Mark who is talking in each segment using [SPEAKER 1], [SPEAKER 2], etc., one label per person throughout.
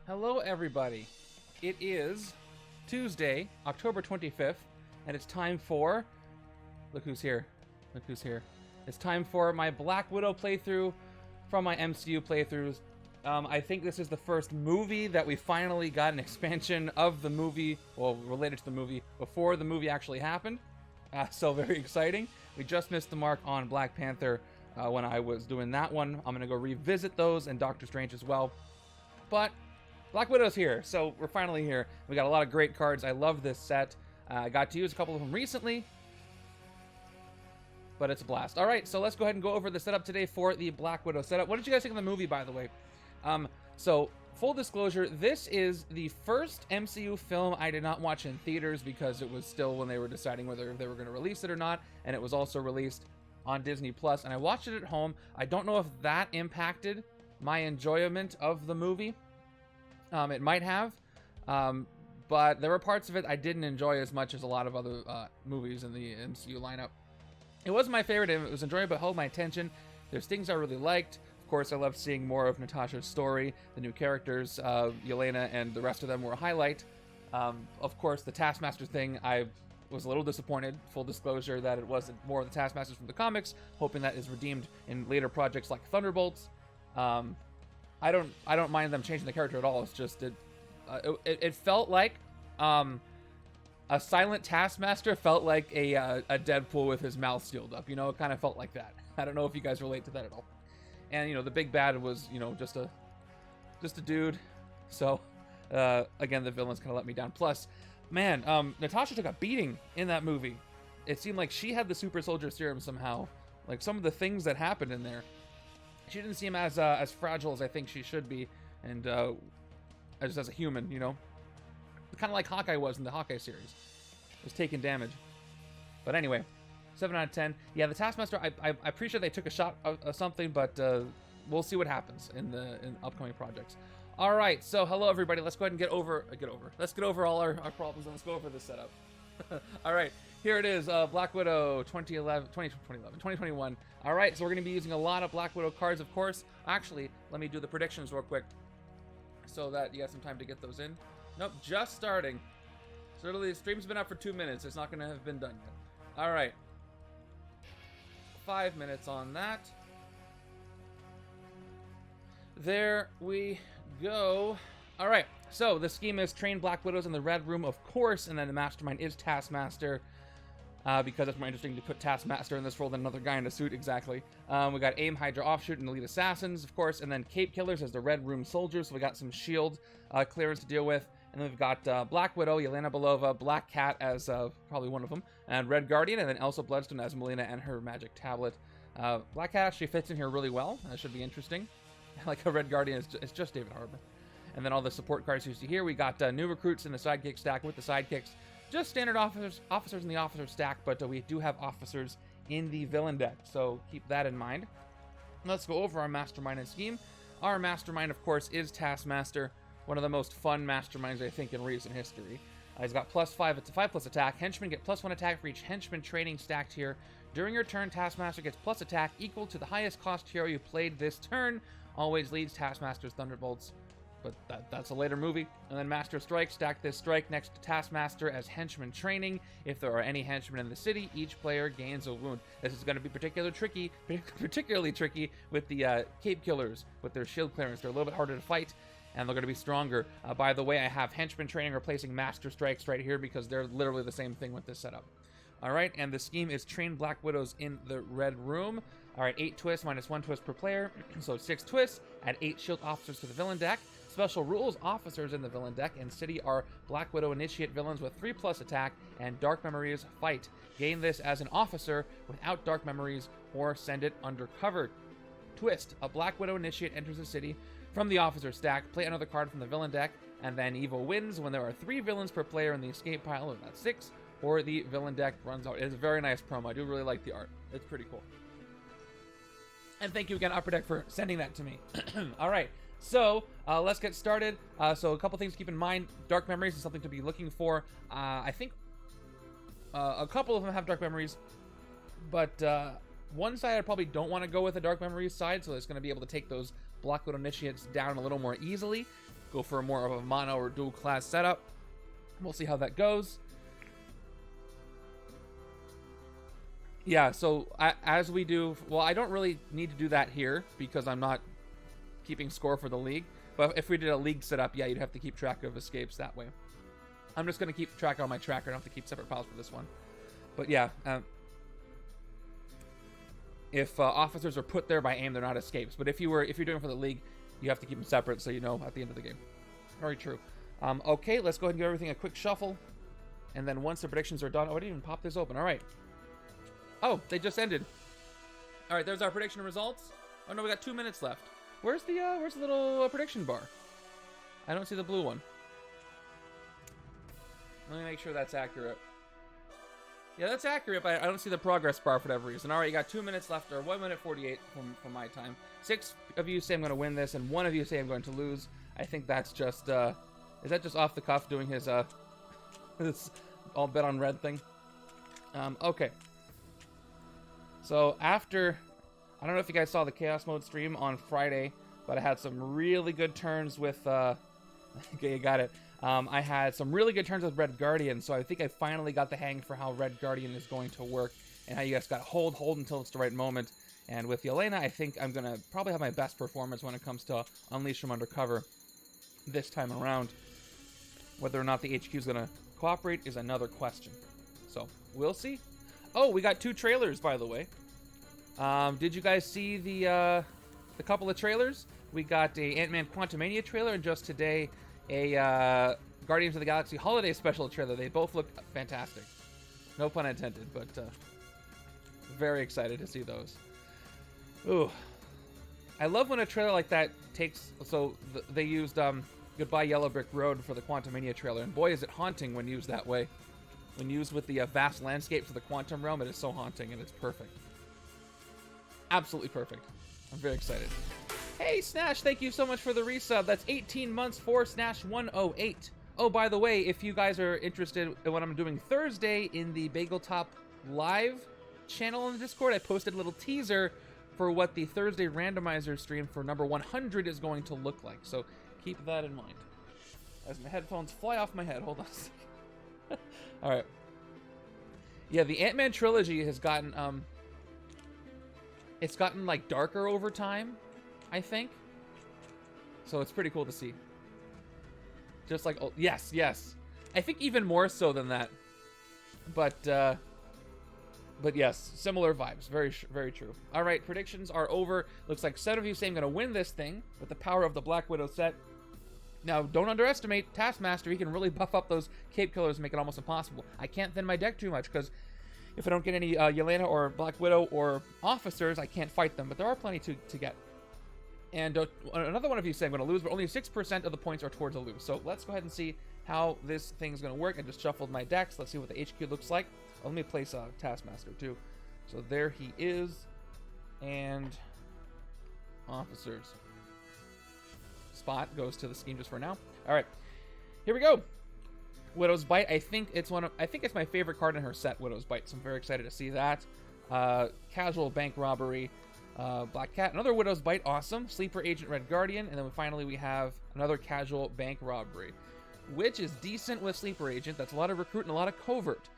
[SPEAKER 1] Hello, everybody. It is Tuesday, October 25th, and it's time for... Look who's here. Look who's here. It's time for my Black Widow playthrough from my MCU playthroughs. I think this is the first movie that we finally got an expansion of the movie, well, related to the movie, before the movie actually happened. So very exciting. We just missed the mark on Black Panther when I was doing that one. I'm going to go revisit those and Doctor Strange as well. But Black Widow's here, so we're finally here. We got a lot of great cards. I love this set. I got to use a couple of them recently, but it's a blast. All right, so let's go ahead and go over the setup today for the Black Widow setup. What did you guys think of the movie, by the way? So full disclosure, this is the first MCU film I did not watch in theaters because it was still when they were deciding whether they were going to release it or not, and it was also released on Disney Plus, and I watched it at home. I don't know if that impacted my enjoyment of the movie. It might have, but there were parts of it I didn't enjoy as much as a lot of other movies in the MCU lineup. It was my favorite, and it was enjoyable, it held my attention. There's things I really liked. Of course, I loved seeing more of Natasha's story. The new characters, Yelena and the rest of them, were a highlight. Of course, the Taskmaster thing, I was a little disappointed, full disclosure, that it wasn't more of the Taskmasters from the comics, hoping that is redeemed in later projects like Thunderbolts. I don't mind them changing the character at all. It's just it felt like a silent Taskmaster felt like a Deadpool with his mouth sealed up. You know, it kind of felt like that. I don't know if you guys relate to that at all. And you know, the big bad was, you know, just a dude. So again, the villains kind of let me down. Plus, man, Natasha took a beating in that movie. It seemed like she had the super soldier serum somehow. Like some of the things that happened in there. She didn't seem as fragile as I think she should be, and just as a human, you know, kind of like Hawkeye was in the Hawkeye series, was taking damage. But anyway, 7 out of 10. Yeah, the Taskmaster. I appreciate they took a shot of something, but we'll see what happens in upcoming projects. All right, so hello everybody. Let's go ahead and get over. Let's get over all our problems and let's go over the setup. All right. Here it is, Black Widow 2021. All right, so we're going to be using a lot of Black Widow cards, of course. Actually, let me do the predictions real quick so that you have some time to get those in. Nope, just starting. So literally, the stream's been up for 2 minutes. It's not going to have been done yet. All right. 5 minutes on that. There we go. All right, so the scheme is train Black Widows in the Red Room, of course, and then the Mastermind is Taskmaster. Because it's more interesting to put Taskmaster in this role than another guy in a suit, exactly. We got A.I.M, HYDRA, Offshoot, and Elite Assassins, of course, and then Cape Killers as the Red Room Soldiers, so we got some shield clearance to deal with. And then we've got Black Widow, Yelena Belova, Black Cat as probably one of them, and Red Guardian, and then Elsa Bloodstone as Melina and her magic tablet. Black Cat actually fits in here really well. That should be interesting. Like a Red Guardian, it's just David Harbour. And then all the support cards you see here, we got new recruits in the sidekick stack with the sidekicks. Just standard officers in the officer stack, but we do have officers in the villain deck, so keep that in mind. Let's go over our Mastermind and scheme. Our Mastermind, of course, is Taskmaster, one of the most fun Masterminds, I think, in recent history. He's got +5, it's a 5+ attack. Henchmen get +1 attack for each Henchman training stacked here. During your turn, Taskmaster gets + attack equal to the highest cost hero you played this turn. Always leads Taskmaster's Thunderbolts. But that's a later movie. And then Master Strike, stack this strike next to Taskmaster as Henchman training. If there are any henchmen in the city, each player gains a wound. This is going to be particularly tricky with the Cape Killers with their shield clearance. They're a little bit harder to fight, and they're going to be stronger. By the way, I have Henchman training replacing Master Strikes right here because they're literally the same thing with this setup. All right, and the scheme is train Black Widows in the Red Room. All right, 8 twists minus 1 twist per player, so 6 twists. Add 8 shield officers to the villain deck. Special rules: officers in the villain deck and city are Black Widow initiate villains with 3+ attack and Dark Memories fight. Gain this as an officer without Dark Memories or send it undercover. Twist: a Black Widow initiate enters the city from the officer stack. Play another card from the villain deck, and then evil wins when there are 3 villains per player in the escape pile, or that's 6, or the villain deck runs out. It's a very nice promo. I do really like the art. It's pretty cool. And thank you again, Upper Deck, for sending that to me. All right. So let's get started. So a couple things to keep in mind. Dark Memories is something to be looking for. I think a couple of them have Dark Memories, but one side I probably don't want to go with a Dark Memories side, so it's going to be able to take those Black Widow initiates down a little more easily. go for more of a mono or dual class setup. We'll see how that goes. Yeah, so as we do, well, I don't really need to do that here because I'm not keeping score for the league. But if we did a league setup, yeah, you'd have to keep track of escapes that way. I'm just going to keep track on my tracker. I don't have to keep separate files for this one. But yeah, if officers are put there by A.I.M, they're not escapes. But if you're doing it for the league, you have to keep them separate so you know at the end of the game. Very true. Okay, let's go ahead and give everything a quick shuffle. And then once the predictions are done... Oh, I didn't even pop this open. All right. Oh, they just ended. All right, there's our prediction results. Oh, no, we got 2 minutes left. Where's the little prediction bar? I don't see the blue one. Let me make sure that's accurate. Yeah, that's accurate, but I don't see the progress bar for whatever reason. All right, you got 2 minutes left, or 1 minute 48 from my time. 6 of you say I'm going to win this, and 1 of you say I'm going to lose. I think that's just, is that just off the cuff doing his, this all bet on red thing? Okay. So after, I don't know if you guys saw the Chaos Mode stream on Friday, but I had some really good turns with, okay, you got it. I had some really good turns with Red Guardian, so I think I finally got the hang for how Red Guardian is going to work, and how you guys got to hold until it's the right moment. And with Yelena, I think I'm going to probably have my best performance when it comes to Unleash from Undercover this time around. Whether or not the HQ is going to cooperate is another question. So, we'll see. Oh, we got 2 trailers, by the way. Did you guys see the couple of trailers? We got a Ant-Man Quantumania trailer, and just today, a Guardians of the Galaxy Holiday Special trailer. They both look fantastic. No pun intended, but very excited to see those. Ooh. I love when a trailer like that takes... So, they used Goodbye Yellow Brick Road for the Quantumania trailer, and boy, is it haunting when used that way. When used with the vast landscapes of the Quantum Realm, it is so haunting, and it's perfect. Absolutely perfect. I'm very excited. Hey, Snash, thank you so much for the resub. That's 18 months for Snash108. Oh, by the way, if you guys are interested in what I'm doing Thursday in the Bagel Top Live channel on the Discord, I posted a little teaser for what the Thursday randomizer stream for number 100 is going to look like. So keep that in mind. As my headphones fly off my head. Hold on a second. All right. Yeah, the Ant-Man trilogy has gotten it's gotten like darker over time, I think. So it's pretty cool to see. Just like, oh, yes. I think even more so than that. But yes, similar vibes. Very, very true. All right, predictions are over. Looks like 7 of you say I'm going to win this thing with the power of the Black Widow set. Now, don't underestimate Taskmaster. He can really buff up those Cape Killers and make it almost impossible. I can't thin my deck too much because if I don't get any Yelena or Black Widow or officers, I can't fight them. But there are plenty to get. And another one of you say I'm going to lose, but only 6% of the points are towards a lose. So let's go ahead and see how this thing's going to work. I just shuffled my decks. Let's see what the HQ looks like. Oh, let me place Taskmaster too. So there he is. And officers. Spot goes to the scheme just for now. All right, here we go. Widow's Bite. I think it's my favorite card in her set, Widow's Bite. So I'm very excited to see that. Casual bank robbery. Black Cat, another Widow's Bite, awesome. Sleeper Agent, Red Guardian, and then finally we have another casual bank robbery, which is decent with Sleeper Agent. That's a lot of recruit and a lot of covert.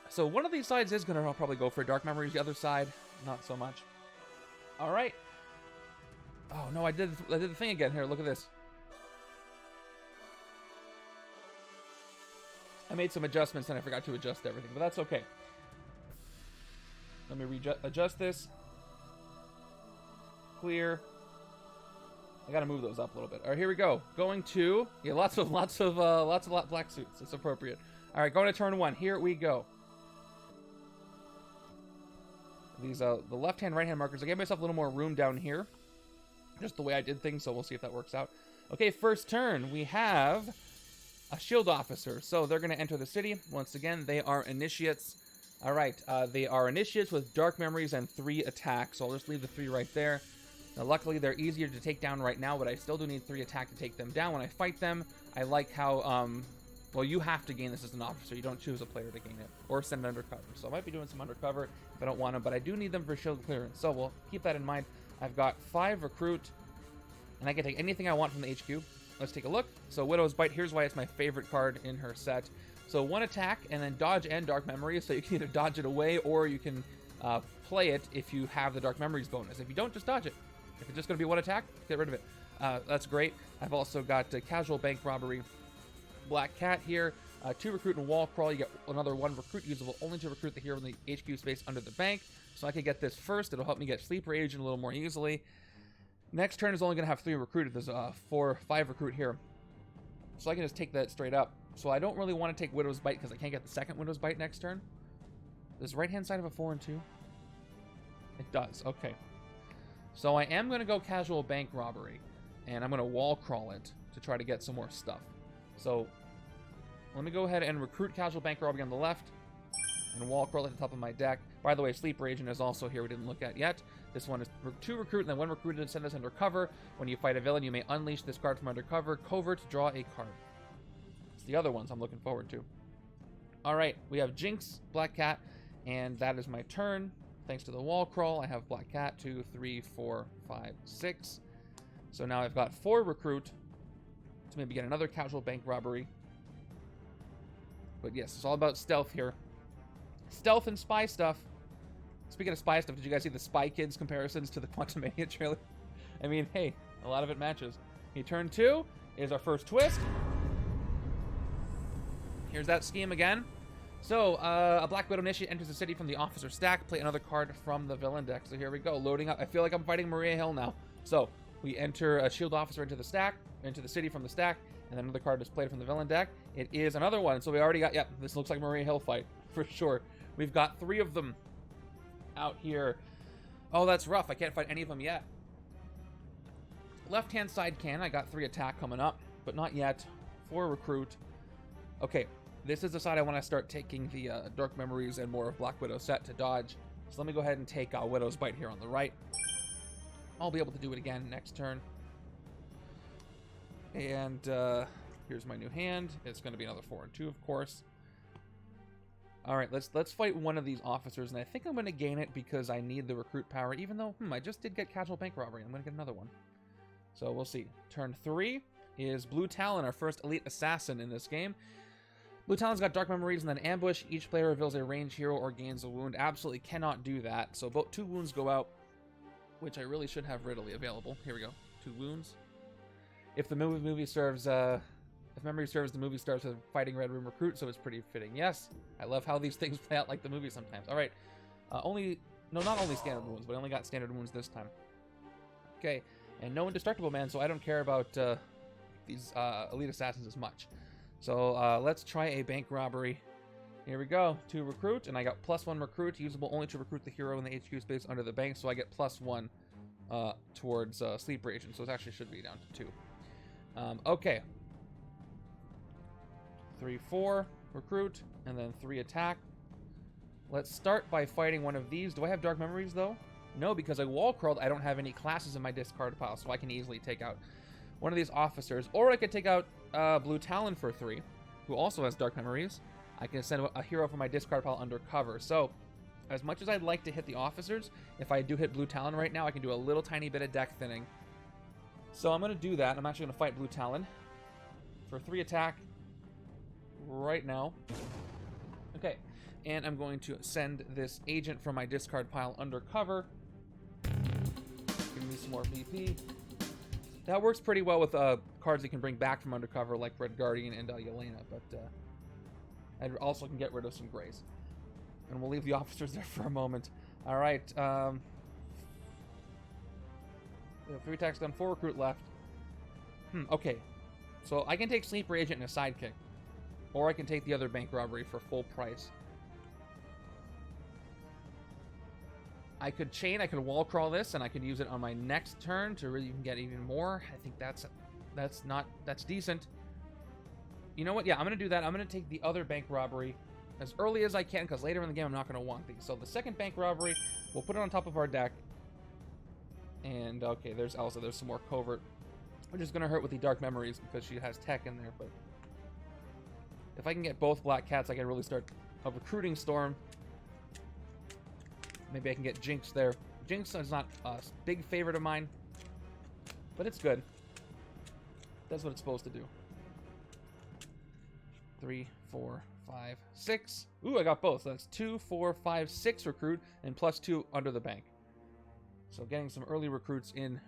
[SPEAKER 1] So one of these sides is going to probably go for Dark Memories. The other side, not so much. All right. Oh no, I did the thing again. Here, look at this. I made some adjustments and I forgot to adjust everything, but that's okay. Let me adjust this. Clear. I gotta move those up a little bit. All right, here we go. Going to lots of black suits. It's appropriate. All right, going to turn 1. Here we go. These the left-hand, right-hand markers. I gave myself a little more room down here, just the way I did things. So we'll see if that works out. Okay, first turn we have a shield officer. So they're gonna enter the city once again. They are initiates. All right, they are initiates with dark memories and 3 attacks. So I'll just leave the 3 right there. Now, luckily, they're easier to take down right now, but I still do need 3 attack to take them down. When I fight them, I like how, well, you have to gain this as an officer. You don't choose a player to gain it or send it undercover. So I might be doing some undercover if I don't want them, but I do need them for shield clearance. So we'll keep that in mind. I've got 5 recruit, and I can take anything I want from the HQ. let's take a look. So Widow's Bite, here's why it's my favorite card in her set. So 1 attack, and then dodge and Dark Memories, so you can either dodge it away, or you can play it if you have the Dark Memories bonus. If you don't, just dodge it. If it's just going to be 1 attack, get rid of it. That's great. I've also got Casual Bank Robbery, Black Cat here, 2 Recruit and Wall Crawl. You get another 1 Recruit, usable only to recruit the hero in the HQ space under the bank. So I can get this first. It'll help me get Sleeper Agent a little more easily. Next turn is only going to have 3 recruited. There's 5 recruit here. So I can just take that straight up. So I don't really want to take Widow's Bite because I can't get the second Widow's Bite next turn. Does right-hand side have a 4 and 2? It does. Okay. So I am going to go Casual Bank Robbery. And I'm going to Wall Crawl it to try to get some more stuff. So let me go ahead and recruit Casual Bank Robbery on the left. And Wall Crawl at the top of my deck. By the way, Sleeper Agent is also here we didn't look at yet. This one is 2 recruit, and then 1 recruited and send this under cover. When you fight a villain, you may unleash this card from under cover. Covert, draw a card. It's the other ones I'm looking forward to. Alright, we have Jinx, Black Cat, and that is my turn. Thanks to the Wall Crawl, I have Black Cat, 2, 3, 4, 5, 6. So now I've got 4 recruit to maybe get another Casual Bank Robbery. But yes, it's all about stealth here. Stealth and spy stuff. Speaking of spy stuff, did you guys see the Spy Kids comparisons to the Quantumania trailer? I mean, hey, a lot of it matches. Okay, turn 2 is our first twist. Here's that scheme again. So, a Black Widow Initiate enters the city from the officer stack. Play another card from the villain deck. So here we go, loading up. I feel like I'm fighting Maria Hill now. So, we enter a Shield Officer into the stack, into the city from the stack, and then another card is played from the villain deck. It is another one. So we already got, yep, this looks like Maria Hill fight, for sure. We've got 3 of them out here. Oh, that's rough. I can't fight any of them yet. Left-hand side can. I got 3 attack coming up, but not yet. 4 recruit. Okay, this is the side I want to start taking the Dark Memories and more of Black Widow set to dodge. So let me go ahead and take Widow's Bite here on the right. I'll be able to do it again next turn. And here's my new hand. It's going to be another 4 and 2, of course. All right, let's fight one of these officers, and I think I'm going to gain it because I need the recruit power, even though, I just did get Casual Bank Robbery. I'm going to get another one. So we'll see. Turn 3 is Blue Talon, our first elite assassin in this game. Blue Talon's got Dark Memories and then Ambush. Each player reveals a ranged hero or gains a wound. Absolutely cannot do that. So both 2 wounds go out, which I really should have readily available. Here we go. 2 wounds. If the movie serves, if memory serves, the movie starts with fighting Red Room Recruit, so it's pretty fitting. Yes, I love how these things play out like the movie sometimes. All right, not only standard wounds, but I only got standard wounds this time. Okay, and no Indestructible Man, so I don't care about these elite assassins as much. So let's try a bank robbery. Here we go, 2 recruit, and I got +1 recruit, usable only to recruit the hero in the HQ space under the bank, so I get +1 towards Sleeper Agent, so it actually should be down to 2. Okay. 3, 4 recruit, and then 3 attack. Let's start by fighting one of these. Do I have Dark Memories, though? No, because I wall crawled. I don't have any classes in my discard pile, so I can easily take out one of these officers. Or I could take out Blue Talon for 3, who also has Dark Memories. I can send a hero from my discard pile under cover. So, as much as I'd like to hit the officers, if I do hit Blue Talon right now, I can do a little tiny bit of deck thinning. So I'm going to do that. I'm actually going to fight Blue Talon for 3 attack right now. Okay, and I'm going to send this agent from my discard pile under cover. Give me some more VP. That works pretty well with cards you can bring back from undercover, like Red Guardian and Yelena, but I also can get rid of some grays. And we'll leave the officers there for a moment. All right. We have 3 attacks done, 4 recruit left. Okay. So I can take Sleeper Agent and a Sidekick. Or I can take the other bank robbery for full price. I could chain, I could wall crawl this, and I could use it on my next turn to really get even more. I think that's decent. You know what? Yeah, I'm going to do that. I'm going to take the other bank robbery as early as I can, because later in the game I'm not going to want these. So the second bank robbery, we'll put it on top of our deck. And, okay, there's Elsa. There's some more covert. Which is going to hurt with the Dark Memories because she has tech in there, but if I can get both Black Cats, I can really start a recruiting storm. Maybe I can get Jinx there. Jinx is not a big favorite of mine, but it's good. That's what it's supposed to do. 3, 4, 5, 6. Ooh, I got both. So that's 2, 4, 5, 6 recruit, and +2 under the bank. So getting some early recruits in.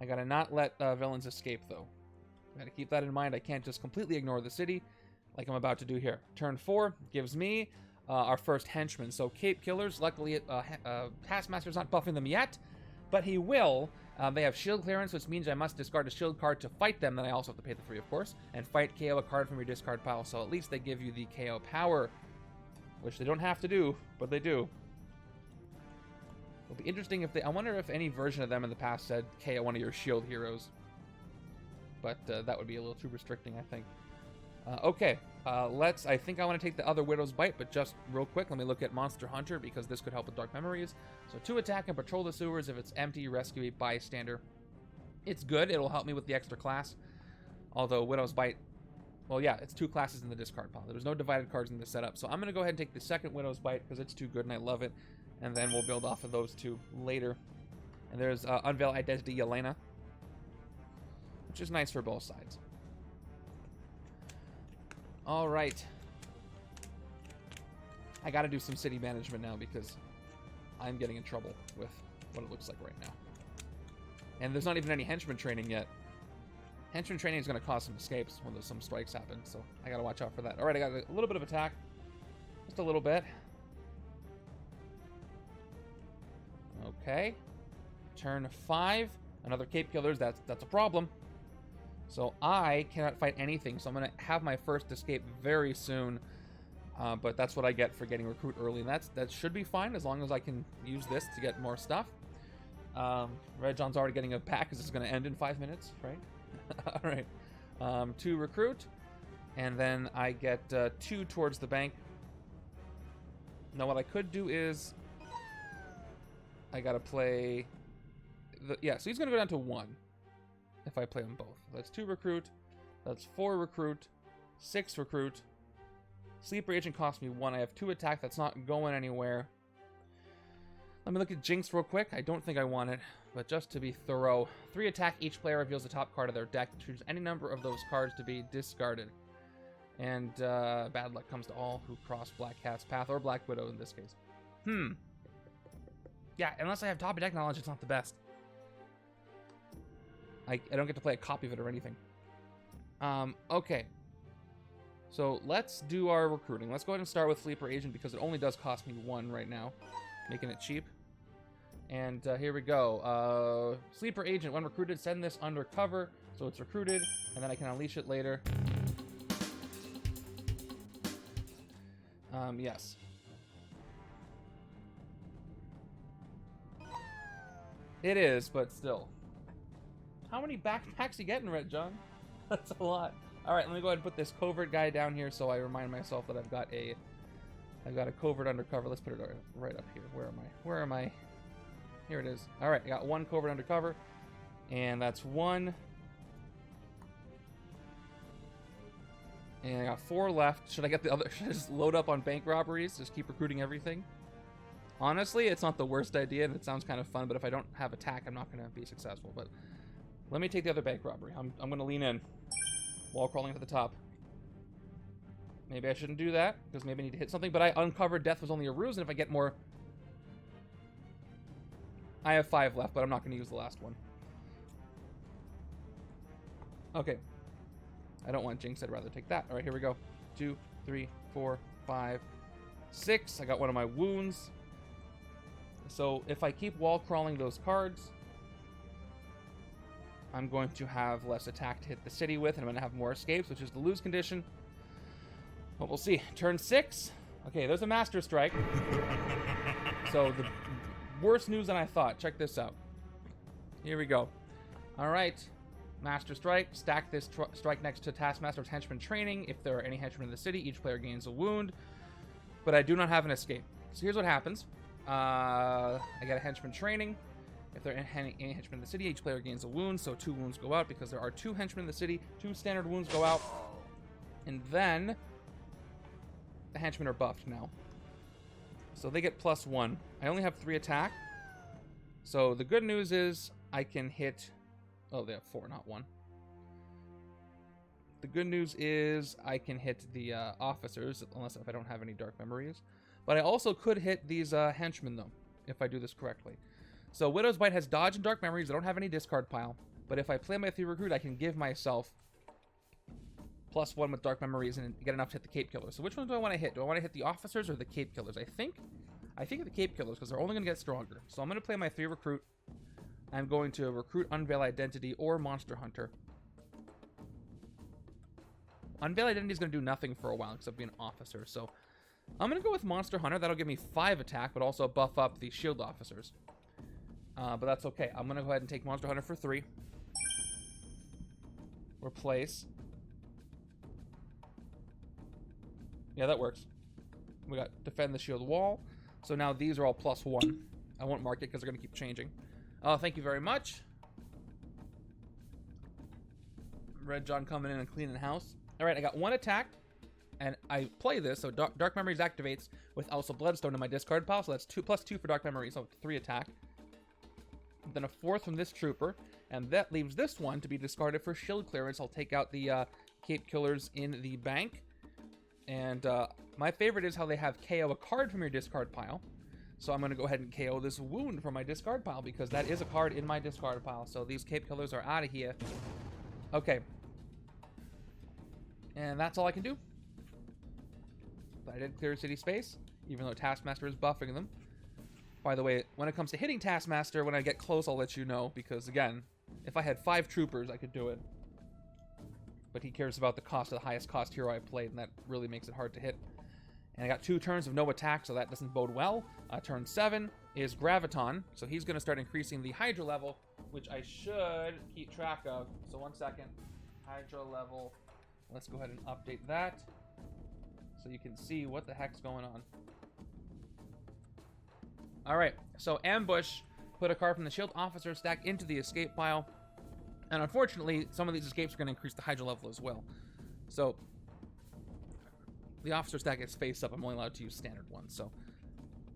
[SPEAKER 1] I gotta not let villains escape, though. I gotta keep that in mind. I can't just completely ignore the city like I'm about to do here. Turn 4 gives me our first henchman. So Cape Killers, luckily Taskmaster's not buffing them yet, but he will. They have shield clearance, which means I must discard a shield card to fight them. Then I also have to pay the 3, of course, and fight KO a card from your discard pile. So at least they give you the KO power, which they don't have to do, but they do. It'll be interesting if they... I wonder if any version of them in the past said KO one of your shield heroes. But that would be a little too restricting, I think. Okay, I think I want to take the other Widow's Bite, but just real quick, let me look at Monster Hunter, because this could help with Dark Memories. So 2 attack and patrol the sewers. If it's empty, rescue a bystander. It's good. It'll help me with the extra class. Although Widow's Bite... Well, yeah, it's 2 classes in the discard pile. There's no divided cards in the setup. So I'm going to go ahead and take the second Widow's Bite, because it's too good and I love it. And then we'll build off of those 2 later. And there's Unveil Identity Yelena, which is nice for both sides. All right. I got to do some city management now because I'm getting in trouble with what it looks like right now. And there's not even any henchman training yet. Henchman training is going to cause some escapes when there's some strikes happen, so I got to watch out for that. All right, I got a little bit of attack. Just a little bit. Okay. Turn 5. Another Cape Killers. That's a problem. So I cannot fight anything. So I'm going to have my first escape very soon. But that's what I get for getting recruit early. And that should be fine as long as I can use this to get more stuff. Red John's already getting a pack because it's going to end in 5 minutes, right? All right. 2 recruit. And then I get 2 towards the bank. Now what I could do is... I got to play... Yeah, so he's going to go down to 1 if I play them both. That's 2 recruit. That's 4 recruit. 6 recruit. Sleeper Agent costs me 1. I have 2 attack. That's not going anywhere. Let me look at Jinx real quick. I don't think I want it, but just to be thorough. 3 attack. Each player reveals the top card of their deck. Choose any number of those cards to be discarded. And bad luck comes to all who cross Black Cat's path, or Black Widow in this case. Yeah, unless I have top deck knowledge, it's not the best. I don't get to play a copy of it or anything. Okay. So let's do our recruiting. Let's go ahead and start with Sleeper Agent because it only does cost me 1 right now, making it cheap. And here we go. Sleeper Agent, when recruited, send this undercover. So it's recruited, and then I can unleash it later. Yes. It is, but still. How many backpacks you getting, Red John? That's a lot. All right, let me go ahead and put this covert guy down here so I remind myself that I've got a covert undercover. Let's put it right up here. Where am I? Here it is. All right, I got 1 covert undercover, and that's 1. And I got 4 left. Should I get the other? Should I just load up on bank robberies? Just keep recruiting everything? Honestly, it's not the worst idea, and it sounds kind of fun, but if I don't have attack, I'm not going to be successful. But let me take the other bank robbery. I'm going to lean in. Wall crawling to the top. Maybe I shouldn't do that, because maybe I need to hit something, but I uncovered death was only a ruse, and if I get more... I have 5 left, but I'm not going to use the last one. Okay. I don't want Jinx, I'd rather take that. Alright, here we go. 2, 3, 4, 5, 6. I got one of my wounds. So if I keep wall crawling those cards, I'm going to have less attack to hit the city with, and I'm going to have more escapes, which is the lose condition. But we'll see. Turn 6. Okay, there's a Master Strike. So the worse news than I thought. Check this out. Here we go. All right. Master Strike. Stack this strike next to Taskmaster's Henchman Training. If there are any henchmen in the city, each player gains a wound. But I do not have an escape. So here's what happens. I get a Henchman Training. If there are any henchmen in the city, each player gains a wound. So 2 wounds go out because there are 2 henchmen in the city. 2 standard wounds go out. And then the henchmen are buffed now. So they get +1. I only have 3 attack. So the good news is I can hit... Oh, they have 4, not 1. The good news is I can hit the officers, unless if I don't have any dark memories. But I also could hit these henchmen, though, if I do this correctly. So Widow's Bite has dodge and dark memories. I don't have any discard pile. But if I play my 3 recruit, I can give myself +1 with dark memories and get enough to hit the cape killers. So which one do I want to hit? Do I want to hit the officers or the cape killers? I think the cape killers, because they're only going to get stronger. So I'm going to play my 3 recruit. I'm going to recruit Unveil Identity or Monster Hunter. Unveil Identity is going to do nothing for a while except be an officer. So I'm going to go with Monster Hunter. That'll give me 5 attack, but also buff up the shield officers. But that's okay. I'm going to go ahead and take Monster Hunter for 3. Replace. Yeah, that works. We got Defend the Shield Wall. So now these are all +1. I won't mark it because they're going to keep changing. Thank you very much. Red John coming in and cleaning house. Alright, I got 1 attack. And I play this, so Dark Memories activates with also Bloodstone in my discard pile. So that's +2 for Dark Memories, so 3 attack. Then a 4th from this trooper. And that leaves this one to be discarded for shield clearance. I'll take out the cape killers in the bank. And my favorite is how they have KO a card from your discard pile. So I'm going to go ahead and KO this wound from my discard pile because that is a card in my discard pile. So these cape killers are out of here. Okay. And that's all I can do. But I did clear city space, even though Taskmaster is buffing them. By the way, when it comes to hitting Taskmaster, when I get close, I'll let you know. Because, again, if I had 5 troopers, I could do it. But he cares about the cost of the highest cost hero I played, and that really makes it hard to hit. And I got 2 turns of no attack, so that doesn't bode well. Turn 7 is Graviton, so he's going to start increasing the HYDRA level, which I should keep track of. So 1 second. HYDRA level. Let's go ahead and update that so you can see what the heck's going on. Alright, so Ambush put a card from the Shield Officer stack into the escape pile. And unfortunately, some of these escapes are going to increase the HYDRA level as well. So the officer stack is face up. I'm only allowed to use standard ones. So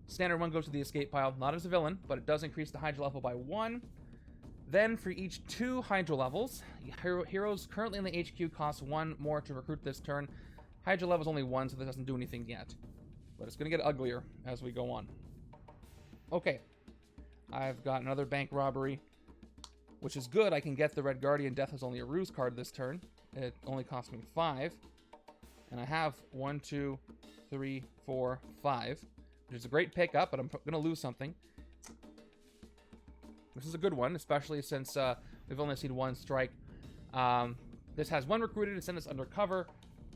[SPEAKER 1] standard 1 goes to the escape pile, not as a villain, but it does increase the HYDRA level by 1. Then for each 2 HYDRA levels, heroes currently in the HQ cost 1 more to recruit this turn. HYDRA level is only 1, so this doesn't do anything yet. But it's going to get uglier as we go on. Okay. I've got another bank robbery, which is good. I can get the Red Guardian. Death is only a ruse card this turn. It only cost me 5. And I have 1, 2, 3, 4, 5, which is a great pickup, but I'm going to lose something. This is a good one, especially since we've only seen 1 strike. This has 1 recruited to send us undercover.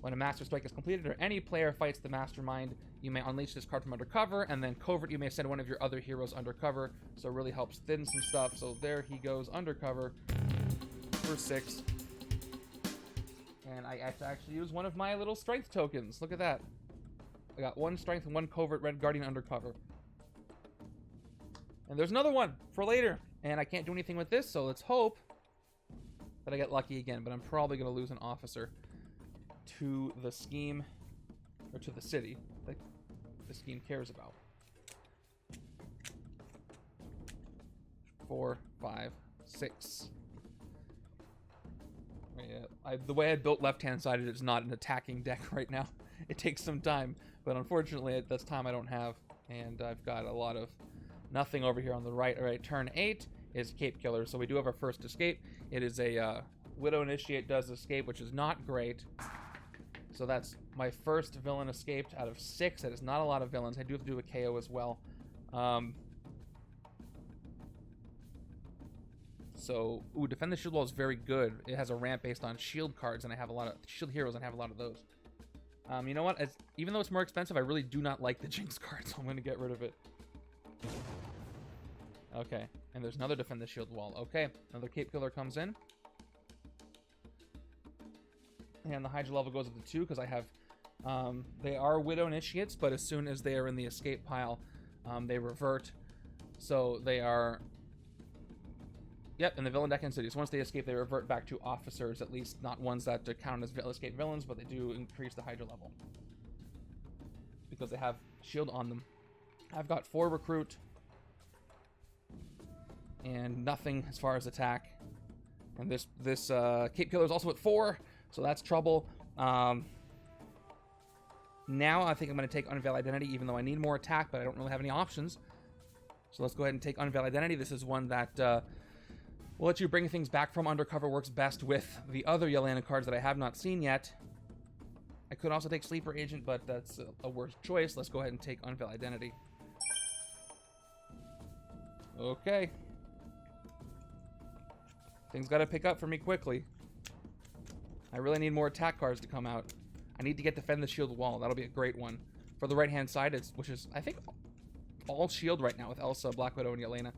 [SPEAKER 1] When a Master Strike is completed or any player fights the Mastermind, you may unleash this card from undercover, and then covert, you may send one of your other heroes undercover. So it really helps thin some stuff. So there he goes undercover for 6. And I have to actually use one of my little strength tokens. Look at that. I got 1 strength and 1 covert Red Guardian undercover. And there's another one for later. And I can't do anything with this, so let's hope that I get lucky again. But I'm probably going to lose an officer to the scheme, or to the city that the scheme cares about. 4, 5, 6. Yeah, the way I built left-hand sided is not an attacking deck right now. It takes some time, but unfortunately at this time I don't have, and I've got a lot of nothing over here on the right. All right, turn 8 is Cape Killer, so we do have our first escape. It is a Widow Initiate does escape, which is not great. So that's my first villain escaped out of 6. That is not a lot of villains. I do have to do a KO as well. So, Defend the Shield Wall is very good. It has a ramp based on shield cards, and I have a lot of shield heroes, and I have a lot of those. You know what? Even though it's more expensive, I really do not like the Jinx card, so I'm going to get rid of it. Okay, and there's another Defend the Shield Wall. Okay, another Cape Killer comes in. And the HYDRA level goes up to 2 because I have, they are Widow Initiates, but as soon as they are in the escape pile, they revert. So they are, yep, in the villain deck and cities. Once they escape, they revert back to officers, at least not ones that count as escape villains, but they do increase the HYDRA level because they have shield on them. I've got 4 recruit and nothing as far as attack. And this Cape Killer is also at 4. So that's trouble. Now I think I'm going to take Unveil Identity, even though I need more attack, but I don't really have any options. So let's go ahead and take Unveil Identity. This is one that will let you bring things back from undercover. Works best with the other Yelena cards that I have not seen yet. I could also take Sleeper Agent, but that's a worse choice. Let's go ahead and take Unveil Identity. Okay. Things got to pick up for me quickly. I really need more attack cards to come out. I need to get Defend the Shield Wall. That'll be a great one. For the right-hand side, which is, I think, all shield right now with Elsa, Black Widow, and Yelena.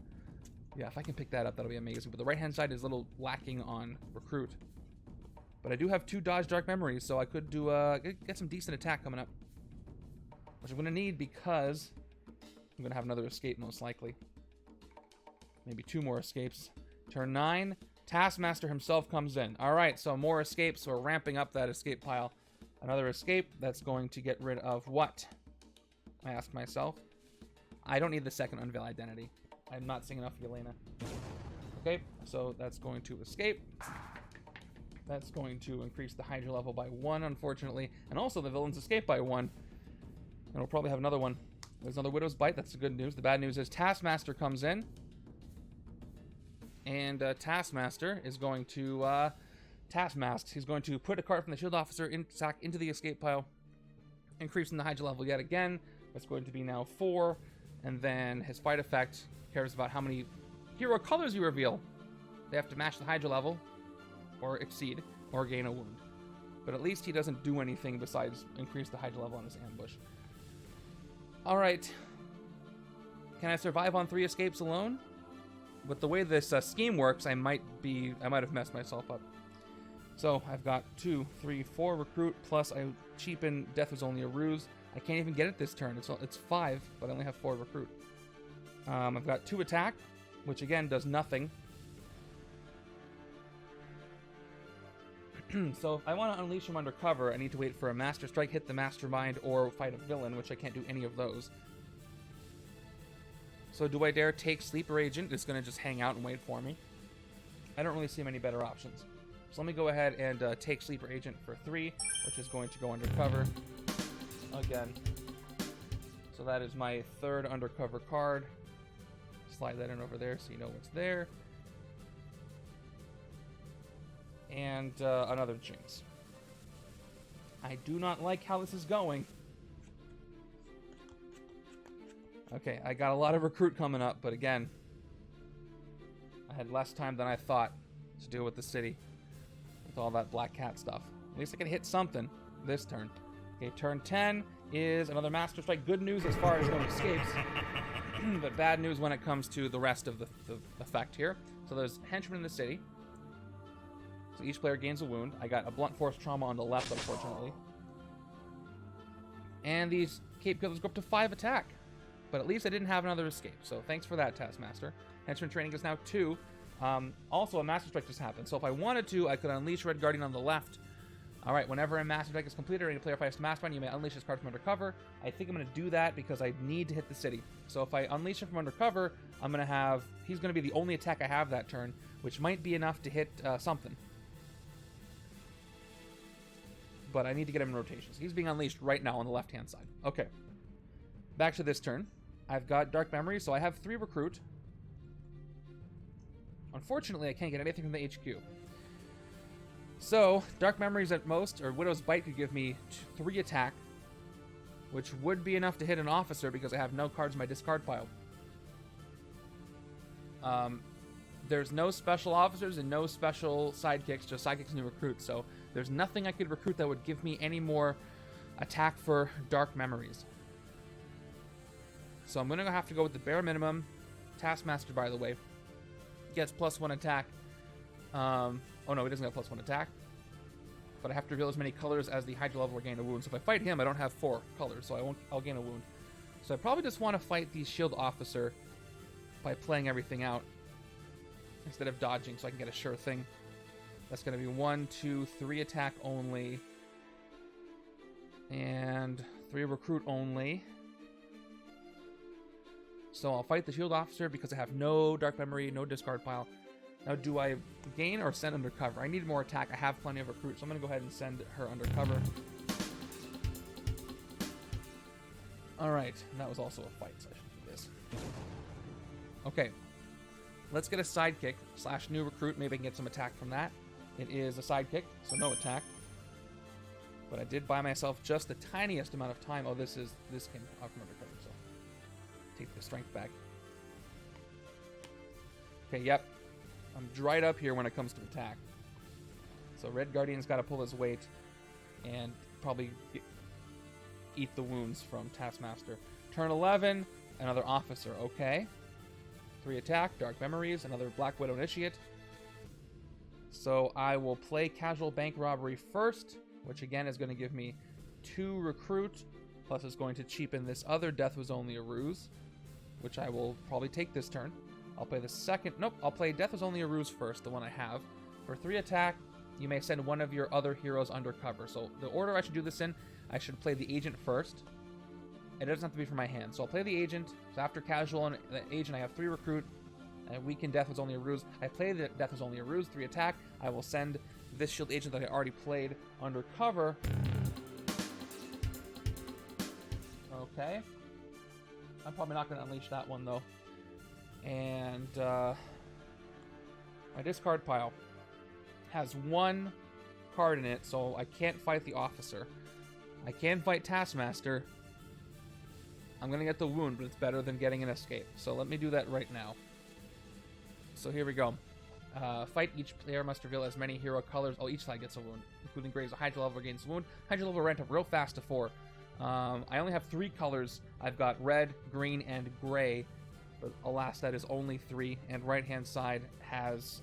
[SPEAKER 1] Yeah, if I can pick that up, that'll be amazing. But the right-hand side is a little lacking on Recruit. But I do have 2 Dodge Dark Memories, so I could do get some decent attack coming up. Which I'm going to need because I'm going to have another escape, most likely. Maybe 2 more escapes. Turn 9, Taskmaster himself comes in. Alright, so more escapes. So we're ramping up that escape pile. Another escape. That's going to get rid of what? I ask myself. I don't need the second Unveil Identity. I'm not seeing enough Yelena. Okay, so that's going to escape. That's going to increase the HYDRA level by 1, unfortunately. And also the villain's escape by 1. And we'll probably have another one. There's another Widow's Bite. That's the good news. The bad news is Taskmaster comes in. And Taskmaster is going to Taskmask. He's going to put a card from the Shield Officer into the escape pile. Increasing the HYDRA level yet again. That's going to be now 4. And then his fight effect cares about how many hero colors you reveal. They have to match the HYDRA level, or exceed, or gain a wound. But at least he doesn't do anything besides increase the HYDRA level on his ambush. Alright. Can I survive on 3 escapes alone? With the way this scheme works, I might have messed myself up. So, I've got 2, 3, 4 recruit, plus I cheapen Death Was Only a Ruse. I can't even get it this turn. It's 5, but I only have 4 recruit. I've got 2 attack, which again does nothing. So if I want to unleash him undercover, I need to wait for a Master Strike, hit the Mastermind, or fight a villain, which I can't do any of those. So do I dare take Sleeper Agent? It's going to just hang out and wait for me. I don't really see many better options. So let me go ahead and take Sleeper Agent for 3, which is going to go undercover again. So that is my 3rd undercover card. Slide that in over there so you know what's there. And another Jinx. I do not like how this is going. Okay, I got a lot of recruit coming up, but again, I had less time than I thought to deal with the city. With all that Black Cat stuff. At least I can hit something this turn. Okay, turn 10 is another Master Strike. Good news as far as no escapes. But bad news when it comes to the rest of the effect here. So there's Henchmen in the city. So each player gains a wound. I got a blunt force trauma on the left, unfortunately. And these Cape Killers go up to 5 attack. But at least I didn't have another escape. So thanks for that, Taskmaster. Henchman training is now 2. Also, a Master Strike just happened. So if I wanted to, I could unleash Red Guardian on the left. Alright, whenever a Master Strike is completed or any player fights Mastermind, you may unleash this card from undercover. I think I'm going to do that because I need to hit the city. So if I unleash him from undercover, I'm going to have... He's going to be the only attack I have that turn, which might be enough to hit something. But I need to get him in rotation. So he's being unleashed right now on the left-hand side. Okay. Back to this turn. I've got Dark Memory, so I have 3 recruit. Unfortunately, I can't get anything from the HQ. So, Dark Memories at most, or Widow's Bite could give me 3 attack, which would be enough to hit an officer because I have no cards in my discard pile. There's no special officers and no special sidekicks, just sidekicks and recruits, so there's nothing I could recruit that would give me any more attack for Dark Memories. So I'm going to have to go with the bare minimum. Taskmaster, by the way, gets +1 attack. Oh no, he doesn't have +1 attack. But I have to reveal as many colors as the HYDRA level or gain a wound. So if I fight him, I don't have 4 colors, so I'll gain a wound. So I probably just want to fight the Shield Officer by playing everything out instead of dodging, so I can get a sure thing. That's going to be 1, 2, 3 attack only. And 3 recruit only. So I'll fight the Shield Officer because I have no Dark Memory, no discard pile. Now, do I gain or send undercover? I need more attack. I have plenty of recruits, so I'm going to go ahead and send her undercover. All right, and that was also a fight, so I should do this. Okay, let's get a sidekick / new recruit. Maybe I can get some attack from that. It is a sidekick, so no attack. But I did buy myself just the tiniest amount of time. Oh, this came out from undercover, so take the strength back. Okay, yep. I'm dried up here when it comes to attack. So Red Guardian's got to pull his weight and probably eat the wounds from Taskmaster. Turn 11, another officer. Okay. 3 attack, Dark Memories, another Black Widow Initiate. So I will play Casual Bank Robbery first, which again is going to give me 2 recruit, plus it's going to cheapen this other Death Was Only a Ruse, which I will probably take this turn. I'll play the second. Nope, I'll play Death Was Only a Ruse first, the one I have. For 3 attack, you may send one of your other heroes undercover. So the order I should do this in, I should play the agent first. It doesn't have to be for my hand. So I'll play the agent. So after Casual and the agent, I have 3 recruit. And weaken Death Was Only a Ruse. I play the Death Was Only a Ruse, 3 attack. I will send this shield agent that I already played undercover. Okay. I'm probably not going to unleash that one, though. And my discard pile has 1 card in it, so I can't fight the officer. I can fight Taskmaster. I'm going to get the wound, but it's better than getting an escape. So let me do that right now. So here we go. Fight. Each player must reveal as many hero colors. Oh, each side gets a wound, including Gray's. A Hydra level gains wound. Hydra level ranked up real fast to 4. I only have 3 colors. I've got red, green, and gray. But alas, that is only 3. And right-hand side has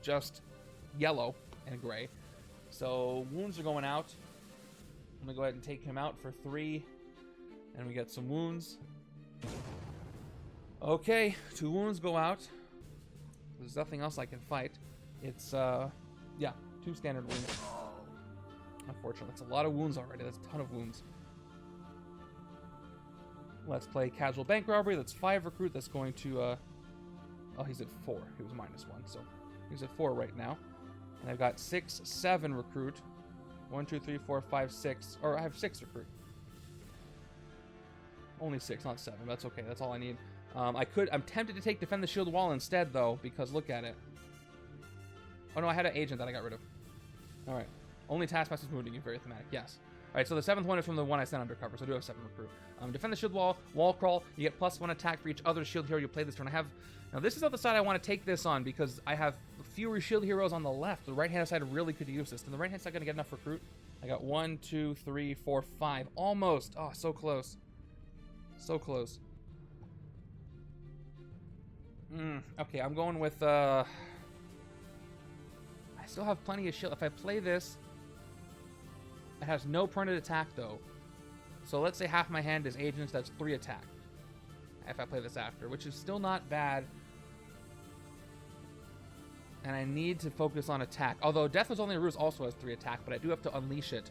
[SPEAKER 1] just yellow and gray. So wounds are going out. I'm gonna go ahead and take him out for 3. And we get some wounds. Okay, 2 wounds go out. There's nothing else I can fight. It's, yeah, 2 standard wounds. Unfortunately, that's a lot of wounds already. That's a ton of wounds. Let's play Casual Bank Robbery. That's 5 recruit. That's going to, oh, he's at 4. He was -1, so he's at 4 right now. And I've got 6, 7 recruit. 1, 2, 3, 4, 5, 6. Or I have 6 recruit. Only 6, not 7. That's okay. That's all I need. I'm tempted to take Defend the Shield Wall instead, though, because look at it. Oh, no, I had an agent that I got rid of. All right. Only Taskmaster's wounding you. Very thematic. Yes. All right, so the 7th one is from the one I sent undercover, so I do have 7 recruit. Defend the Shield Wall, Wall Crawl. You get +1 attack for each other shield hero you play this turn. Now, this is not the side I want to take this on, because I have fewer shield heroes on the left. The right-hand side really could use this. And the right-hand side going to get enough recruit? I got 1, 2, 3, 4, 5. Almost. Oh, so close. So close. Okay, I'm going with, I still have plenty of shield. If I play this, it has no printed attack, though. So let's say half my hand is agents, that's 3 attack. If I play this after, which is still not bad. And I need to focus on attack. Although Death Was Only a Ruse also has 3 attack, but I do have to unleash it.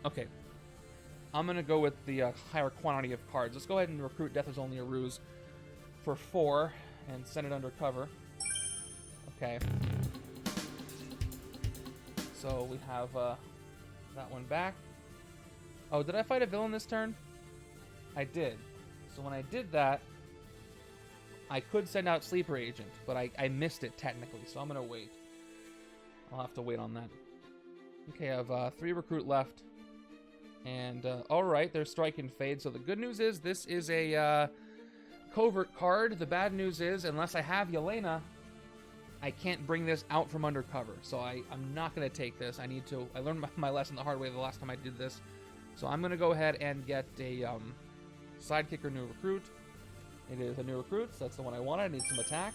[SPEAKER 1] Okay. I'm going to go with the higher quantity of cards. Let's go ahead and recruit Death Was Only a Ruse for 4 and send it undercover. Okay. So we have that one back. Oh, did I fight a villain this turn? I did. So when I did that, I could send out Sleeper Agent, but I missed it technically, so I'm going to wait. I'll have to wait on that. Okay, I have 3 recruit left. And, alright, there's Strike and Fade. So the good news is this is a covert card. The bad news is, unless I have Yelena, I can't bring this out from undercover. So I'm not going to take this. I learned my lesson the hard way the last time I did this. So I'm going to go ahead and get a sidekick or new recruit. It is a new recruit, so that's the one I wanted. I need some attack.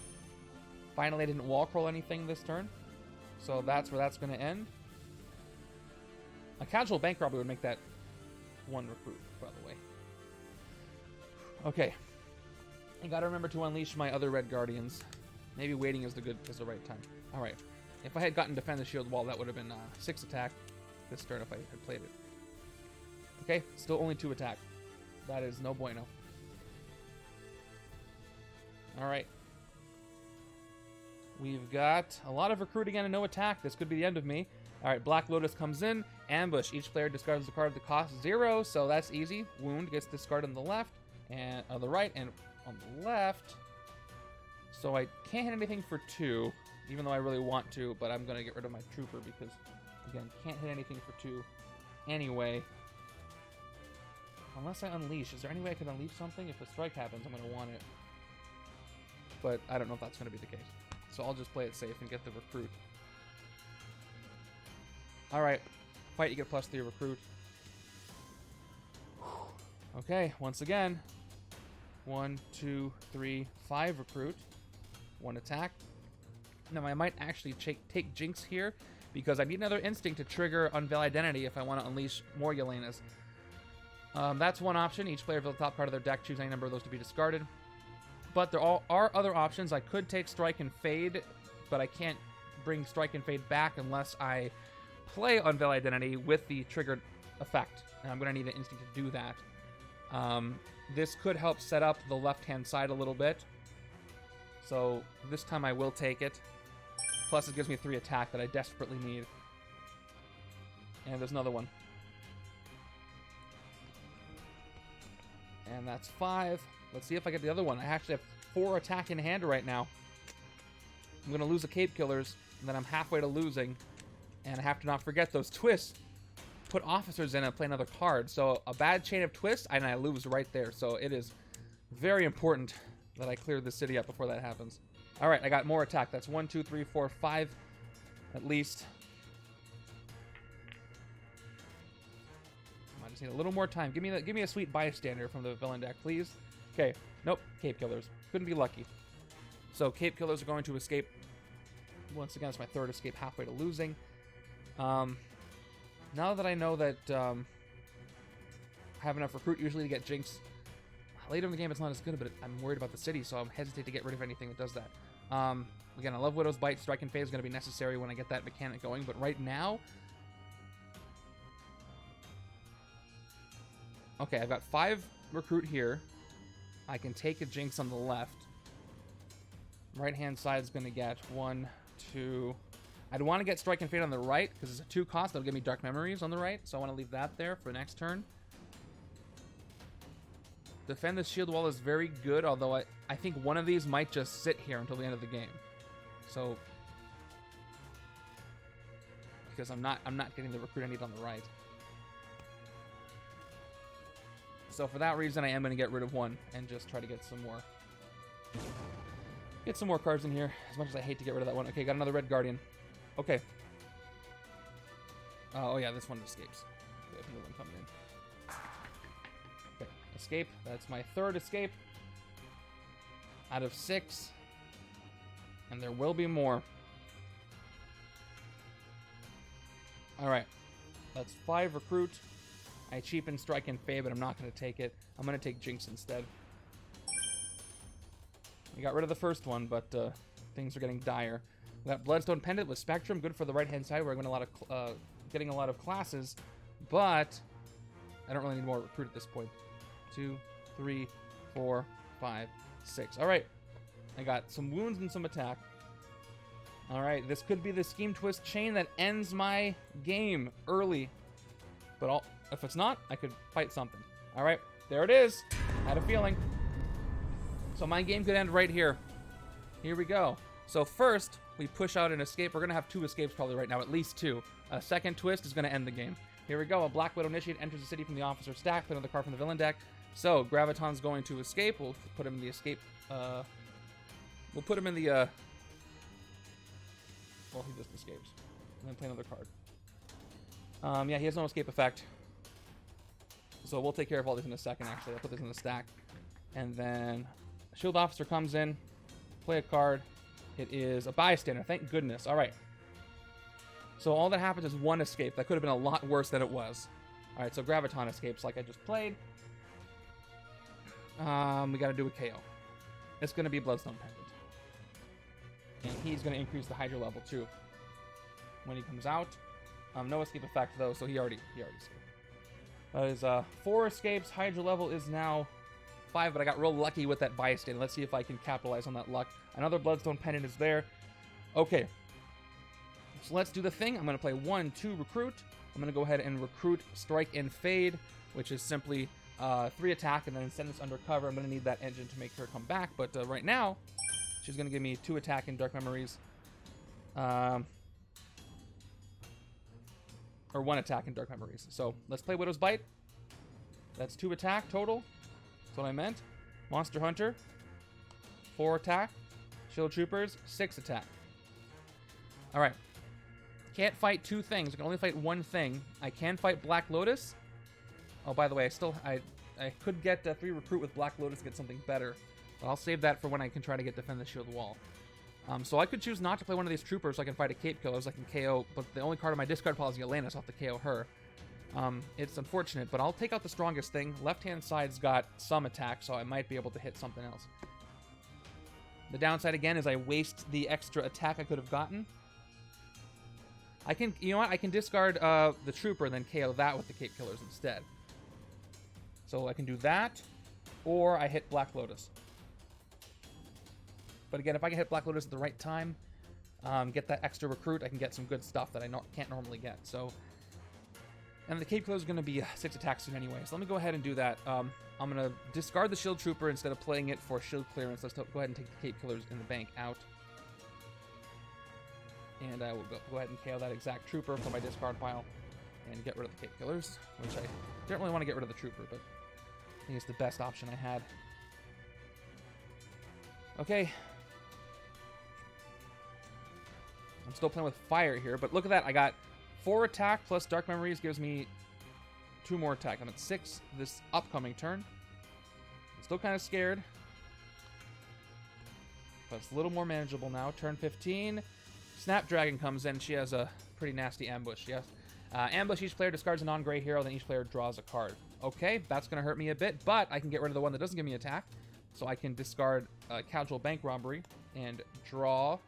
[SPEAKER 1] Finally, I didn't wall crawl anything this turn. So that's where that's going to end. A Casual Bank Robbery would make that 1 recruit, by the way. Okay. I gotta remember to unleash my other Red Guardians. Maybe waiting is the right time. Alright. If I had gotten Defend the Shield Wall, that would have been 6 attack this turn if I had played it. Okay, still only 2 attack. That is no bueno. Alright. We've got a lot of recruiting and no attack. This could be the end of me. All right, Black Lotus comes in. Ambush. Each player discards the card that costs 0, so that's easy. Wound gets discarded on the left and on the right and on the left. So I can't hit anything for 2, even though I really want to, but I'm going to get rid of my Trooper because, again, can't hit anything for 2 anyway. Unless I unleash. Is there any way I can unleash something? If a strike happens, I'm going to want it. But I don't know if that's going to be the case. So I'll just play it safe and get the recruit. Alright. Fight, you get +3 recruit. Okay, once again. 1, 2, 3, 5 recruit. 1 attack. Now I might actually take Jinx here because I need another instinct to trigger Unveil Identity if I want to unleash more Yelenas. That's one option. Each player reveals the top card of their deck. Choose any number of those to be discarded. But there are other options. I could take Strike and Fade, but I can't bring Strike and Fade back unless I play Unveil Identity with the triggered effect. And I'm going to need an instinct to do that. This could help set up the left-hand side a little bit. So this time I will take it. Plus it gives me 3 attack that I desperately need. And there's another one. And that's 5. Let's see if I get the other one. I actually have 4 attack in hand right now. I'm going to lose the Cape Killers, and then I'm halfway to losing. And I have to not forget those twists. Put officers in and play another card. So a bad chain of twists, and I lose right there. So it is very important that I clear the city up before that happens. All right, I got more attack. That's 1, 2, 3, 4, 5 at least. I just need a little more time. Give me a sweet bystander from the villain deck, please. Okay. Nope. Cape Killers. Couldn't be lucky. So Cape Killers are going to escape. Once again, it's my 3rd escape, halfway to losing. Now that I know that I have enough recruit usually to get Jinx, later in the game it's not as good, but I'm worried about the city, so I'm hesitant to get rid of anything that does that. Again, I love Widow's Bite. Strike and Fade is going to be necessary when I get that mechanic going, but right now... Okay, I've got 5 recruit here. I can take a Jinx on the left. Right-hand side is going to get 1, 2... I'd want to get Strike and Fade on the right, because it's a 2 cost. That'll give me Dark Memories on the right, so I want to leave that there for next turn. Defend the shield wall is very good, although I think one of these might just sit here until the end of the game. So... Because I'm not getting the recruit I need on the right. So for that reason, I am going to get rid of 1 and just try to get some more. Get some more cards in here, as much as I hate to get rid of that one. Okay, got another Red Guardian. Okay. Oh yeah, this one escapes. We have another one coming in. Okay, escape. That's my 3rd escape. Out of 6. And there will be more. Alright. That's 5 recruit. I cheapen Strike and Fade, but I'm not going to take it. I'm going to take Jinx instead. We got rid of the first one, but things are getting dire. We got Bloodstone Pendant with Spectrum, good for the right-hand side. We're getting a lot of classes, but I don't really need more recruit at this point. 2, 3, 4, 5, 6. All right, I got some wounds and some attack. All right, this could be the Scheme Twist chain that ends my game early, but if it's not, I could fight something. All right, there it is. I had a feeling. So my game could end right here. Here we go. So first, we push out an escape. We're going to have 2 escapes probably right now, at least 2. A second twist is going to end the game. Here we go. A Black Widow Initiate enters the city from the officer stack. Put another card from the villain deck. So Graviton's going to escape. We'll put him in the escape. We'll put him in the... Well, he just escapes. And then play another card. Yeah, he has no escape effect. So we'll take care of all this in a second, actually. I'll put this in the stack. And then Shield Officer comes in. Play a card. It is a bystander. Thank goodness. All right. So all that happens is 1 escape. That could have been a lot worse than it was. All right, so Graviton escapes like I just played. We got to do a KO. It's going to be Bloodstone Pendant. And he's going to increase the HYDRA level too when he comes out. No escape effect though, so he already escaped. That is 4 escapes. HYDRA level is now 5, but I got real lucky with that bystander. Let's see if I can capitalize on that luck. Another Bloodstone Pendant is there. Okay. So let's do the thing. I'm going to play 1-2 recruit. I'm going to go ahead and recruit Strike and Fade, which is simply 3 attack and then send this undercover. I'm going to need that engine to make her come back. But right now, she's going to give me 2 attack in Dark Memories. Or 1 attack in Dark Memories. So let's play Widow's Bite. That's 2 attack total. That's what I meant. Monster Hunter, 4 attack. Shield Troopers, 6 attack. Alright. Can't fight 2 things. I can only fight 1 thing. I can fight Black Lotus. Oh, by the way, I could get 3 recruit with Black Lotus to get something better. But I'll save that for when I can try to get Defend the Shield Wall. So I could choose not to play one of these troopers so I can fight a Cape Killer, so I can KO, but the only card on my discard pile is Yelena, so I'll have to KO her. It's unfortunate, but I'll take out the strongest thing. Left-hand side's got some attack, so I might be able to hit something else. The downside, again, is I waste the extra attack I could have gotten. I can, you know what, I can discard the trooper and then KO that with the Cape Killers instead. So I can do that, or I hit Black Lotus. But again, if I can hit Black Lotus at the right time, get that extra recruit, I can get some good stuff that I can't normally get. So, and the Cape Killer is going to be 6 attacks soon anyway. So let me go ahead and do that. I'm going to discard the Shield Trooper instead of playing it for shield clearance. Let's go ahead and take the Cape Killers in the bank out. And I will go ahead and KO that exact Trooper from my discard pile and get rid of the Cape Killers, which I don't really want to get rid of the Trooper, but I think it's the best option I had. Okay. I'm still playing with fire here, but look at that. I got 4 attack plus Dark Memories gives me 2 more attack. I'm at 6 this upcoming turn. I'm still kind of scared, but it's a little more manageable now. Turn 15. Snapdragon comes in. She has a pretty nasty ambush, yes. Ambush, each player discards a non-gray hero, then each player draws a card. Okay, that's going to hurt me a bit, but I can get rid of the one that doesn't give me attack. So I can discard Casual Bank Robbery and draw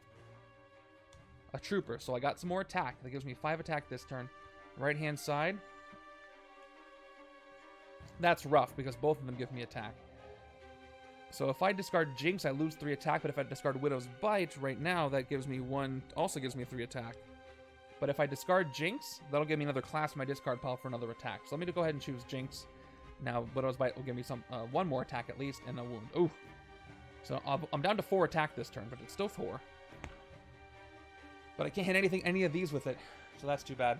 [SPEAKER 1] a Trooper. So I got some more attack. That gives me 5 attack this turn. Right-hand side. That's rough, because both of them give me attack. So if I discard Jinx, I lose 3 attack, but if I discard Widow's Bite right now, that gives me 1, also gives me 3 attack. But if I discard Jinx, that'll give me another class in my discard pile for another attack. So let me go ahead and choose Jinx. Now, Widow's Bite will give me some 1 more attack at least, and a wound. Ooh. So I'm down to 4 attack this turn, but it's still 4. But I can't hit any of these with it, so that's too bad.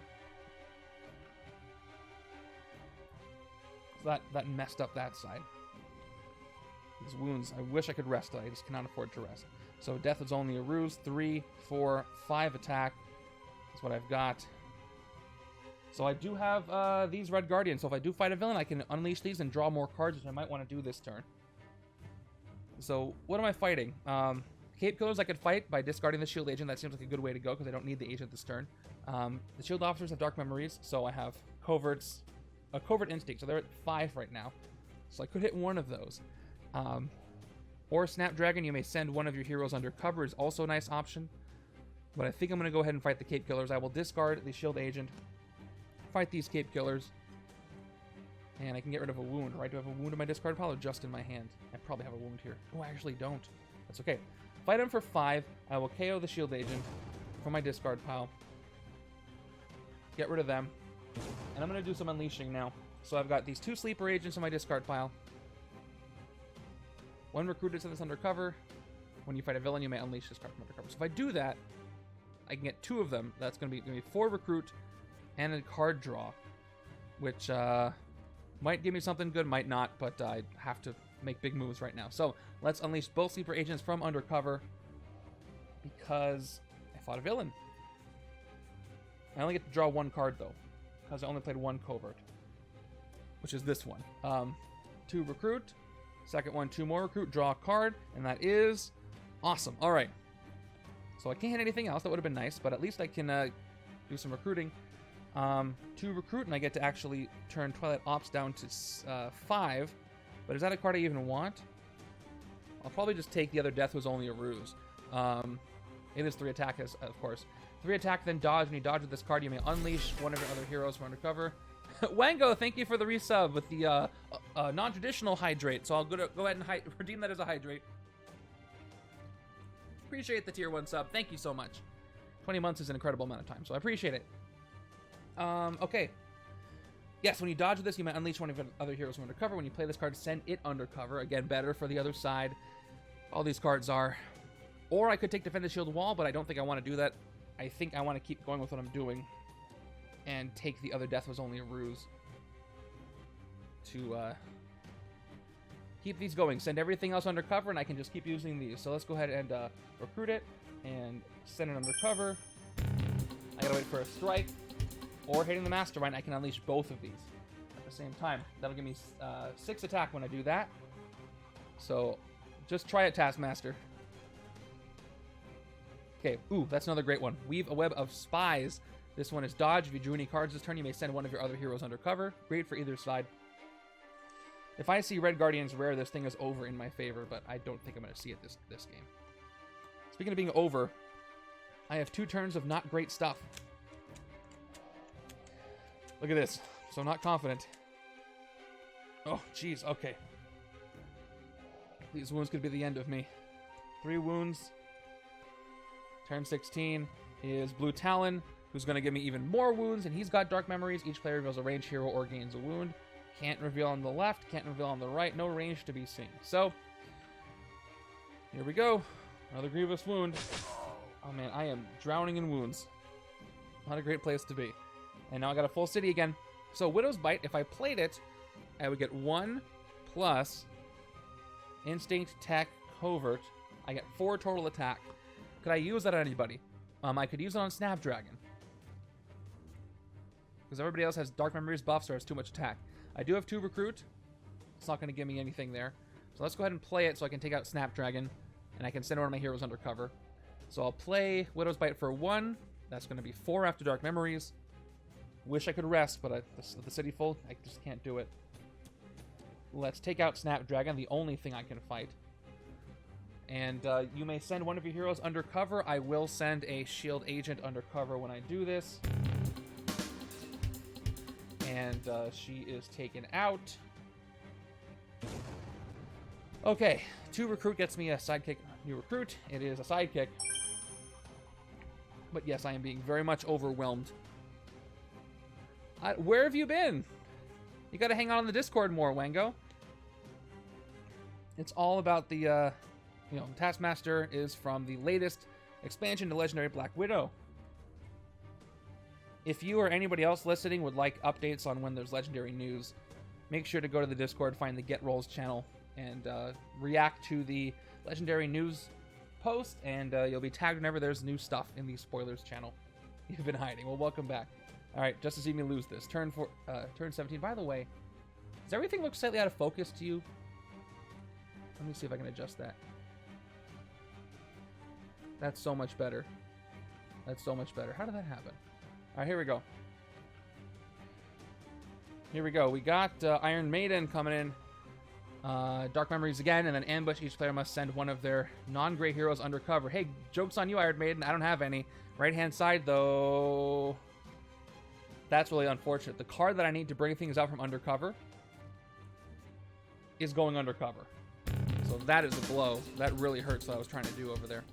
[SPEAKER 1] So that messed up that side. These wounds, I wish I could rest, I just cannot afford to rest. So death is only a ruse. 3, 4, 5 attack is what I've got. So I do have these Red Guardians, so if I do fight a villain, I can unleash these and draw more cards, which I might want to do this turn. So what am I fighting? Cape Killers I could fight by discarding the Shield Agent. That seems like a good way to go, because I don't need the Agent this turn. The Shield Officers have Dark Memories, so I have Coverts, a Covert Instinct, so they're at 5 right now. So I could hit one of those. Or Snapdragon, you may send one of your heroes undercover, is also a nice option. But I think I'm going to go ahead and fight the Cape Killers. I will discard the Shield Agent, fight these Cape Killers, and I can get rid of a wound. Right? Do I have a wound in my discard pile or just in my hand? I probably have a wound here. Oh, I actually don't. That's okay. Fight him for 5. I will KO the Shield Agent from my discard pile. Get rid of them. And I'm going to do some unleashing now. So I've got these 2 Sleeper Agents in my discard pile. 1 recruited to this undercover. When you fight a villain, you may unleash this card from undercover. So if I do that, I can get 2 of them. That's going to be 4 recruit and a card draw, which might give me something good, might not, but I have to make big moves right now. So let's unleash both Sleeper Agents from undercover, because I fought a villain. I only get to draw 1 card, though, because I only played 1 Covert, which is this one. 2 recruit. Second one, 2 more recruit, draw a card, and that is awesome. All right. So I can't hit anything else. That would have been nice, but at least I can do some recruiting. 2 recruit, and I get to actually turn Twilight Ops down to 5. But is that a card I even want? I'll probably just take the other Death Was Only a Ruse. It is 3 attack, of course. 3 attack, then dodge. When you dodge with this card, you may unleash one of your other heroes from undercover. Wango, thank you for the resub with the non-traditional hydrate. So I'll go ahead and redeem that as a hydrate. appreciate the tier 1 sub. Thank you so much. 20 months is an incredible amount of time, so I appreciate it. Okay. Yes, when you dodge with this, you might unleash one of your other heroes from undercover. When you play this card, send it undercover. Again, better for the other side. All these cards are. Or I could take Defend the Shield Wall, but I don't think I want to do that. I think I want to keep going with what I'm doing and take the other Death Was Only a Ruse to keep these going. Send everything else undercover, and I can just keep using these. So let's go ahead and recruit it and send it undercover. I gotta wait for a strike. Or hitting the Mastermind, I can unleash both of these at the same time. That'll give me 6 attack when I do that. So just try it, Taskmaster. Okay, ooh, that's another great one. Weave a web of spies. This one is dodge. If you drew any cards this turn, you may send one of your other heroes undercover. Great for either side. If I see Red Guardians rare, this thing is over in my favor, but I don't think I'm going to see it this game. Speaking of being over, I have 2 turns of not great stuff. Look at this. So I'm not confident. Oh, jeez. Okay. These wounds could be the end of me. 3 wounds. Turn 16 is Blue Talon, who's going to give me even more wounds, and he's got Dark Memories. Each player reveals a ranged hero or gains a wound. Can't reveal on the left, can't reveal on the right. No range to be seen. So, here we go. Another grievous wound. Oh, man, I am drowning in wounds. Not a great place to be. And now I got a full city again. So Widow's Bite, if I played it, I would get 1 plus Instinct, Tech, Covert. I get 4 total attack. Could I use that on anybody? I could use it on Snapdragon. Because everybody else has Dark Memories buffs or has too much attack. I do have 2 Recruit. It's not going to give me anything there. So let's go ahead and play it so I can take out Snapdragon. And I can send one of my heroes undercover. So I'll play Widow's Bite for 1. That's going to be 4 after Dark Memories. Wish I could rest, but the city full, I just can't do it. Let's take out Snapdragon, the only thing I can fight. And you may send one of your heroes undercover. I will send a shield agent undercover when I do this. And she is taken out. Okay, 2 recruit gets me a sidekick. New recruit. It is a sidekick. But yes, I am being very much overwhelmed. Where have you been? You got to hang out on the Discord more, Wango. It's all about the, Taskmaster is from the latest expansion to Legendary Black Widow. If you or anybody else listening would like updates on when there's Legendary news, make sure to go to the Discord, find the Get Rolls channel, and react to the Legendary news post, and you'll be tagged whenever there's new stuff in the spoilers channel. You've been hiding. Well, welcome back. All right, just to see me lose this. Turn 17. By the way, does everything look slightly out of focus to you? Let me see if I can adjust that. That's so much better. That's so much better. How did that happen? All right, here we go. Here we go. We got Iron Maiden coming in. Dark Memories again, and then Ambush. Each player must send one of their non-gray heroes undercover. Hey, joke's on you, Iron Maiden. I don't have any. Right-hand side, though... That's really unfortunate. The card that I need to bring things out from undercover is going undercover. So that is a blow. That really hurts what I was trying to do over there.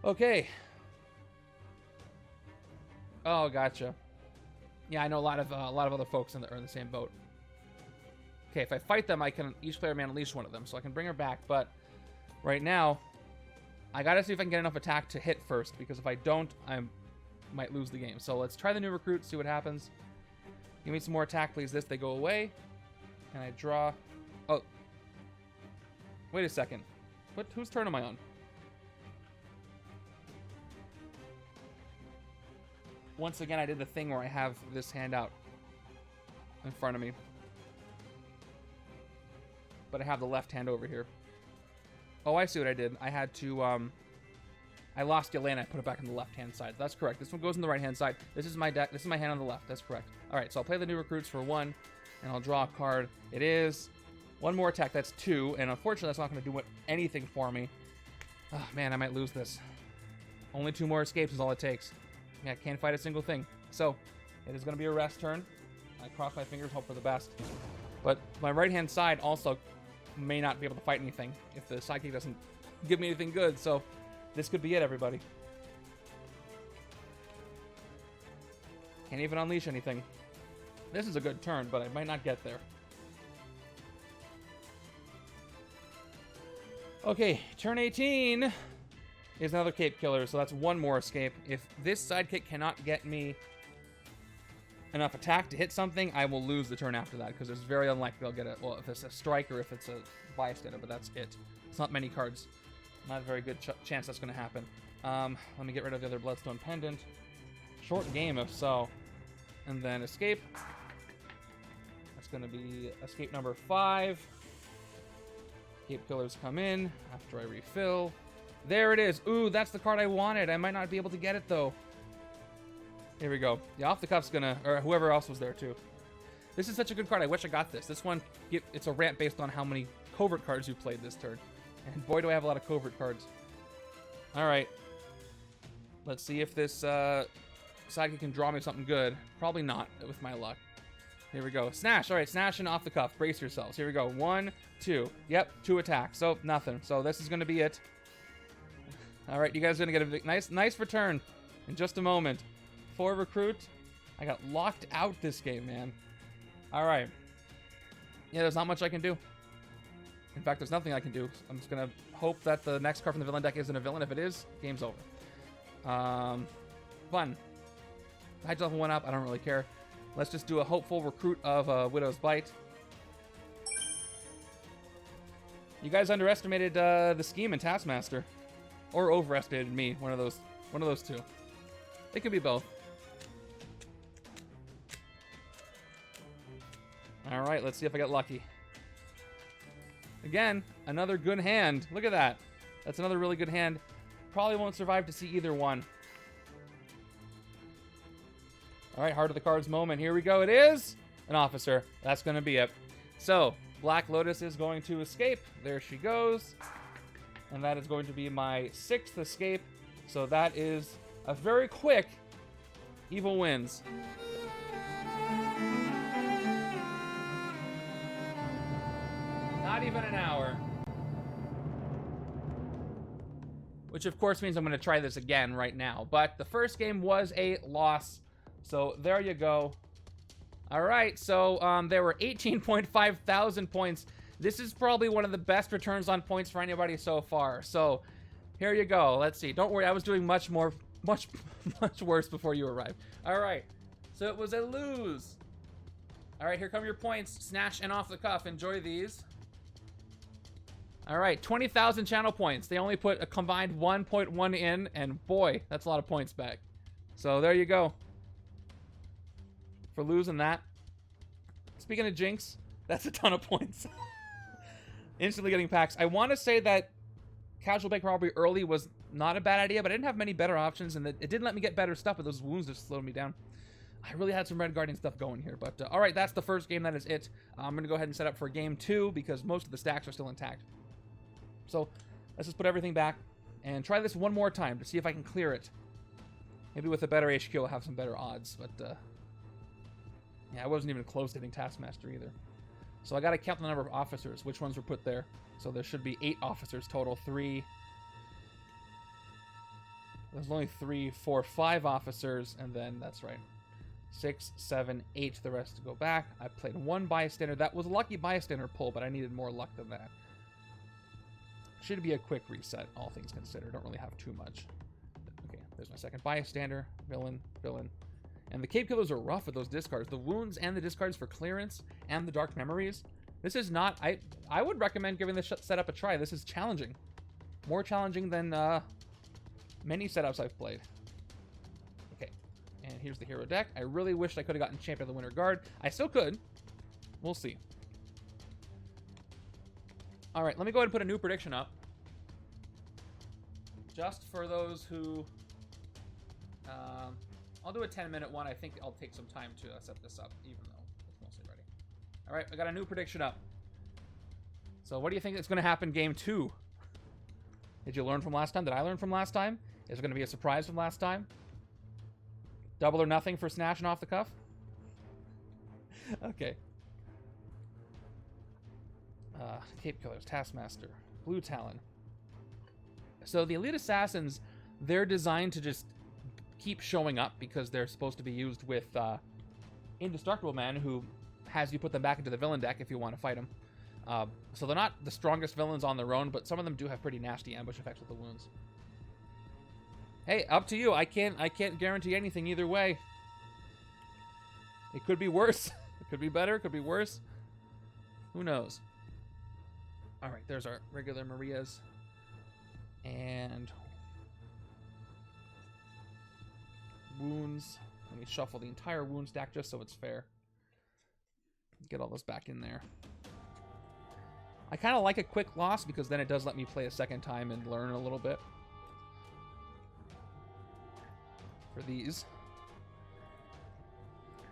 [SPEAKER 1] Okay. Oh, gotcha. Yeah, I know a lot of other folks are in the same boat. Okay, if I fight them, each player may unleash one of them, so I can bring her back. But right now, I gotta see if I can get enough attack to hit first, because if I don't, I might lose the game. So let's try the new recruit, see what happens. Give me some more attack, please. They go away. Can I draw? Oh. Wait a second. Whose turn am I on? Once again, I did the thing where I have this hand out in front of me. But I have the left hand over here. Oh, I see what I did. I had to, I lost Yelena. I put it back on the left-hand side. That's correct. This one goes on the right-hand side. This is my deck. This is my hand on the left. That's correct. All right, so I'll play the new recruits for 1, and I'll draw a card. It is 1 more attack. That's 2, and unfortunately, that's not going to do anything for me. Oh, man, I might lose this. Only 2 more escapes is all it takes. Yeah, I can't fight a single thing. So, it is going to be a rest turn. I cross my fingers, hope for the best. But my right-hand side also may not be able to fight anything if the sidekick doesn't give me anything good. So, This could be it, everybody. Can't even unleash anything. This is a good turn, but I might not get there. Okay, turn 18 is another cape killer, so that's one more escape. If this sidekick cannot get me enough attack to hit something, I will lose the turn after that, because it's very unlikely I'll get it. Well, if it's a strike or if it's a bystander, but that's it. It's not many cards. Not a very good chance that's going to happen. Let me get rid of the other Bloodstone pendant. Short game, if so. And then escape. That's going to be escape number 5. Cape killers come in after I refill. There it is. Ooh, that's the card I wanted. I might not be able to get it, though. Here we go. Yeah, off the cuff's gonna... Or whoever else was there, too. This is such a good card. I wish I got this. This one, it's a rant based on how many covert cards you played this turn. And boy, do I have a lot of covert cards. Alright. Let's see if this sidekick can draw me something good. Probably not, with my luck. Here we go. Snash. Alright, snash and off the cuff. Brace yourselves. Here we go. 1, 2. Yep, 2 attacks. So, nothing. So, this is going to be it. Alright, you guys are going to get a nice return in just a moment. 4 recruit. I got locked out this game, man. Alright. Yeah, there's not much I can do. In fact, there's nothing I can do. I'm just going to hope that the next card from the villain deck isn't a villain. If it is, game's over. Fun. I just level 1 up. I don't really care. Let's just do a hopeful recruit of Widow's Bite. You guys underestimated the scheme in Taskmaster. Or overestimated me. One of those two. It could be both. Alright, let's see if I get lucky. Again, another good hand. Look at that. That's another really good hand. Probably won't survive to see either one. Alright, Heart of the Cards moment. Here we go. It is an officer. That's going to be it. So, Black Lotus is going to escape. There she goes. And that is going to be my 6th escape. So that is a very quick Evil wins. Not even an hour. Which of course means I'm going to try this again right now. But the first game was a loss. So there you go. Alright, so there were 18.5 thousand points. This is probably one of the best returns on points for anybody so far. So here you go. Let's see. Don't worry, I was doing much worse before you arrived. Alright, so it was a lose. Alright, here come your points. Snatch and off the cuff. Enjoy these. Alright, 20,000 channel points. They only put a combined 1.1 in, and boy, that's a lot of points back. So there you go. For losing that. Speaking of Jinx, that's a ton of points. Instantly getting packs. I want to say that Casual Bank Robbery early was not a bad idea, but I didn't have many better options, and it didn't let me get better stuff, but those wounds just slowed me down. I really had some Red Guardian stuff going here, but alright, that's the first game. That is it. I'm going to go ahead and set up for game 2, because most of the stacks are still intact. So, let's just put everything back, and try this one more time to see if I can clear it. Maybe with a better HQ I'll have some better odds, but yeah, I wasn't even close to hitting Taskmaster either. So I gotta count the number of officers, which ones were put there. So there should be 8 officers total. 3. There's only 3, 4, 5 officers, and then that's right. 6, 7, 8. The rest to go back. I played 1 bystander. That was a lucky bystander pull, but I needed more luck than that. Should be a quick reset, all things considered. Don't really have too much. Okay, there's my second bystander. Villain, villain. And the Cape Killers are rough with those discards. The wounds and the discards for clearance and the dark memories. This is not... I would recommend giving this setup a try. This is challenging. More challenging than many setups I've played. Okay. And here's the hero deck. I really wished I could have gotten Champion of the Winter Guard. I still could. We'll see. Alright, let me go ahead and put a new prediction up. Just for those who... I'll do a 10-minute one. I think I'll take some time to set this up, even though it's mostly ready. All right, I got a new prediction up. So what do you think is going to happen game 2? Did you learn from last time? Did I learn from last time? Is it going to be a surprise from last time? Double or nothing for snatching off the cuff? Okay. Cape Killers, Taskmaster, Blue Talon, So the Elite Assassins, they're designed to just keep showing up because they're supposed to be used with Indestructible Man, who has you put them back into the villain deck if you want to fight them. So they're not the strongest villains on their own, but some of them do have pretty nasty ambush effects with the wounds. Hey, up to you. I can't guarantee anything either way. It could be worse. It could be better. It could be worse. Who knows? All right, there's our regular Marias. And wounds. Let me shuffle the entire wound stack just so it's fair. Get all those back in there. I kind of like a quick loss because then it does let me play a second time and learn a little bit. For these.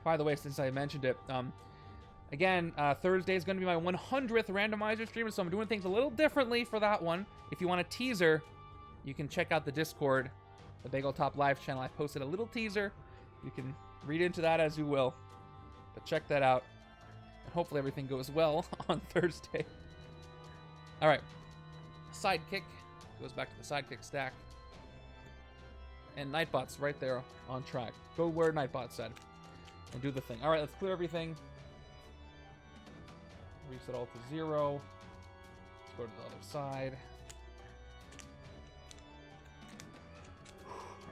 [SPEAKER 1] By the way, since I mentioned it, again, Thursday is going to be my 100th randomizer stream, so I'm doing things a little differently for that one. If you want a teaser, you can check out the Discord, the Bagel Top Live channel. I posted a little teaser. You can read into that as you will, but check that out. And hopefully everything goes well on Thursday. All right, Sidekick goes back to the Sidekick stack. And Nightbot's right there on track. Go where Nightbot said. And do the thing. Alright, let's clear everything. Reset all to 0. Let's go to the other side.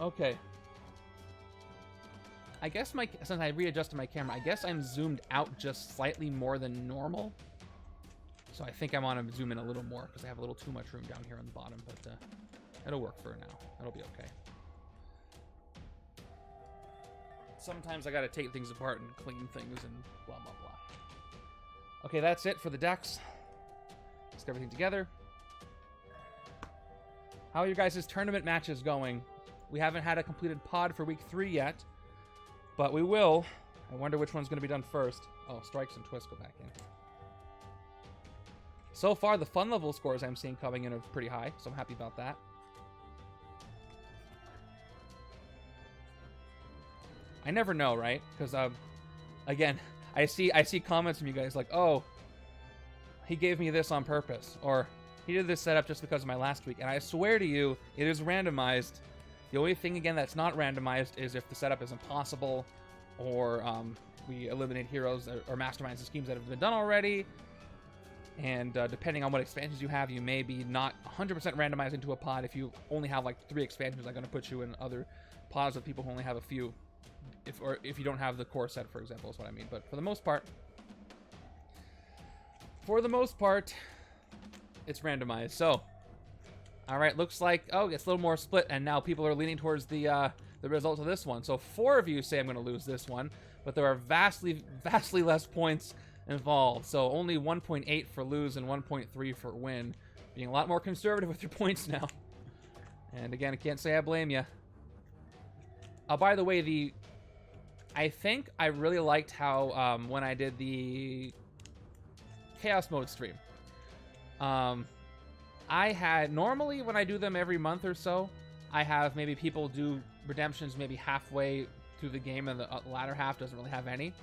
[SPEAKER 1] Okay. I guess since I readjusted my camera, I guess I'm zoomed out just slightly more than normal. So I think I want to zoom in a little more because I have a little too much room down here on the bottom, but it'll work for now. It'll be okay. Sometimes I gotta take things apart and clean things and blah, blah, blah. Okay, that's it for the decks. Let's get everything together. How are your guys' tournament matches going? We haven't had a completed pod for week 3 yet, but we will. I wonder which one's gonna be done first. Oh, Strikes and Twists go back in. So far, the fun level scores I'm seeing coming in are pretty high, so I'm happy about that. I never know, right? Because, again, I see comments from you guys like, oh, he gave me this on purpose, or he did this setup just because of my last week. And I swear to you, it is randomized. The only thing, again, that's not randomized is if the setup is impossible, or we eliminate heroes or masterminds and schemes that have been done already. And depending on what expansions you have, you may be not 100% randomized into a pod. If you only have like 3 expansions, I'm going to put you in other pods with people who only have a few. If you don't have the core set, for example, is what I mean. But for the most part, it's randomized. So, all right, looks like, oh, it's a little more split, and now people are leaning towards the results of this one. So 4 of you say I'm going to lose this one, but there are vastly less points involved. So only 1.8 for lose and 1.3 for win. Being a lot more conservative with your points now. And again, I can't say I blame you. By the way, I think I really liked how when I did the Chaos Mode stream, I had, normally when I do them every month or so, I have maybe people do redemptions maybe halfway through the game, and the latter half doesn't really have any.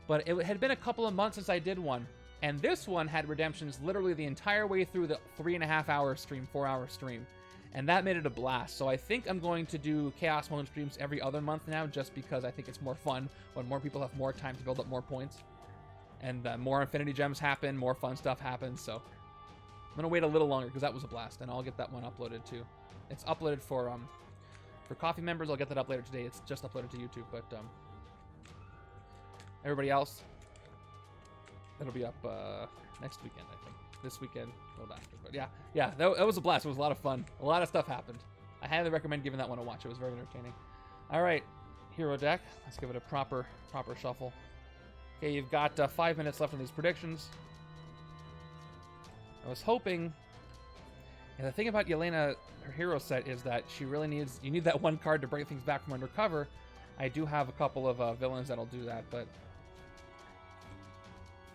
[SPEAKER 1] But it had been a couple of months since I did one, and this one had redemptions literally the entire way through the 3.5-hour stream, 4-hour stream. And that made it a blast. So I think I'm going to do Chaos Mode streams every other month now, just because I think it's more fun when more people have more time to build up more points. And more Infinity Gems happen, more fun stuff happens. So I'm going to wait a little longer because that was a blast. And I'll get that one uploaded too. It's uploaded for coffee members. I'll get that up later today. It's just uploaded to YouTube. But everybody else, it'll be up next weekend, I think. This weekend, a little after. But yeah, that was a blast. It was a lot of fun. A lot of stuff happened. I highly recommend giving that one a watch. It was very entertaining. All right, hero deck. Let's give it a proper shuffle. Okay, you've got 5 minutes left on these predictions. I was hoping. And the thing about Yelena, her hero set, is that she really needs. You need that one card to bring things back from undercover. I do have a couple of villains that'll do that, but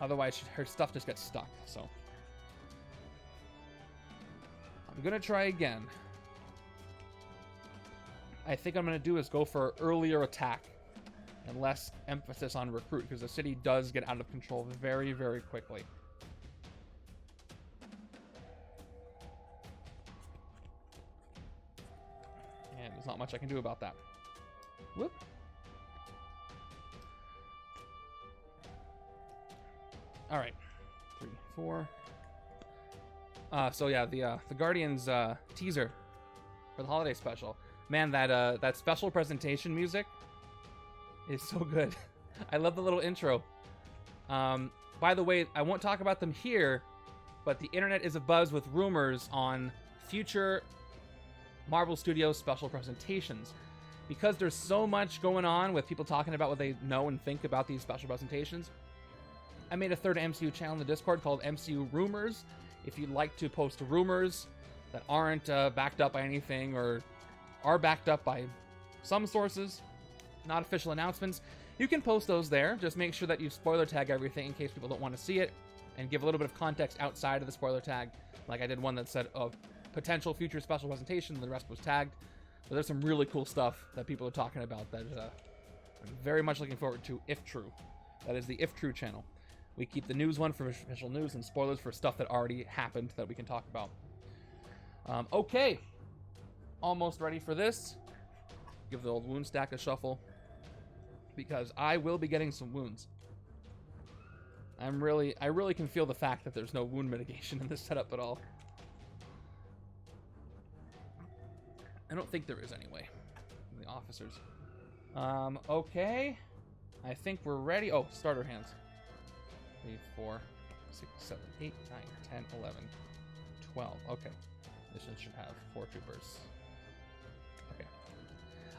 [SPEAKER 1] otherwise her stuff just gets stuck. So. I'm going to try again. I think I'm going to do is go for earlier attack and less emphasis on recruit, because the city does get out of control very, very quickly. There's not much I can do about that. Whoop. All right, 3, 4. So yeah, the Guardians teaser for the holiday special. Man, that special presentation music is so good. I love the little intro. By the way, I won't talk about them here, but the internet is abuzz with rumors on future Marvel Studios special presentations. Because there's so much going on with people talking about what they know and think about these special presentations, I made a third MCU channel in the Discord called MCU Rumors. If you'd like to post rumors that aren't backed up by anything or are backed up by some sources, not official announcements, you can post those there. Just make sure that you spoiler tag everything in case people don't want to see it, and give a little bit of context outside of the spoiler tag. Like I did one that said potential future special presentation, and the rest was tagged. But there's some really cool stuff that people are talking about that I'm very much looking forward to, if true. That is the If True channel. We keep the news one for official news and spoilers for stuff that already happened that we can talk about. Okay. Almost ready for this. Give the old wound stack a shuffle, because I will be getting some wounds. I really can feel the fact that there's no wound mitigation in this setup at all. I don't think there is anyway. The officers. Okay. I think we're ready. Oh, starter hands. 3, 4, 6, 7, 8, 9, 10, 11, 12. Okay. This one should have 4 troopers. Okay.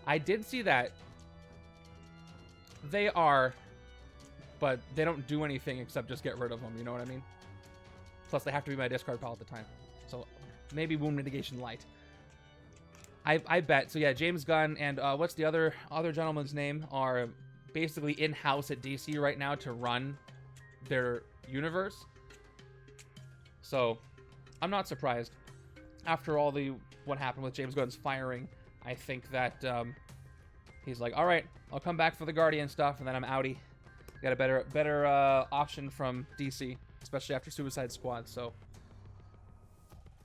[SPEAKER 1] I did see that. They are, but they don't do anything except just get rid of them, you know what I mean? Plus, they have to be my discard pile at the time. So, maybe wound mitigation light. I bet. So yeah, James Gunn and what's the other gentleman's name are basically in-house at DC right now to run their universe. So I'm not surprised. After all what happened with James Gunn's firing, I think that he's like, all right, I'll come back for the Guardian stuff, and then I'm outie. Got a better option from DC, especially after Suicide Squad. So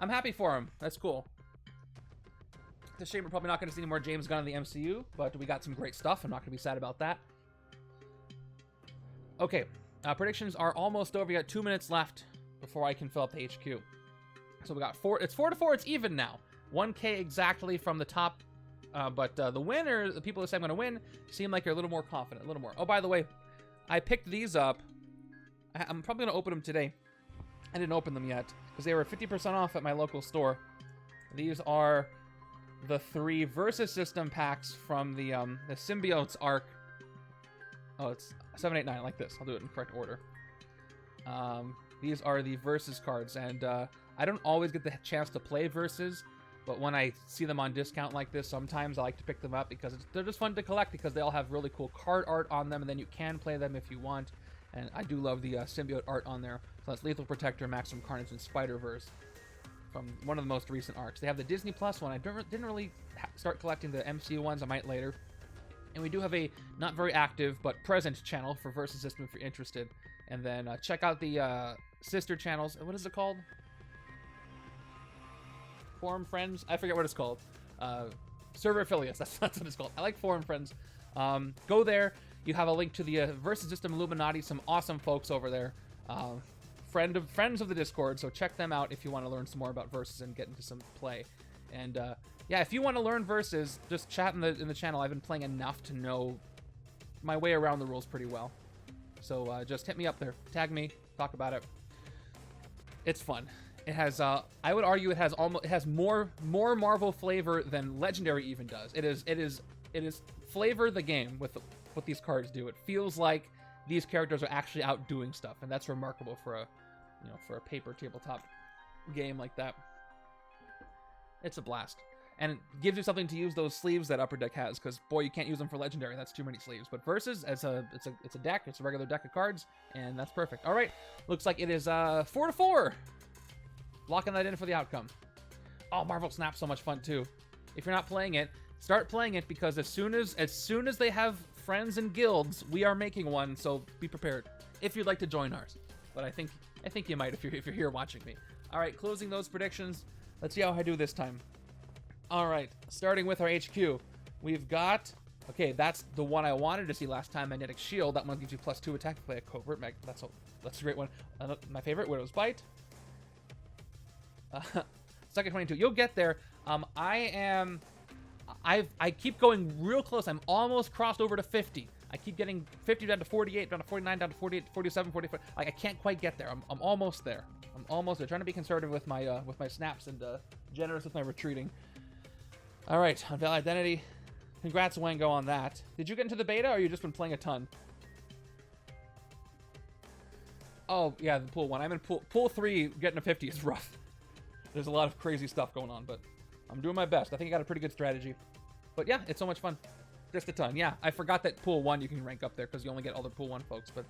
[SPEAKER 1] I'm happy for him. That's cool. It's a shame we're probably not going to see any more James Gunn in the MCU, but we got some great stuff. I'm not going to be sad about that. Okay, predictions are almost over. We got 2 minutes left before I can fill up the HQ. So we got 4. It's 4-4. It's even now. 1K exactly from the top. But the winner, the people who say I'm going to win, seem like you're a little more confident, a little more. Oh, by the way, I picked these up. I'm probably going to open them today. I didn't open them yet because they were 50% off at my local store. These are the 3 Versus System packs from the Symbiotes arc. Oh, it's 7, 8, 9, like this. I'll do it in correct order. These are the Versus cards, and I don't always get the chance to play Versus, but when I see them on discount like this, sometimes I like to pick them up because they're just fun to collect because they all have really cool card art on them, and then you can play them if you want. And I do love the symbiote art on there. So that's Lethal Protector, Maximum Carnage, and Spider-Verse from one of the most recent arcs. They have the Disney Plus one. I didn't really start collecting the MCU ones. I might later. And we do have a not very active but present channel for Versus System if you're interested. And then check out the sister channels. What is it called? Forum Friends? I forget what it's called. Server Affiliates. That's what it's called. I like Forum Friends. Go there. You have a link to the Versus System Illuminati. Some awesome folks over there. Friends of the Discord. So check them out if you want to learn some more about Versus and get into some play. And yeah, if you want to learn Versus, just chat in the channel. I've been playing enough to know my way around the rules pretty well. So just hit me up there. Tag me. Talk about it. It's fun. It has, I would argue, it has more Marvel flavor than Legendary even does. It is flavor the game with what these cards do. It feels like these characters are actually out doing stuff, and that's remarkable for a paper tabletop game like that. It's a blast, and it gives you something to use those sleeves that Upper Deck has, because boy, you can't use them for Legendary. That's too many sleeves. But Versus, it's a deck. It's a regular deck of cards, and that's perfect. All right, looks like it is 4-4. Locking that in for the outcome. Oh, Marvel Snap's so much fun too. If you're not playing it, start playing it, because as soon as they have friends and guilds, we are making one. So be prepared if you'd like to join ours. But I think you might if you're here watching me. All right, closing those predictions. Let's see how I do this time. All right, starting with our HQ, we've got, okay, that's the one I wanted to see last time, Magnetic Shield. That one gives you +2 attack to play a Covert. That's a great one. My favorite, Widow's Bite. Second 22. You'll get there. I keep going real close. I'm almost crossed over to 50. I keep getting 50 down to 48, down to 49, down to 48, 47, 44. Like, I can't quite get there. I'm almost there. I'm almost there. Trying to be conservative with my snaps and generous with my retreating. All right, Unveil Identity. Congrats, Wango, on that. Did you get into the beta, or you just been playing a ton? Oh, yeah, the pool one. I'm in pool 3. Getting to 50 is rough. There's a lot of crazy stuff going on, but I'm doing my best. I think I got a pretty good strategy. But yeah, it's so much fun. Just a ton. Yeah, I forgot that pool 1 you can rank up there because you only get all the pool 1 folks. But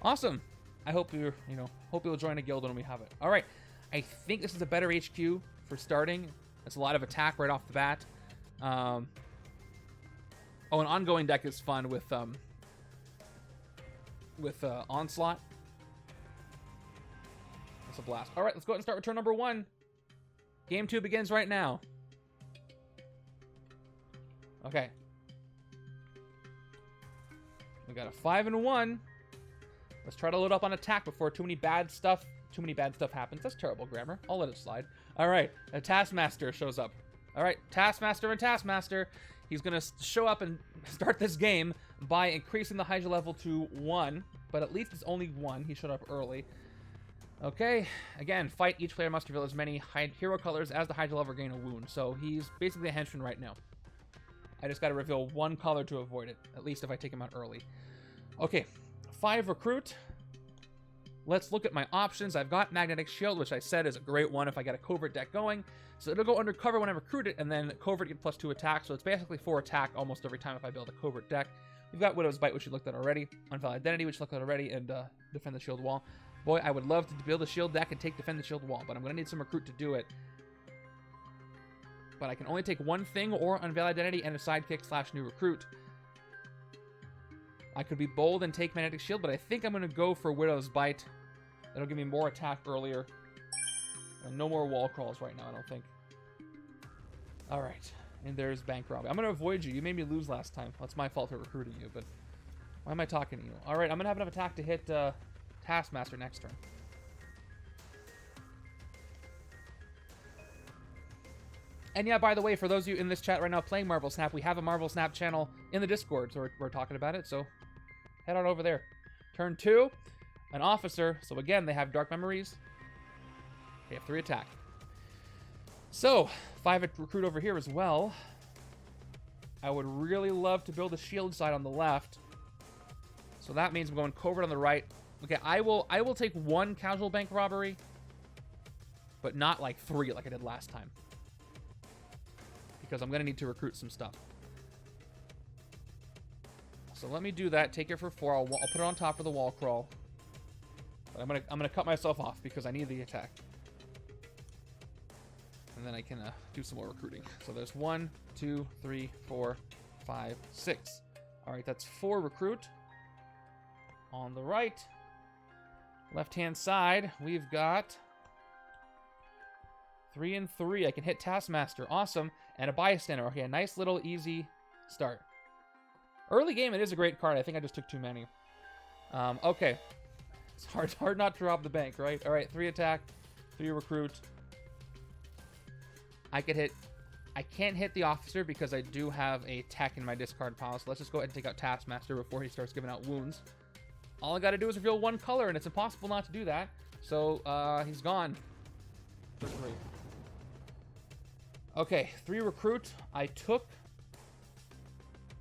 [SPEAKER 1] awesome. I hope you'll join a guild when we have it. All right. I think this is a better HQ for starting. It's a lot of attack right off the bat. Oh, an ongoing deck is fun with Onslaught. That's a blast. All right, let's go ahead and start with turn number 1. Game 2 begins right now. Okay. We got a 5 and 1. Let's try to load up on attack before too many bad stuff happens. That's terrible grammar. I'll let it slide. All right, a Taskmaster shows up. All right, Taskmaster. He's going to show up and start this game by increasing the HYDRA level to 1, but at least it's only 1. He showed up early. Okay, again, fight. Each player must reveal as many hero colors as the HYDRA level gain a wound. So he's basically a henchman right now. I just got to reveal 1 color to avoid it, at least if I take him out early. Okay, 5 recruit. Let's look at my options. I've got Magnetic Shield, which I said is a great one if I get a covert deck going. So it'll go undercover when I recruit it, and then covert get +2 attack. So it's basically 4 attack almost every time if I build a covert deck. We've got Widow's Bite, which we looked at already. Unveil Identity, which we looked at already, and Defend the Shield Wall. Boy, I would love to build a shield deck and take Defend the Shield Wall, but I'm going to need some recruit to do it. But I can only take 1 thing, or Unveil Identity and a sidekick / new recruit. I could be bold and take Magnetic Shield, but I think I'm going to go for Widow's Bite. That'll give me more attack earlier. And no more wall crawls right now, I don't think. Alright, and there's Bank Robbery. I'm going to avoid you. You made me lose last time. Well, it's my fault for recruiting you, but why am I talking to you? Alright, I'm going to have enough attack to hit Taskmaster next turn. And yeah, by the way, for those of you in this chat right now playing Marvel Snap, we have a Marvel Snap channel in the Discord, so we're talking about it, so head on over there. Turn 2, an officer. So again, they have Dark Memories. They have 3 attack. So, 5 recruit over here as well. I would really love to build a shield side on the left. So that means I'm going covert on the right. Okay, I will take 1 casual bank robbery, but not like 3 like I did last time. Because I'm going to need to recruit some stuff. So let me do that. Take it for 4. I'll put it on top of the wall crawl. But I'm gonna cut myself off because I need the attack. And then I can do some more recruiting. So there's 1, 2, 3, 4, 5, 6. All right, that's 4 recruit. On the right, left-hand side, we've got 3 and 3. I can hit Taskmaster. Awesome. And a bystander. Okay, a nice little easy start. Early game, it is a great card. I think I just took too many. Okay. It's hard not to rob the bank, right? All right, 3 attack, 3 recruit. I can't hit the officer because I do have a tech in my discard pile. So let's just go ahead and take out Taskmaster before he starts giving out wounds. All I got to do is reveal 1 color, and it's impossible not to do that. So he's gone. For 3. Okay, 3 recruit. I took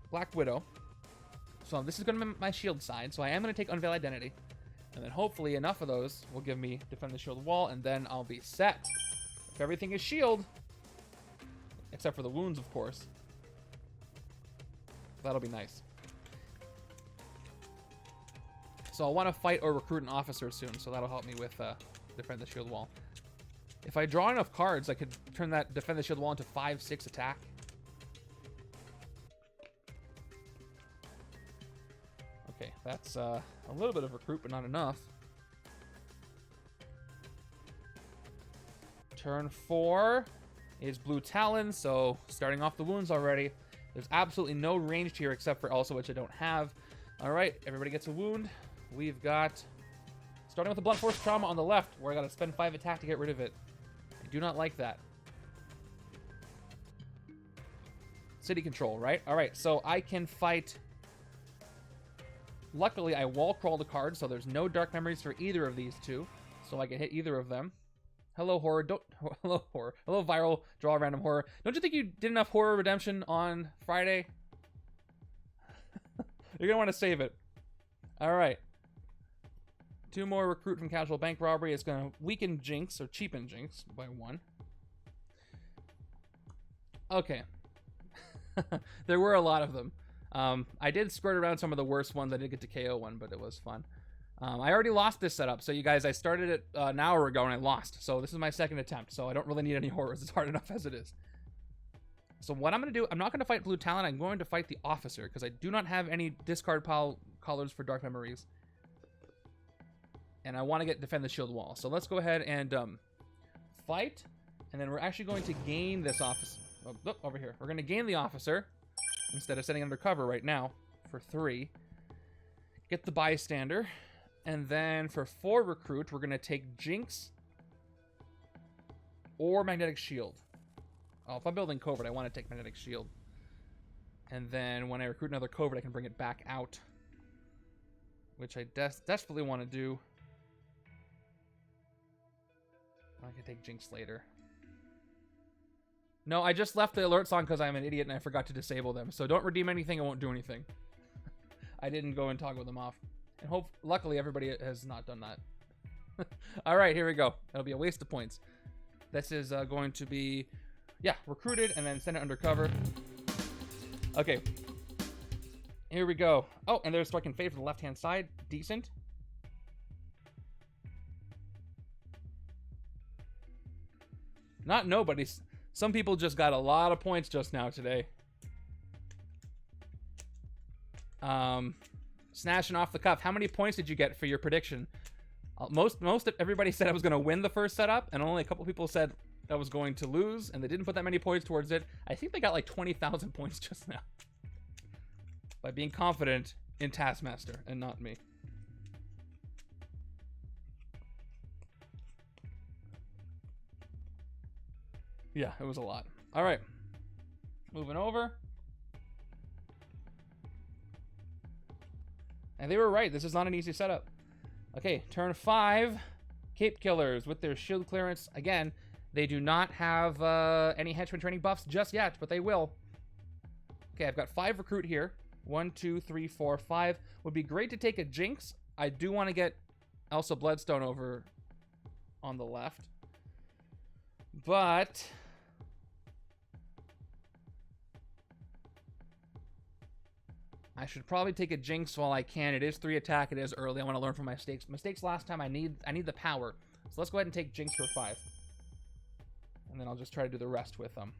[SPEAKER 1] Black Widow. So this is going to be my shield side. So I am going to take Unveil Identity. And then hopefully enough of those will give me Defend the Shield Wall, and then I'll be set. If everything is shield, except for the wounds, of course, that'll be nice. So I'll want to fight or recruit an officer soon, so that'll help me with Defend the Shield Wall. If I draw enough cards, I could turn that Defend the Shield Wall into 5-6 attack. Okay, that's a little bit of recruit, but not enough. Turn 4. is Blue Talon, so starting off the wounds already. There's absolutely no ranged here except for Elsa, which I don't have. All right, everybody gets a wound. We've got, starting with the Blunt Force Trauma on the left, where I got to spend 5 attack to get rid of it. I do not like that. City control, right? All right, so I can fight. Luckily, I wall crawl the card, so there's no dark memories for either of these two, so I can hit either of them. Hello, horror. Hello, horror. Hello, viral. Draw a random horror. Don't you think you did enough horror redemption on Friday? You're gonna want to save it. All right. 2 more recruit from casual bank robbery. It's gonna weaken Jinx or cheapen Jinx by 1. Okay. There were a lot of them. I did squirt around some of the worst ones. I did get to KO one, but it was fun. I already lost this setup, so you guys, I started it an hour ago and I lost. So this is my second attempt, so I don't really need any horrors. It's hard enough as it is. So what I'm going to do, I'm not going to fight Blue Talon. I'm going to fight the Officer, because I do not have any discard pile colors for Dark Memories. And I want to defend the shield wall. So let's go ahead and fight, and then we're actually going to gain this Officer. Oh, look, over here. We're going to gain the Officer, instead of sitting undercover right now, for 3. Get the Bystander. And then for 4 recruit, we're going to take Jinx or Magnetic Shield. Oh, if I'm building Covert, I want to take Magnetic Shield. And then when I recruit another Covert, I can bring it back out. Which I desperately want to do. I can take Jinx later. No, I just left the alerts on because I'm an idiot and I forgot to disable them. So don't redeem anything, it won't do anything. I didn't go and toggle them off. And luckily everybody has not done that. All right, here we go. It'll be a waste of points. This is going to be, yeah, recruited and then send it undercover. Okay. Here we go. Oh, and there's Strike and Fade for the left-hand side. Decent. Not nobody. Some people just got a lot of points just now today. Snatching off the cuff. How many points did you get for your prediction? Most everybody said I was going to win the first setup, and only a couple people said I was going to lose, and they didn't put that many points towards it. I think they got like 20,000 points just now by being confident in Taskmaster and not me. Yeah, it was a lot. All right, moving over. And they were right. This is not an easy setup. Okay, turn 5. Cape Killers with their shield clearance. Again, they do not have any henchman training buffs just yet, but they will. Okay, I've got 5 recruit here. 1, 2, 3, 4, 5. Would be great to take a Jinx. I do want to get Elsa Bloodstone over on the left. But I should probably take a Jinx while I can. It is 3 attack. It is early. I want to learn from my mistakes last time. I need the power. So let's go ahead and take Jinx for 5. And then I'll just try to do the rest with them.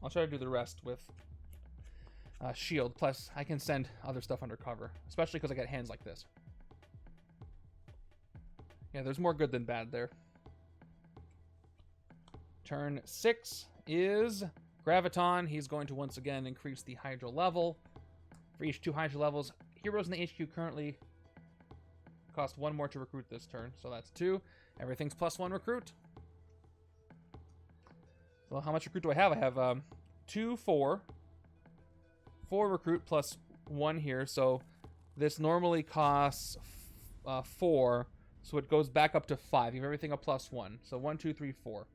[SPEAKER 1] I'll try to do the rest with shield. Plus, I can send other stuff undercover, especially because I get hands like this. Yeah, there's more good than bad there. Turn 6 is Graviton. He's going to once again increase the Hydra level. For each 2 Hydra levels, heroes in the HQ currently cost 1 more to recruit this turn, so that's 2. Everything's +1 recruit. So how much recruit do I have? I have 2, 4. 4 recruit plus 1 here, so this normally costs 4, so it goes back up to 5. You have everything a +1, so 1, 2, 3, 4,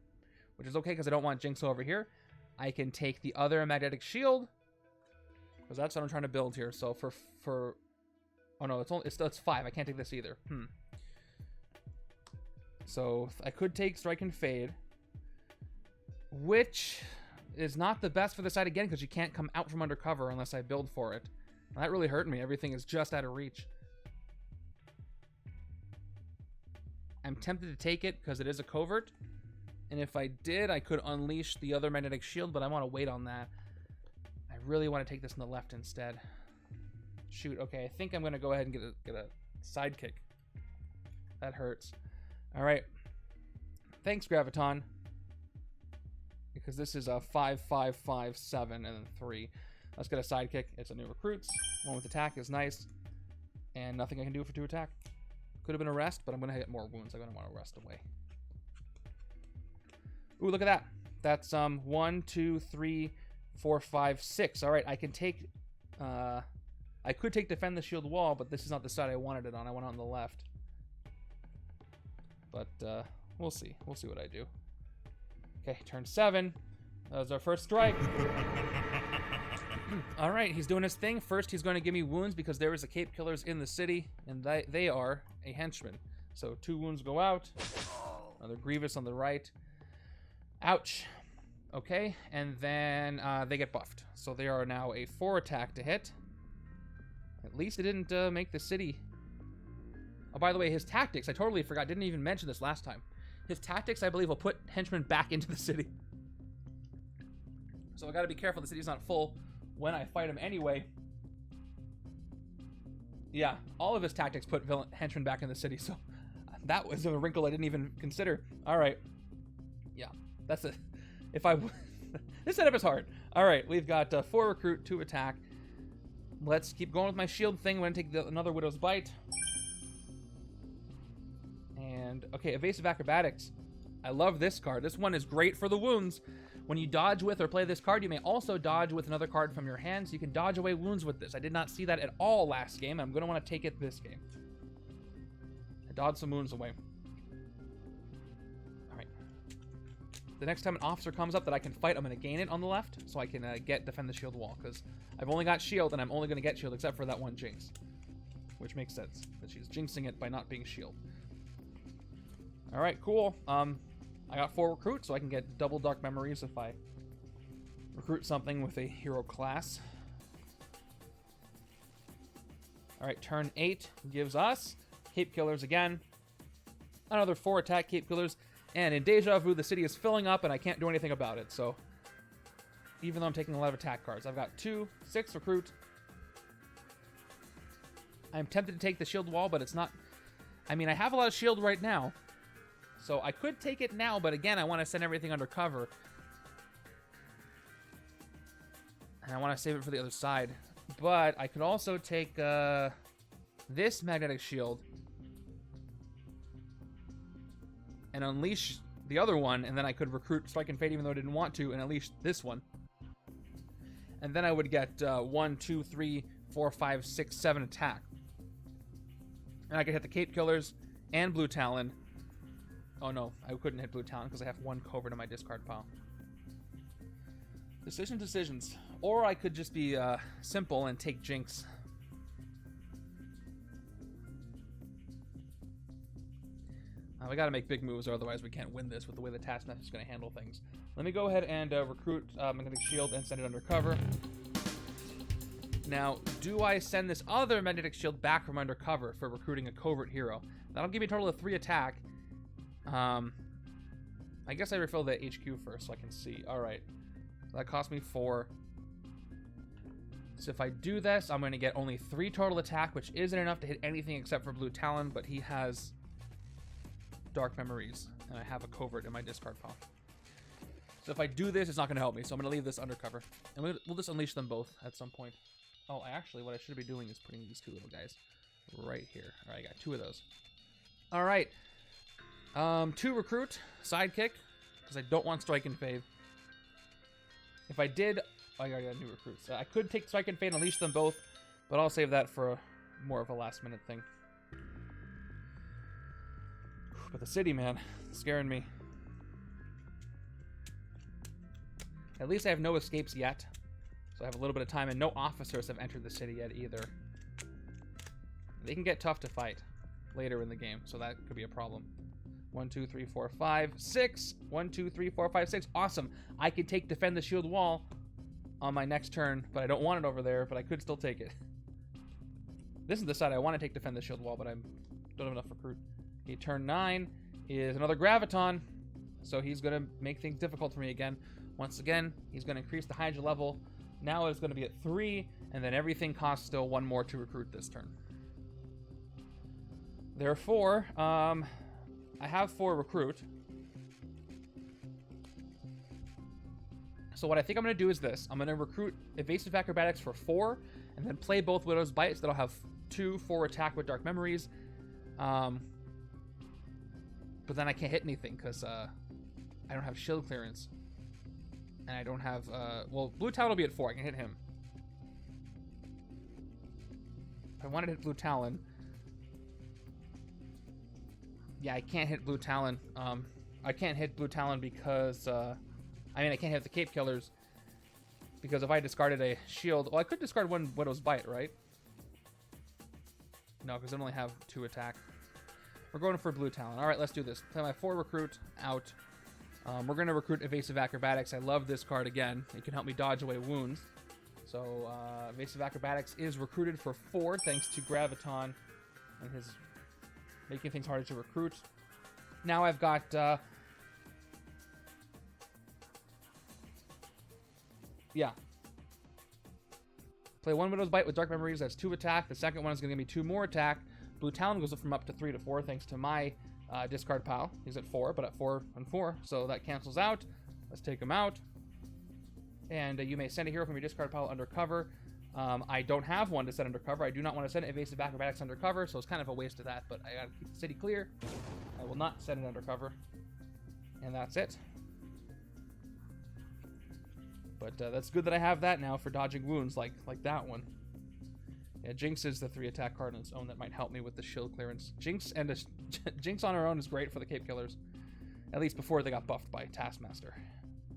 [SPEAKER 1] which is okay because I don't want Jinx over here. I can take the other Magnetic Shield because that's what I'm trying to build here. So for oh no, it's 5. I can't take this either. So I could take Strike and Fade, which is not the best for the side again because you can't come out from undercover unless I build for it. That really hurt me. Everything is just out of reach. I'm tempted to take it because it is a covert. And if I did, I could unleash the other Magnetic Shield, but I want to wait on that. I really want to take this in the left instead. Shoot, okay, I think I'm going to go ahead and get a sidekick. That hurts. All right. Thanks, Graviton. Because this is a 5, 5, 5, 7, and then 3. Let's get a sidekick. It's a new recruits. 1 with attack is nice. And nothing I can do for 2 attack. Could have been a rest, but I'm going to get more wounds. I'm going to want to rest away. Ooh, look at that. That's 1, 2, 3, 4, 5, 6. All right, I can take... I could take defend the shield wall, but this is not the side I wanted it on. I want it on the left. But we'll see. We'll see what I do. Okay, turn 7. That was our first strike. All right, he's doing his thing. First, he's going to give me wounds because there is a cape killers in the city, and they are a henchman. So 2 wounds go out. Another Grievous on the right. Ouch. Okay, and then they get buffed. So they are now a 4 attack to hit. At least it didn't make the city. Oh, by the way, his tactics, I totally forgot. Didn't even mention this last time. His tactics, I believe, will put henchmen back into the city. So I gotta be careful the city's not full when I fight him anyway. Yeah, all of his tactics put henchmen back in the city, so that was a wrinkle I didn't even consider. All right. Yeah, that's it. If I... This setup is hard. All right, we've got 4 recruit, 2 attack. Let's keep going with my shield thing. I'm going to take another Widow's Bite. And, okay, Evasive Acrobatics. I love this card. This one is great for the wounds. When you dodge with or play this card, you may also dodge with another card from your hand, so you can dodge away wounds with this. I did not see that at all last game. I'm going to want to take it this game. I dodged some wounds away. All right. The next time an officer comes up that I can fight, I'm going to gain it on the left, so I can defend the shield wall, because I've only got shield, and I'm only going to get shield except for that one jinx. Which makes sense, that she's jinxing it by not being shield. All right, cool. I got 4 recruits, so I can get double Dark Memories if I recruit something with a hero class. All right, turn 8 gives us Cape Killers again. Another 4 attack Cape Killers. And in Deja Vu, the city is filling up, and I can't do anything about it. So even though I'm taking a lot of attack cards, I've got 6 recruit. I'm tempted to take the shield wall, but it's not... I mean, I have a lot of shield right now. So I could take it now, but again, I want to send everything under cover. And I want to save it for the other side. But I could also take this magnetic shield and unleash the other one, and then I could recruit Strike and Fade even though I didn't want to, and unleash this one. And then I would get 1, 2, 3, 4, 5, 6, 7 attack. And I could hit the Cape Killers and Blue Talon. Oh no, I couldn't hit Blue Talon because I have 1 covert in my discard pile. Decisions. Or I could just be simple and take Jinx. We gotta make big moves, or otherwise we can't win this with the way the Taskmaster is gonna handle things. Let me go ahead and recruit Magnetic Shield and send it under cover. Now, do I send this other Magnetic Shield back from under cover for recruiting a covert hero? That'll give me a total of 3 attack. I guess I refill the HQ first so I can see. Alright. So that cost me 4. So if I do this, I'm going to get only 3 total attack, which isn't enough to hit anything except for Blue Talon, but he has Dark Memories, and I have a covert in my discard pile. So if I do this, it's not going to help me, so I'm going to leave this undercover. And we'll just unleash them both at some point. Oh, actually, what I should be doing is putting these 2 little guys right here. Alright, I got 2 of those. Alright. 2 recruit, sidekick, because I don't want Strike and Fade. If I did... Oh, I got new recruits. I could take Strike and Fade and unleash them both, but I'll save that for more of a last-minute thing. But the city, man, it's scaring me. At least I have no escapes yet, so I have a little bit of time, and no officers have entered the city yet either. They can get tough to fight later in the game, so that could be a problem. 1, 2, 3, 4, 5, 6. 1, 2, 3, 4, 5, 6. Awesome. I could take defend the shield wall on my next turn, but I don't want it over there, but I could still take it. This is the side I want to take defend the shield wall, but I don't have enough recruit. Okay, turn 9 is another Graviton, so he's going to make things difficult for me again. Once again, he's going to increase the HYDRA level. Now it's going to be at 3, and then everything costs still 1 more to recruit this turn. Therefore, I have 4 recruit. So what I think I'm going to do is this. I'm going to recruit Evasive Acrobatics for 4, and then play both Widow's Bite, so that I'll have 2 for attack with Dark Memories. But then I can't hit anything, because I don't have shield clearance. And I don't have... well, Blue Talon will be at 4. I can hit him. If I wanted to hit Blue Talon... Yeah, I can't hit Blue Talon. I can't hit Blue Talon because... I mean, I can't hit the Cape Killers. Because if I discarded a shield... Well, I could discard 1 Widow's Bite, right? No, because I only have 2 attack. We're going for Blue Talon. Alright, let's do this. Play my 4 recruit out. We're going to recruit Evasive Acrobatics. I love this card again. It can help me dodge away wounds. So, Evasive Acrobatics is recruited for 4, thanks to Graviton and his making things harder to recruit. Now I've got... yeah. Play 1 Widow's Bite with Dark Memories. That's 2 attack. The second one is going to give me 2 more attack. Blue Talon goes up from up to 3 to 4, thanks to my... discard pile. He's at 4, but at 4 and 4, so that cancels out. Let's take him out. And you may send a hero from your discard pile under cover. I don't have one to set under cover. I do not want to send Evasive Acrobatics under cover, so it's kind of a waste of that, but I gotta keep the city clear. I will not send it under cover. And that's it. But that's good that I have that now for dodging wounds like that one. Yeah, Jinx is the 3 attack card on its own that might help me with the shield clearance. Jinx and Jinx on her own is great for the Cape Killers. At least before they got buffed by Taskmaster.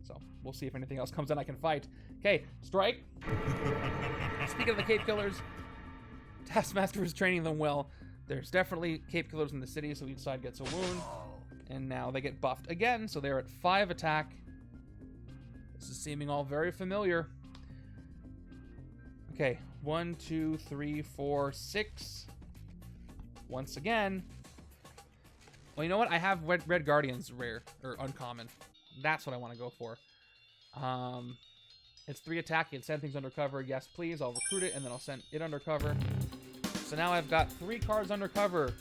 [SPEAKER 1] So, we'll see if anything else comes in I can fight. Okay, strike. Speaking of the Cape Killers, Taskmaster is training them well. There's definitely Cape Killers in the city, so each side gets a wound. And now they get buffed again, so they're at 5 attack. This is seeming all very familiar. Okay, 1, 2, 3, 4, 6. Once again. Well, you know what? I have Red Guardians rare, or uncommon. That's what I want to go for. It's 3 attack. You can send things undercover. Yes, please. I'll recruit it, and then I'll send it undercover. So now I've got 3 cards undercover.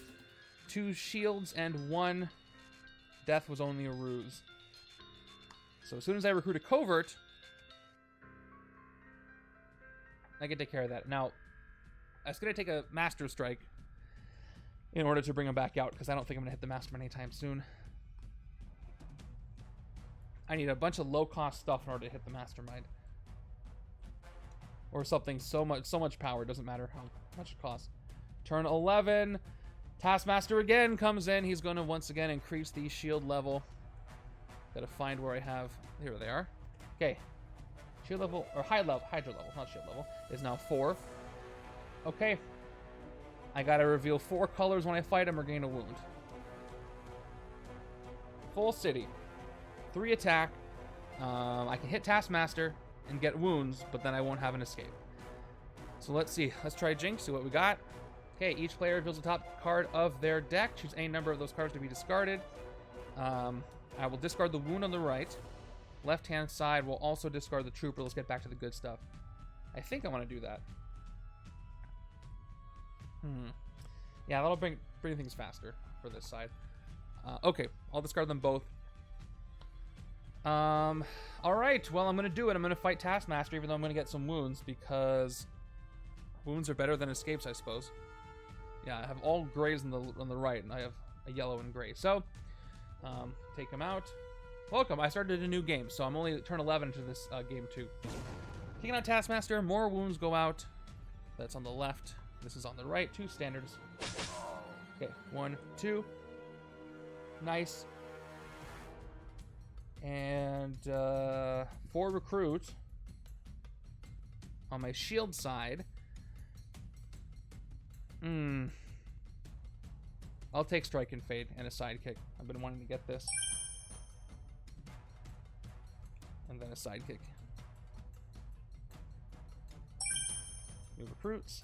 [SPEAKER 1] 2 shields and 1 death was only a ruse. So as soon as I recruit a covert, I can take care of that. Now, I was going to take a Master Strike in order to bring him back out, because I don't think I'm going to hit the Mastermind anytime soon. I need a bunch of low-cost stuff in order to hit the Mastermind. Or something so much power, it doesn't matter how much it costs. Turn 11, Taskmaster again comes in. He's going to once again increase the shield level. Gotta find where I have... Here they are. Okay. Shield level, or HYDRA level, not shield level, is now 4. Okay. I gotta reveal 4 colors when I fight him or gain a wound. Full city. 3 attack. I can hit Taskmaster and get wounds, but then I won't have an escape. So let's see. Let's try Jinx, see what we got. Okay, each player reveals the top card of their deck. Choose any number of those cards to be discarded. I will discard the wound on the right. Left-hand side will also discard the trooper. Let's get back to the good stuff. I think I want to do that. Yeah, that'll bring things faster for this side. Okay, I'll discard them both. Alright, well, I'm going to do it. I'm going to fight Taskmaster, even though I'm going to get some wounds, because wounds are better than escapes, I suppose. Yeah, I have all grays on the right, and I have a yellow and gray. So, take him out. Welcome, I started a new game, so I'm only turn 11 into this game 2. Taking out Taskmaster, more wounds go out. That's on the left. This is on the right. 2 standards. Okay, 1, 2. Nice. And 4 recruit. On my shield side. I'll take Strike and Fade and a Sidekick. I've been wanting to get this. And then a Sidekick. New recruits.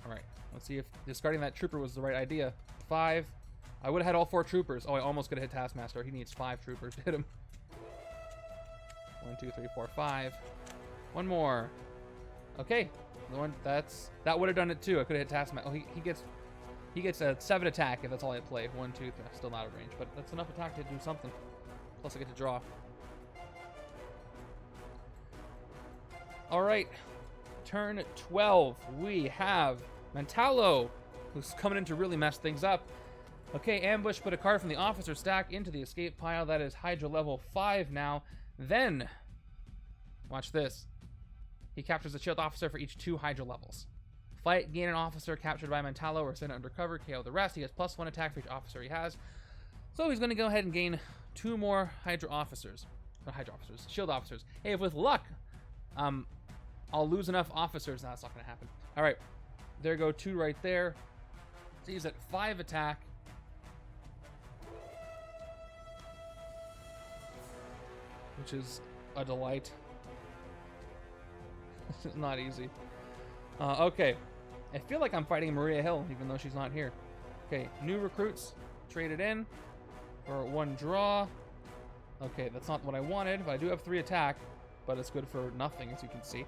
[SPEAKER 1] Alright, let's see if discarding that trooper was the right idea. 5. I would have had all 4 troopers. Oh, I almost could have hit Taskmaster. He needs 5 troopers to hit him. 1, 2, 3, 4, 5. One more. Okay. That would have done it too. I could have hit Taskmaster. Oh, he gets a 7 attack if that's all I play. 1, 2, 3. Still not out of range, but that's enough attack to do something. Plus I get to draw. All right. Turn 12. We have Mentalo, who's coming in to really mess things up. Okay, ambush, put a card from the officer stack into the escape pile. That is Hydra level 5 now. Then, watch this. He captures a shield officer for each 2 Hydra levels. Fight, gain an officer captured by Mentalo or send it undercover, KO the rest. He has +1 attack for each officer he has. So he's going to go ahead and gain 2 more Hydra officers. Not Hydra officers, shield officers. Hey, if with luck, I'll lose enough officers. No, that's not going to happen. All right, there go 2 right there. So he's at 5 attack. Which is a delight. It's not easy. Okay. I feel like I'm fighting Maria Hill, even though she's not here. Okay, new recruits. Traded in for 1 draw. Okay, that's not what I wanted, but I do have 3 attack, but it's good for nothing, as you can see.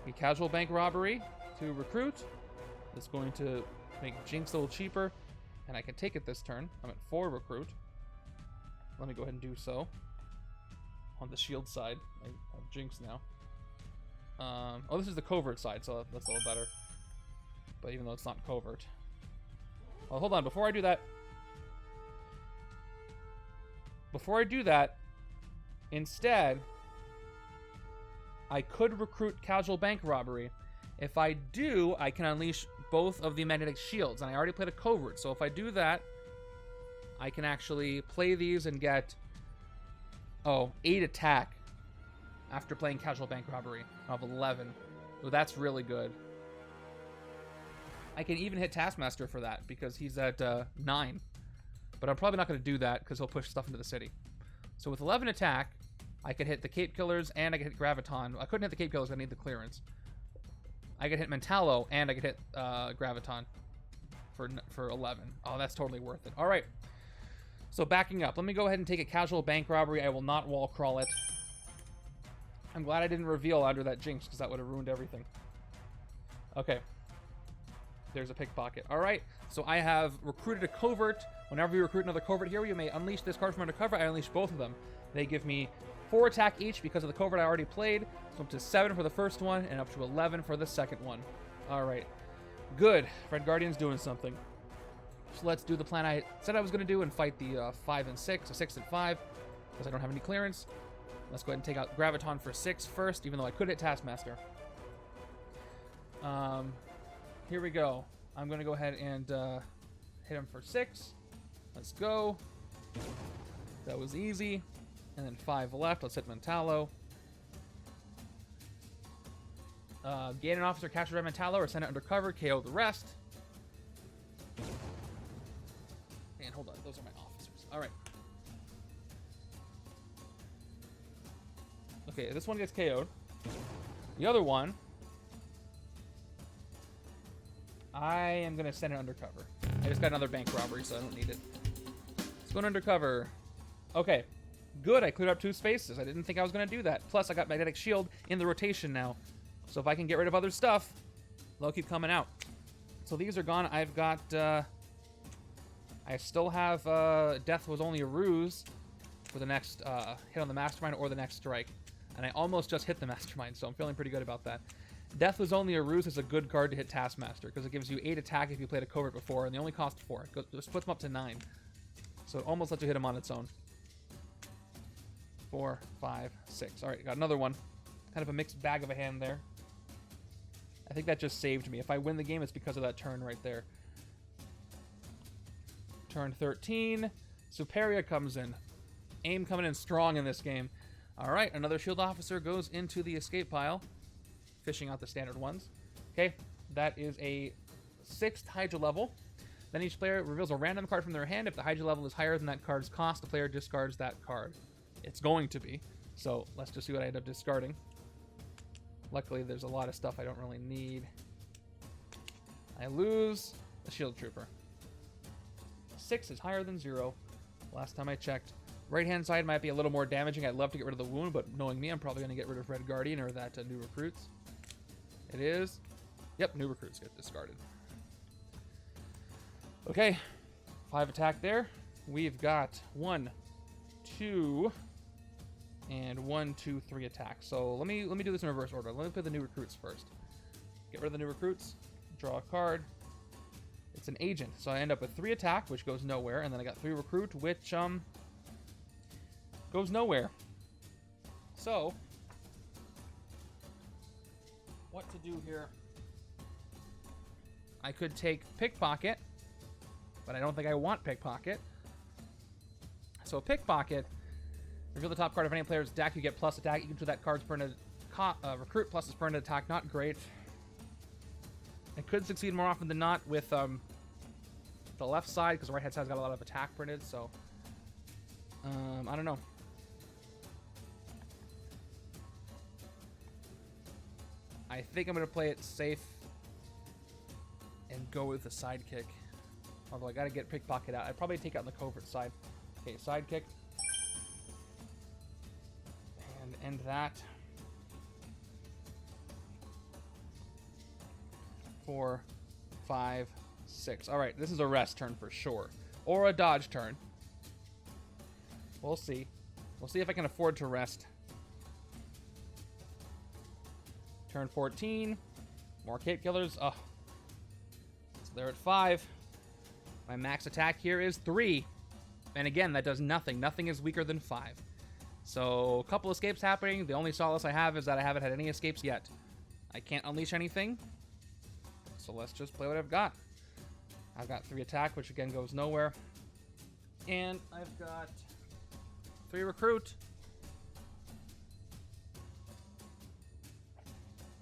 [SPEAKER 1] A casual bank robbery to recruit. It's going to make Jinx a little cheaper, and I can take it this turn. I'm at 4 recruit. Let me go ahead and do so. On the shield side, I have Jinx now. Oh, this is the covert side, so that's a little better. But even though it's not covert. Well, hold on, before I do that, instead, I could recruit casual bank robbery. If I do, I can unleash both of the magnetic shields, and I already played a covert, so if I do that, I can actually play these and get 8 attack after playing casual bank robbery of 11. So that's really good. I can even hit Taskmaster for that because he's at 9. But I'm probably not going to do that because he'll push stuff into the city. So with 11 attack, I could hit the Cape Killers and I could hit Graviton. I couldn't hit the Cape Killers, I need the clearance. I could hit Mentalo and I could hit Graviton for 11. Oh, that's totally worth it. All right. So backing up, let me go ahead and take a casual bank robbery. I will not wall crawl it. I'm glad I didn't reveal under that Jinx because that would have ruined everything. Okay. There's a pickpocket. All right. So I have recruited a covert. Whenever you recruit another covert here, you may unleash this card from undercover. I unleash both of them. They give me 4 attack each because of the covert I already played. So up to 7 for the first one and up to 11 for the second one. All right. Good. Red Guardian's doing something. So let's do the plan I said I was going to do and fight the 5 and 6, so 6 and 5, because I don't have any clearance. Let's go ahead and take out Graviton for 6 first, even though I could hit Taskmaster. Here we go. I'm going to go ahead and hit him for 6. Let's go. That was easy. And then 5 left. Let's hit Mentalo. Gain an officer captured by Mentalo or send it undercover. KO the rest. And hold on, those are my officers. All right. Okay, this one gets KO'd. The other one, I am going to send it undercover. I just got another bank robbery, so I don't need it. It's going undercover. Okay, good. I cleared up 2 spaces. I didn't think I was going to do that. Plus, I got Magnetic Shield in the rotation now. So if I can get rid of other stuff, they'll keep coming out. So these are gone. I've got... I still have Death Was Only a Ruse for the next hit on the Mastermind or the next strike. And I almost just hit the Mastermind, so I'm feeling pretty good about that. Death Was Only a Ruse is a good card to hit Taskmaster because it gives you 8 attack if you played a covert before, and they only cost 4. It just puts them up to 9. So it almost lets you hit him on its own. 4, 5, 6. All right, got another one. Kind of a mixed bag of a hand there. I think that just saved me. If I win the game, it's because of that turn right there. Turn 13. Superia comes in. A.I.M coming in strong in this game. All right, another shield officer goes into the escape pile. Fishing out the standard ones. Okay, that is a 6th Hydra level. Then each player reveals a random card from their hand. If the Hydra level is higher than that card's cost, the player discards that card. It's going to be. So let's just see what I end up discarding. Luckily, there's a lot of stuff I don't really need. I lose a shield trooper. 6 is higher than 0. Last time I checked. Right-hand side might be a little more damaging. I'd love to get rid of the wound, but knowing me, I'm probably going to get rid of Red Guardian or that new recruits. It is. Yep, new recruits get discarded. Okay, 5 attack there. We've got 1, 2, and 1, 2, 3 attacks. So let me do this in reverse order. Let me put the new recruits first. Get rid of the new recruits. Draw a card. It's an agent, so I end up with 3 attack, which goes nowhere, and then I got 3 recruit, which goes nowhere. So what to do here? I could take Pickpocket, but I don't think I want Pickpocket. So Pickpocket, reveal the top card of any player's deck. You get plus attack equal to that card's permanent recruit plus its permanent attack. Not great. It could succeed more often than not with the left side, because the right hand side's got a lot of attack printed, so I don't know. I think I'm going to play it safe and go with the sidekick. Although I got to get Pickpocket out. I'd probably take out on the covert side. Okay, sidekick. And end that. 4, 5, 6. All right, this is a rest turn for sure. Or a dodge turn. We'll see. We'll see if I can afford to rest. Turn 14. More cape killers. Oh. So they're at 5. My max attack here is 3. And again, that does nothing. Nothing is weaker than 5. So a couple escapes happening. The only solace I have is that I haven't had any escapes yet. I can't unleash anything. So let's just play what I've got. I've got 3 attack, which again goes nowhere. And I've got 3 recruit.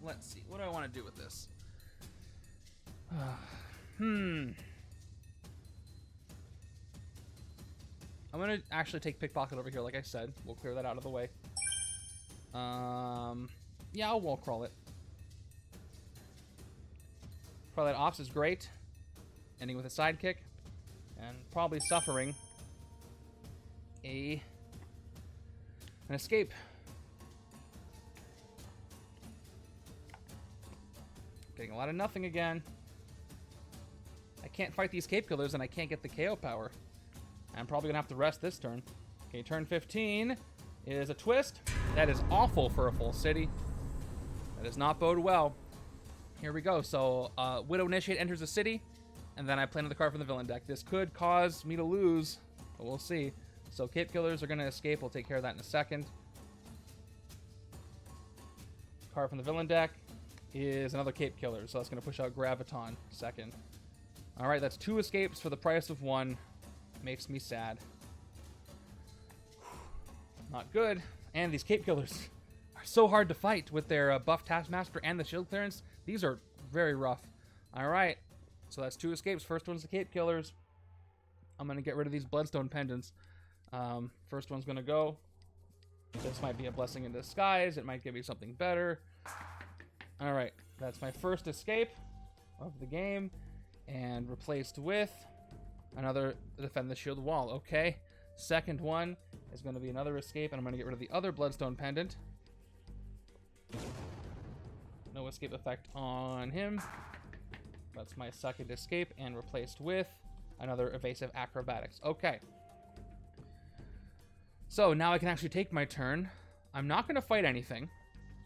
[SPEAKER 1] Let's see. What do I want to do with this? I'm going to actually take Pickpocket over here, like I said. We'll clear that out of the way. Yeah, I'll wall crawl it. Probably that Ops is great. Ending with a sidekick. And probably suffering an escape. Getting a lot of nothing again. I can't fight these cape killers and I can't get the KO power. I'm probably going to have to rest this turn. Okay, turn 15 is a twist. That is awful for a full city. That does not bode well. Here we go. So, Widow Initiate enters the city, and then I play another card from the villain deck. This could cause me to lose, but we'll see. So, cape killers are going to escape. We'll take care of that in a second. Card from the villain deck is another cape killer, so that's going to push out Graviton second. All right, that's 2 escapes for the price of 1. Makes me sad. Not good. And these cape killers are so hard to fight with their buff Taskmaster and the shield clearance. These are very rough. All right, so that's 2 escapes. First one's the cape killers. I'm going to get rid of these Bloodstone pendants. First one's going to go. This might be a blessing in disguise. It might give me something better. All right, that's my first escape of the game. And replaced with another defend the shield wall. Okay. Second one is going to be another escape, and I'm going to get rid of the other Bloodstone pendant. No escape effect on him. That's my second escape, and replaced with another evasive acrobatics. Okay. So now I can actually take my turn. I'm not going to fight anything.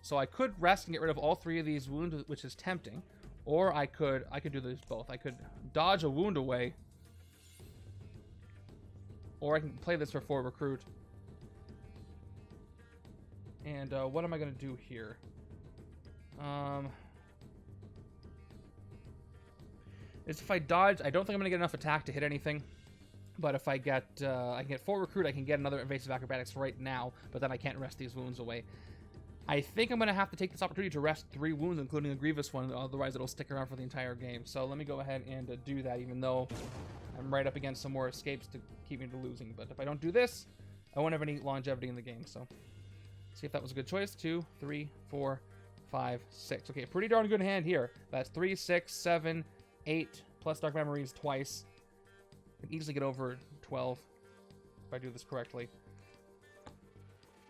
[SPEAKER 1] So I could rest and get rid of all 3 of these wounds, which is tempting. Or I could do this both. I could dodge a wound away. Or I can play this for 4 recruit. And what am I going to do here? Is if I dodge, I don't think I'm going to get enough attack to hit anything. But if I get, I can get 4 recruit, I can get another evasive acrobatics right now. But then I can't rest these wounds away. I think I'm going to have to take this opportunity to rest 3 wounds, including a grievous one. Otherwise, it'll stick around for the entire game. So let me go ahead and do that, even though I'm right up against some more escapes to keep me to losing. But if I don't do this, I won't have any longevity in the game. So see if that was a good choice. 2, 3, 4, 5, 6. Okay, pretty darn good hand here. That's 3, 6, 7, 8, plus Dark Memories twice. I can easily get over 12 if I do this correctly.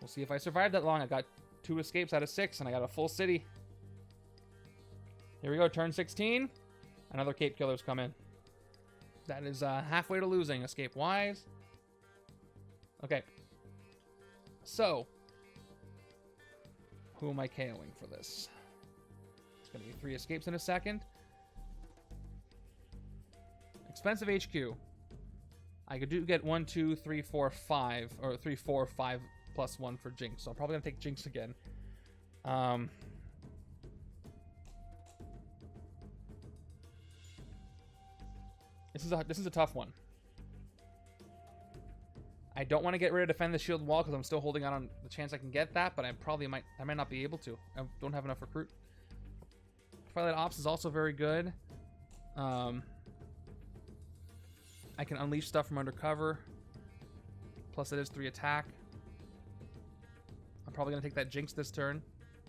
[SPEAKER 1] We'll see if I survive that long. I got 2 escapes out of 6, and I got a full city. Here we go, turn 16. Another cape killer's come in. That is halfway to losing, escape-wise. Okay. So, Who am I KOing for this? It's going to be 3 escapes in a second. Expensive HQ. I could get 1, 2, 3, 4, 5, or 3, 4, 5 plus 1 for Jinx. So I'm probably going to take Jinx again. This is a tough one. I don't want to get rid of Defend the Shield Wall because I'm still holding out on the chance I can get that, but I might not be able to. I don't have enough recruit. Twilight Ops is also very good. I can unleash stuff from undercover. Plus it is 3 attack. I'm probably going to take that Jinx this turn.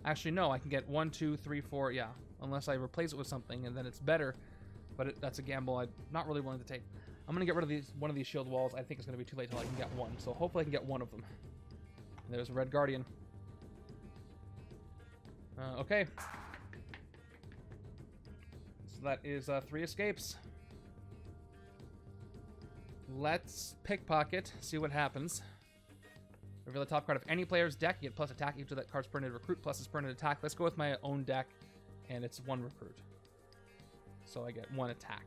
[SPEAKER 1] Actually, no, I can get 1, 2, 3, 4, yeah. Unless I replace it with something and then it's better. But that's a gamble I'm not really willing to take. I'm going to get rid of one of these shield walls. I think it's going to be too late till I can get one. So hopefully I can get one of them. And there's a Red Guardian. Okay. So that is 3 escapes. Let's pickpocket, see what happens. Reveal the top card of any player's deck. You get plus attack each of that card's permanent recruit plus his permanent attack. Let's go with my own deck, and it's 1 recruit. So I get 1 attack.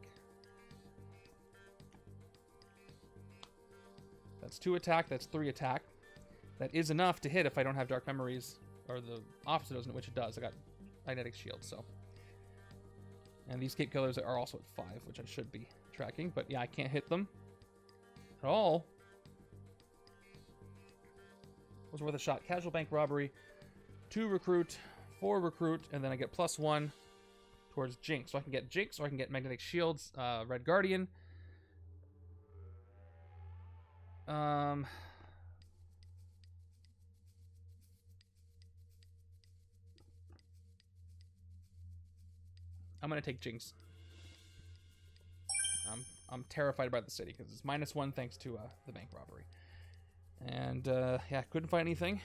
[SPEAKER 1] That's 2 attack, that's 3 attack. That is enough to hit if I don't have Dark Memories, or the opposite doesn't, which it does. I got Magnetic Shield, so. And these Cape Killers are also at 5, which I should be tracking. But yeah, I can't hit them at all. Was worth a shot. Casual Bank Robbery, 2 recruit, 4 recruit, and then I get +1 towards Jinx. So I can get Jinx, or I can get Magnetic Shields, Red Guardian. I'm gonna take Jinx. I'm terrified about the city because it's -1 thanks to the bank robbery. And yeah, couldn't find anything.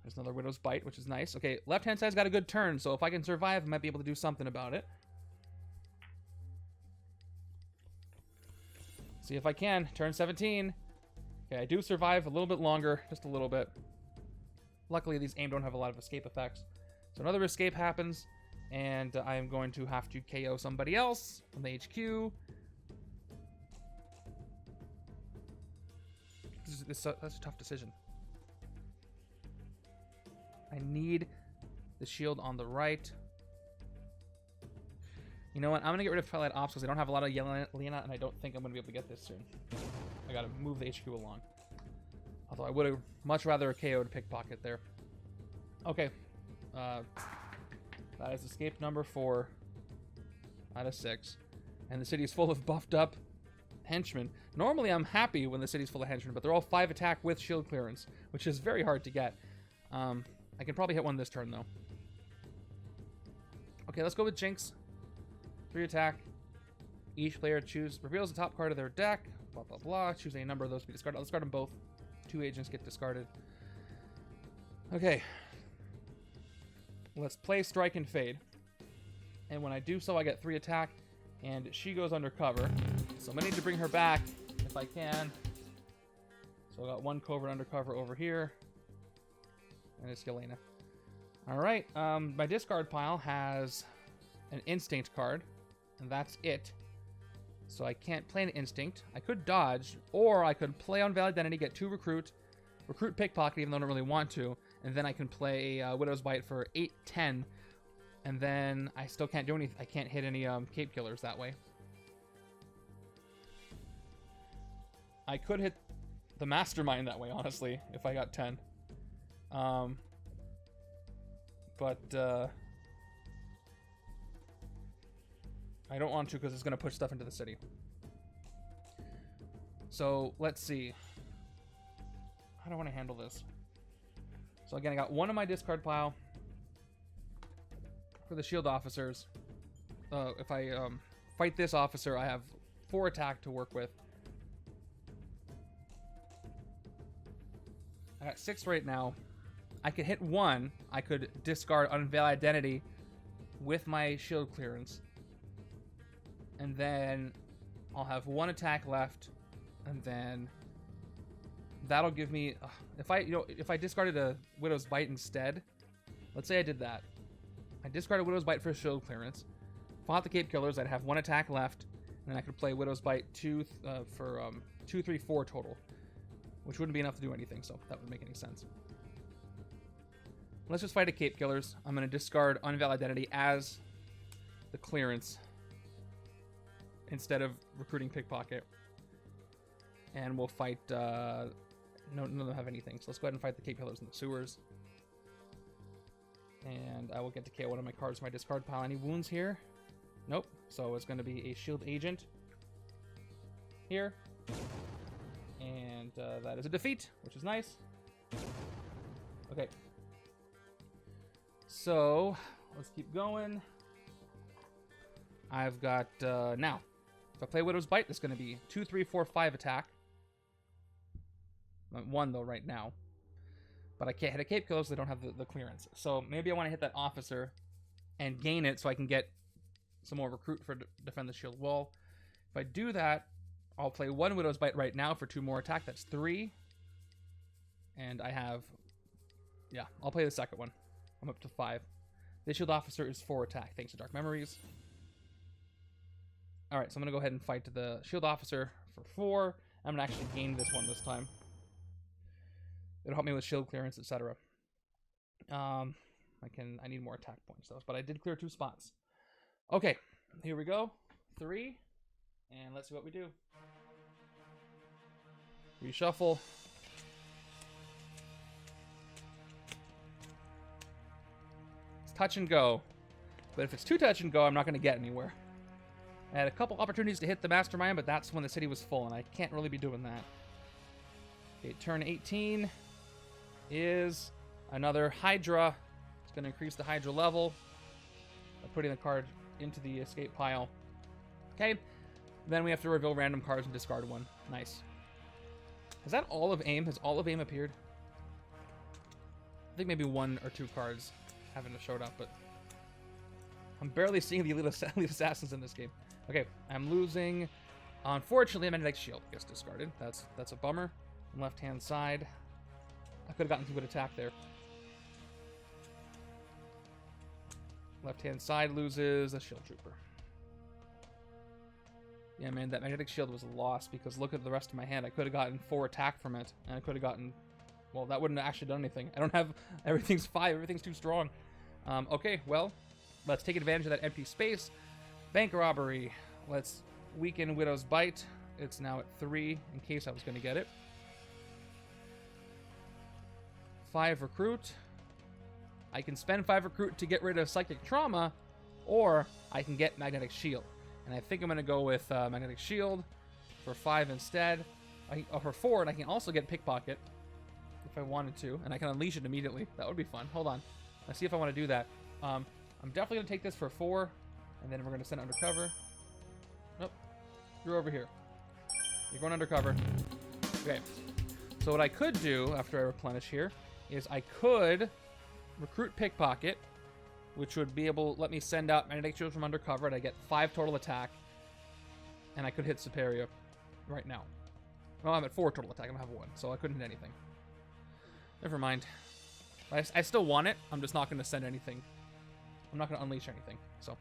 [SPEAKER 1] There's another Widow's Bite, which is nice. Okay, left-hand side's got a good turn, so if I can survive, I might be able to do something about it. See if I can. Turn 17. Okay, I do survive a little bit longer, just a little bit. Luckily, these A.I.M don't have a lot of escape effects. So another escape happens, and I am going to have to KO somebody else from the HQ. That's a tough decision. I need the shield on the right. You know what? I'm going to get rid of Twilight Ops because I don't have a lot of Yelena, and I don't think I'm going to be able to get this soon. I got to move the HQ along. Although I would have much rather a KO'd pickpocket there. Okay. That is escape number 4 out of 6. And the city is full of buffed up henchmen. Normally I'm happy when the city's full of henchmen, but they're all 5 attack with shield clearance, which is very hard to get. I can probably hit one this turn, though. Okay, let's go with Jinx. 3 attack. Each player reveals the top card of their deck. Blah, blah, blah. Choose a number of those to be discarded. I'll discard them both. 2 agents get discarded. Okay. Let's play Strike and Fade. And when I do so, I get 3 attack. And she goes undercover. So I'm going to need to bring her back if I can. So I got 1 covert undercover over here. And it's Yelena. Alright, my discard pile has an Instinct card. And that's it. So I can't play an Instinct. I could dodge, or I could play on Valid Identity, get 2 recruit pickpocket, even though I don't really want to, and then I can play Widow's Bite for 8-10, and then I still can't do anything. I can't hit any Cape Killers that way. I could hit the Mastermind that way, honestly, if I got 10. But I don't want to because it's going to push stuff into the city. So let's see. How do I want to handle this? So again, I got 1 in my discard pile for the shield officers. If I fight this officer, I have 4 attack to work with. I got 6 right now. I could hit 1. I could discard Unveil Identity with my shield clearance. And then I'll have 1 attack left. And then that'll give me... if I discarded a Widow's Bite instead, let's say I did that. I discarded Widow's Bite for shield clearance, fought the Cape Killers, I'd have 1 attack left, and then I could play Widow's Bite 2, 3, 4 total, which wouldn't be enough to do anything, so that wouldn't make any sense. Let's just fight a Cape Killers. I'm going to discard Unveil Identity as the clearance instead of recruiting Pickpocket. And we'll fight... none of them have anything, so let's go ahead and fight the Cape Killers in the sewers. And I will get to KO one of my cards from my discard pile. Any wounds here? Nope. So it's going to be a Shield Agent here. And that is a defeat, which is nice. Okay. So, let's keep going. I've got, now, if I play Widow's Bite, it's going to be 2, 3, 4, 5 attack. 1, though, right now. But I can't hit a Cape Killer, so they don't have the clearance. So maybe I want to hit that Officer and gain it so I can get some more recruit for defend the shield wall. If I do that, I'll play 1 Widow's Bite right now for 2 more attack. That's 3. And I have... yeah, I'll play the second one. I'm up to 5. The Shield Officer is 4 attack, thanks to Dark Memories. Alright, so I'm going to go ahead and fight the Shield Officer for 4. I'm going to actually gain this one this time. It'll help me with shield clearance, etc. I need more attack points, though, but I did clear 2 spots. Okay, here we go. 3. And let's see what we do. Reshuffle. It's touch and go. But if it's too touch and go, I'm not going to get anywhere. I had a couple opportunities to hit the Mastermind, but that's when the city was full, and I can't really be doing that. Okay, turn 18 is another HYDRA. It's going to increase the HYDRA level by putting the card into the escape pile. Okay, then we have to reveal random cards and discard 1. Nice. Is that all of A.I.M? Has all of A.I.M appeared? I think maybe 1 or 2 cards haven't showed up, but I'm barely seeing the Elite Assassins in this game. Okay, I'm losing. Unfortunately, Magnetic Shield gets discarded. That's a bummer. On left-hand side, I could have gotten 2 good attack there. Left-hand side loses a Shield Trooper. Yeah, man, that Magnetic Shield was a loss because look at the rest of my hand. I could have gotten 4 attack from it, and I could have gotten... well, that wouldn't have actually done anything. I don't have... everything's 5. Everything's too strong. Okay, well, let's take advantage of that empty space. Bank Robbery. Let's weaken Widow's Bite. It's now at 3 in case I was going to get it. 5 Recruit. I can spend 5 Recruit to get rid of Psychic Trauma, or I can get Magnetic Shield. And I think I'm going to go with Magnetic Shield for 5 instead. For 4, and I can also get Pickpocket if I wanted to, and I can unleash it immediately. That would be fun. Hold on. Let's see if I want to do that. I'm definitely going to take this for 4, and then we're going to send Undercover. Nope. You're over here. You're going Undercover. Okay. So what I could do after I replenish here is I could recruit Pickpocket, which would be able to let me send out Magnetic Shield from Undercover, and I get 5 total attack, and I could hit Superior right now. Well, I'm at 4 total attack. I'm going to have 1, so I couldn't hit anything. Never mind. I still want it. I'm just not going to send anything. I'm not going to unleash anything, so. All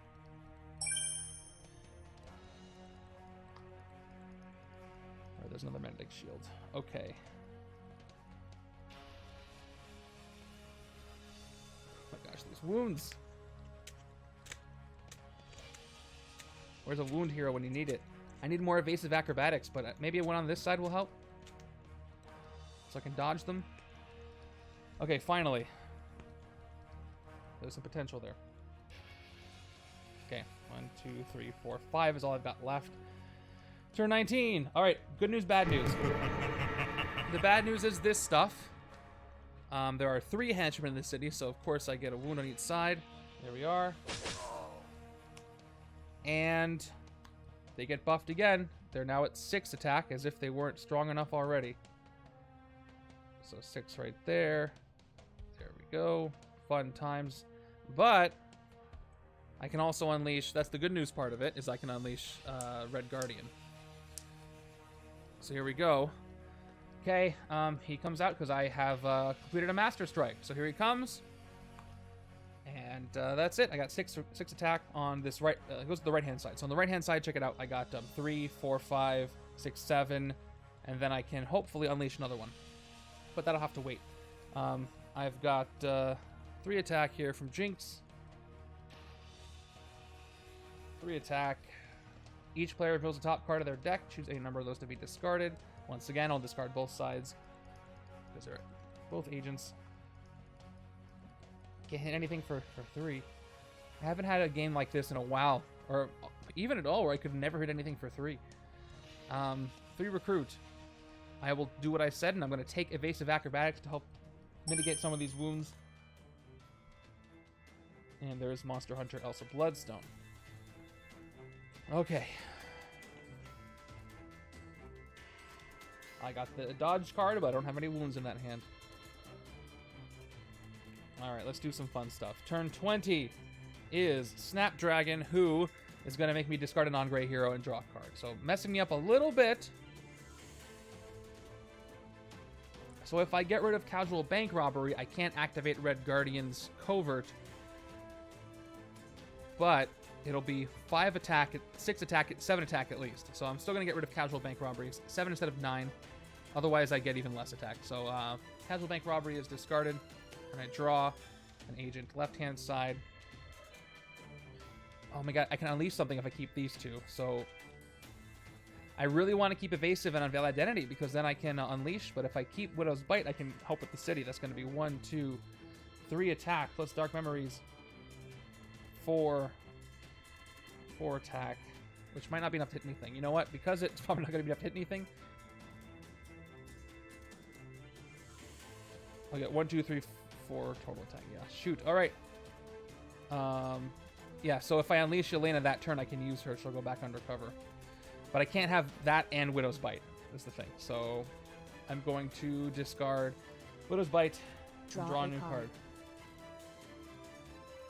[SPEAKER 1] right, there's another Magnetic Shield. Okay. Oh my gosh, these wounds. Where's a wound hero when you need it? I need more evasive acrobatics, but maybe a one on this side will help. So I can dodge them. Okay, finally. There's some potential there. Okay, 1, 2, 3, 4, 5 is all I've got left. Turn 19. All right, good news, bad news. The bad news is this stuff. There are 3 henchmen in the city, so of course I get a wound on each side. There we are. And they get buffed again. They're now at 6 attack, as if they weren't strong enough already. So 6 right there. There we go. Fun times. But I can also unleash, that's the good news part of it, is I can unleash Red Guardian. So here we go. Okay, he comes out because I have completed a Master Strike. So here he comes. And that's it. I got six attack on this right. It goes to the right-hand side. So on the right-hand side, check it out. I got 3, 4, 5, 6, 7. And then I can hopefully unleash another one. But that'll have to wait. I've got 3 attack here from Jinx. 3 attack. Each player reveals the top card of their deck. Choose a number of those to be discarded. Once again, I'll discard both sides because they're both agents. Can't hit anything for 3. I haven't had a game like this in a while, or even at all, where I could never hit anything for 3. 3 recruit. I will do what I said, and I'm going to take evasive acrobatics to help mitigate some of these wounds. And there's Monster Hunter Elsa Bloodstone. Okay. I got the dodge card, but I don't have any wounds in that hand. Alright, let's do some fun stuff. Turn 20 is Snapdragon, who is going to make me discard a non-gray hero and draw a card. So messing me up a little bit. So if I get rid of Casual Bank Robbery, I can't activate Red Guardian's Covert. But it'll be 5 attack, 6 attack, 7 attack at least. So I'm still going to get rid of Casual Bank Robbery. 7 instead of 9. Otherwise, I get even less attack. So Casual Bank Robbery is discarded. And I draw an agent. Left-hand side. Oh my god, I can unleash something if I keep these 2. So I really want to keep Evasive and Unveil Identity because then I can unleash. But if I keep Widow's Bite, I can help with the city. That's going to be 1, 2, 3 attack plus Dark Memories. 4 attack, which might not be enough to hit anything. You know what? Because it's probably not going to be enough to hit anything, I'll get 1, 2, 3, 4 total attack. Yeah, shoot. All right. Yeah, so if I unleash Yelena that turn, I can use her. She'll go back undercover. But I can't have that and Widow's Bite, is the thing. So I'm going to discard Widow's Bite and draw a new card.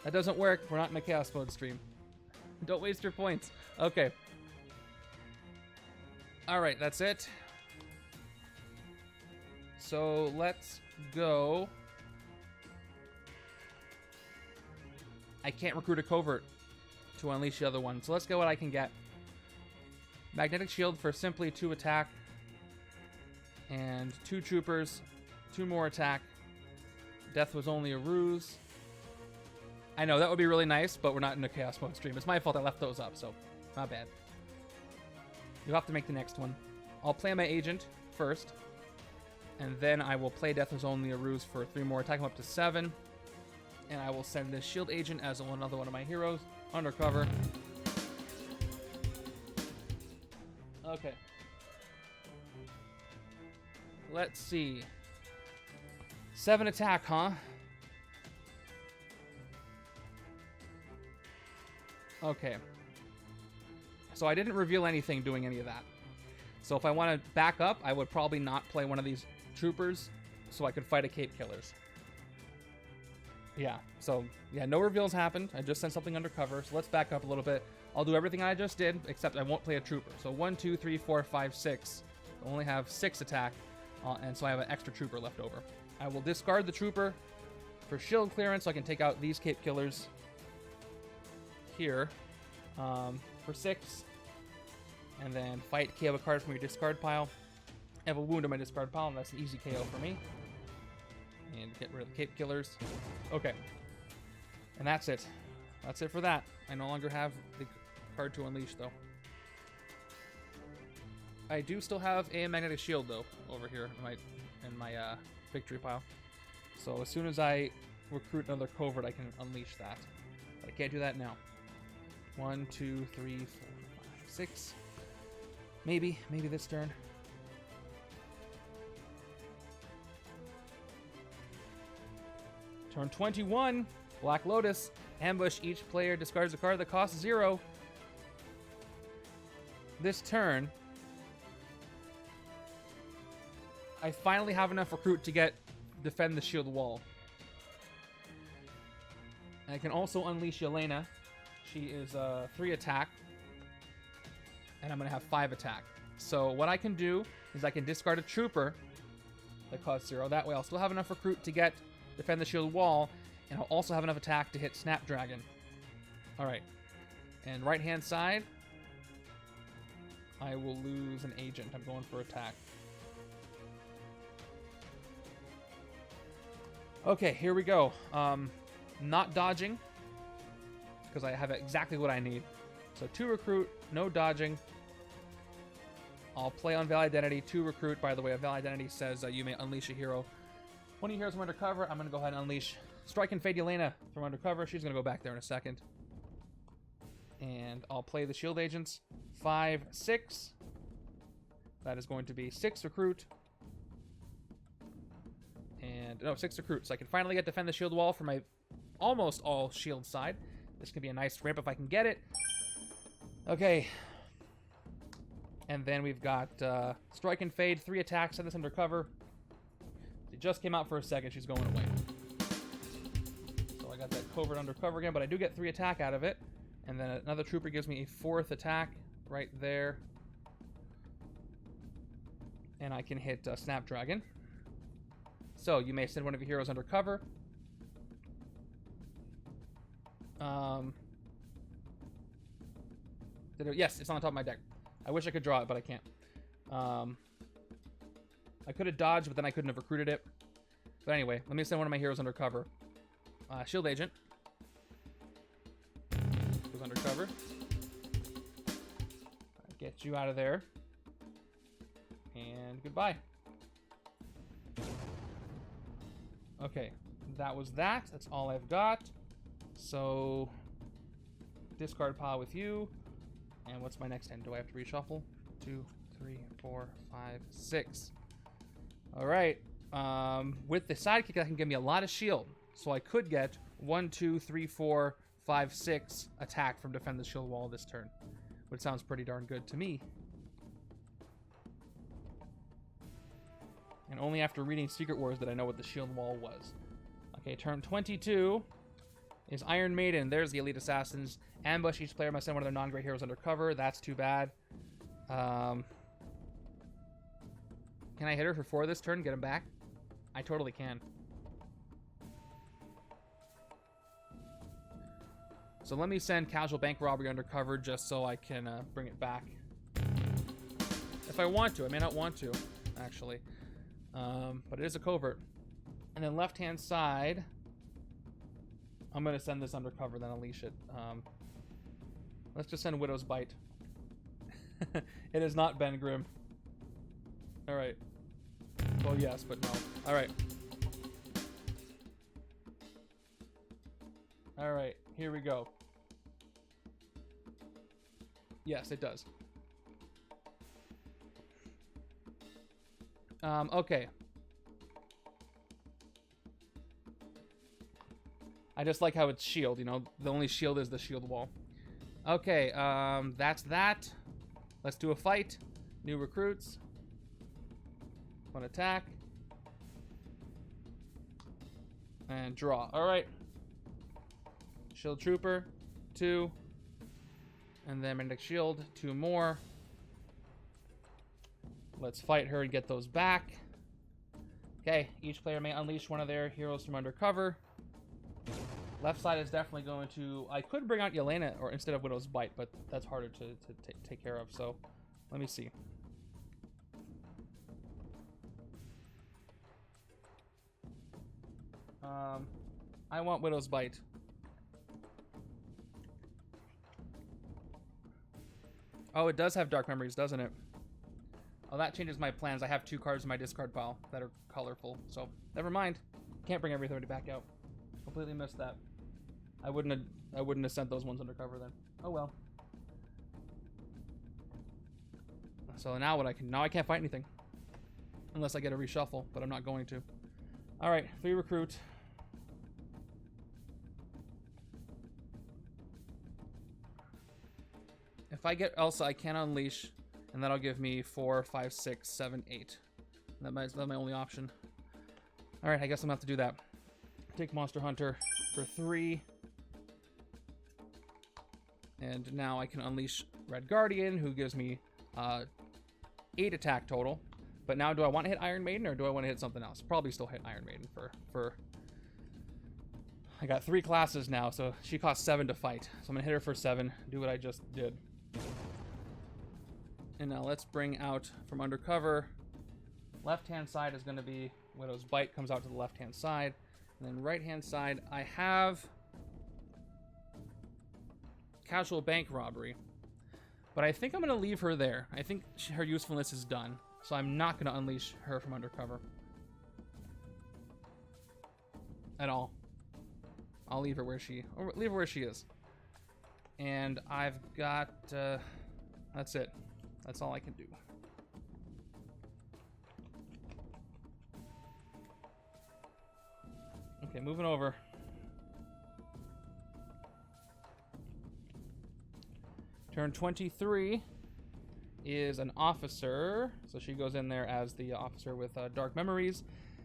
[SPEAKER 1] That doesn't work. We're not in a Chaos Mode stream. Don't waste your points. Okay. Alright, that's it. So let's go. I can't recruit a Covert to unleash the other one. So let's go what I can get. Magnetic Shield for simply 2 attack. And 2 troopers. 2 more attack. Death was only a ruse. I know, that would be really nice, but we're not in a Chaos Mode stream. It's my fault I left those up, so not bad. You'll have to make the next one. I'll play my agent first, and then I will play Death Was Only a Ruse for 3 more, attack him up to 7, and I will send this shield agent as another one of my heroes, undercover. Okay. Let's see. 7 attack, huh? Okay. So I didn't reveal anything doing any of that. So if I want to back up, I would probably not play one of these troopers so I could fight a Cape Killers. Yeah, so yeah, no reveals happened. I just sent something undercover. So let's back up a little bit. I'll do everything I just did, except I won't play a trooper. So 1, 2, 3, 4, 5, 6. I only have 6 attack, and so I have an extra trooper left over. I will discard the trooper for shield clearance so I can take out these Cape Killers here for 6, and then fight KO a card from your discard pile. I have a wound on my discard pile, and that's an easy KO for me. And get rid of the Cape Killers. Okay. And that's it. That's it for that. I no longer have the card to unleash, though. I do still have a Magnetic Shield, though, over here in my victory pile. So as soon as I recruit another Covert, I can unleash that. But I can't do that now. 1, 2, 3, 4, 5, 6. Maybe this turn. Turn 21, Black Lotus. Ambush. Each player discards a card that costs 0. This turn, I finally have enough recruit to defend the shield wall. And I can also unleash Yelena. She is 3 attack. And I'm going to have 5 attack. So what I can do is I can discard a trooper that cost 0. That way I'll still have enough recruit to get defend the shield wall, and I'll also have enough attack to hit Snapdragon. Alright. And right-hand side, I will lose an agent. I'm going for attack. Okay, here we go. Not dodging, because I have exactly what I need. So 2 recruit, no dodging. I'll play on Veil Identity, 2 recruit. By the way, a Veil Identity says you may unleash a hero. 20 heroes from undercover. I'm going to go ahead and unleash Strike and Fade Yelena from undercover. She's going to go back there in a second. And I'll play the shield agents. 5, 6. That is going to be 6 recruit. And no, 6 recruit. So I can finally get defend the shield wall for my almost all shield side. This can be a nice ramp if I can get it. Okay. And then we've got Strike and Fade, 3 attacks, send this undercover. She just came out for a second, she's going away. So I got that covert undercover again, but I do get 3 attack out of it. And then another trooper gives me a 4th attack right there. And I can hit Snapdragon. So you may send one of your heroes undercover. Yes, it's on the top of my deck. I wish I could draw it, but I can't. I could have dodged, but then I couldn't have recruited it. But anyway, let me send one of my heroes undercover. Shield Agent. Goes undercover. Get you out of there. And goodbye. Okay, that was that. That's all I've got. So, discard pile with you. And what's my next hand? Do I have to reshuffle? 2, 3, 4, 5, 6. All right. With the sidekick, that can give me a lot of shield. So I could get 1, 2, 3, 4, 5, 6 attack from defend the shield wall this turn, which sounds pretty darn good to me. And only after reading Secret Wars did I know what the shield wall was. Okay, turn 22 is Iron Maiden. There's the Elite Assassins. Ambush. Each player must send one of their non-great heroes undercover. That's too bad. Can I hit her for 4 this turn? Get him back? I totally can. So let me send Casual Bank Robbery undercover just so I can bring it back. If I want to. I may not want to, actually. But it is a covert. And then left-hand side, I'm going to send this undercover, then unleash it. Let's just send Widow's Bite. It is not Ben Grimm. Alright. Well, yes, but no. Alright. Alright, here we go. Yes, it does. Okay. I just like how it's shield, you know? The only shield is the shield wall. Okay, that's that. Let's do a fight. New recruits. 1 attack. And draw. Alright. Shield Trooper. 2. And then Magnetic Shield. 2 more. Let's fight her and get those back. Okay, each player may unleash one of their heroes from undercover. Left side is definitely going to... I could bring out Yelena or instead of Widow's Bite, but that's harder to take care of. So, let me see. I want Widow's Bite. Oh, it does have Dark Memories, doesn't it? Oh, that changes my plans. I have 2 cards in my discard pile that are colorful, so never mind. Can't bring everything back out. Completely missed that. I wouldn't have sent those ones undercover then. Oh well. So now what I can... Now I can't fight anything. Unless I get a reshuffle, but I'm not going to. Alright, 3 recruit. If I get Elsa, I can unleash, and that'll give me 4, 5, 6, 7, 8. That's my only option. Alright, I guess I'm gonna have to do that. Take Monster Hunter for 3. And now I can unleash Red Guardian, who gives me 8 attack total. But now, do I want to hit Iron Maiden or do I want to hit something else? Probably still hit Iron Maiden for... I got 3 classes now, so she costs 7 to fight. So I'm going to hit her for 7, do what I just did. And now let's bring out from undercover. Left-hand side is going to be Widow's Bite, comes out to the left-hand side. And then right-hand side, I have Casual Bank Robbery. But I think I'm going to leave her there. I think her usefulness is done. So I'm not going to unleash her from undercover. At all. I'll leave her where she is. And I've got, that's it. That's all I can do. Okay, moving over. Turn 23 is an officer. So she goes in there as the officer with Dark Memories.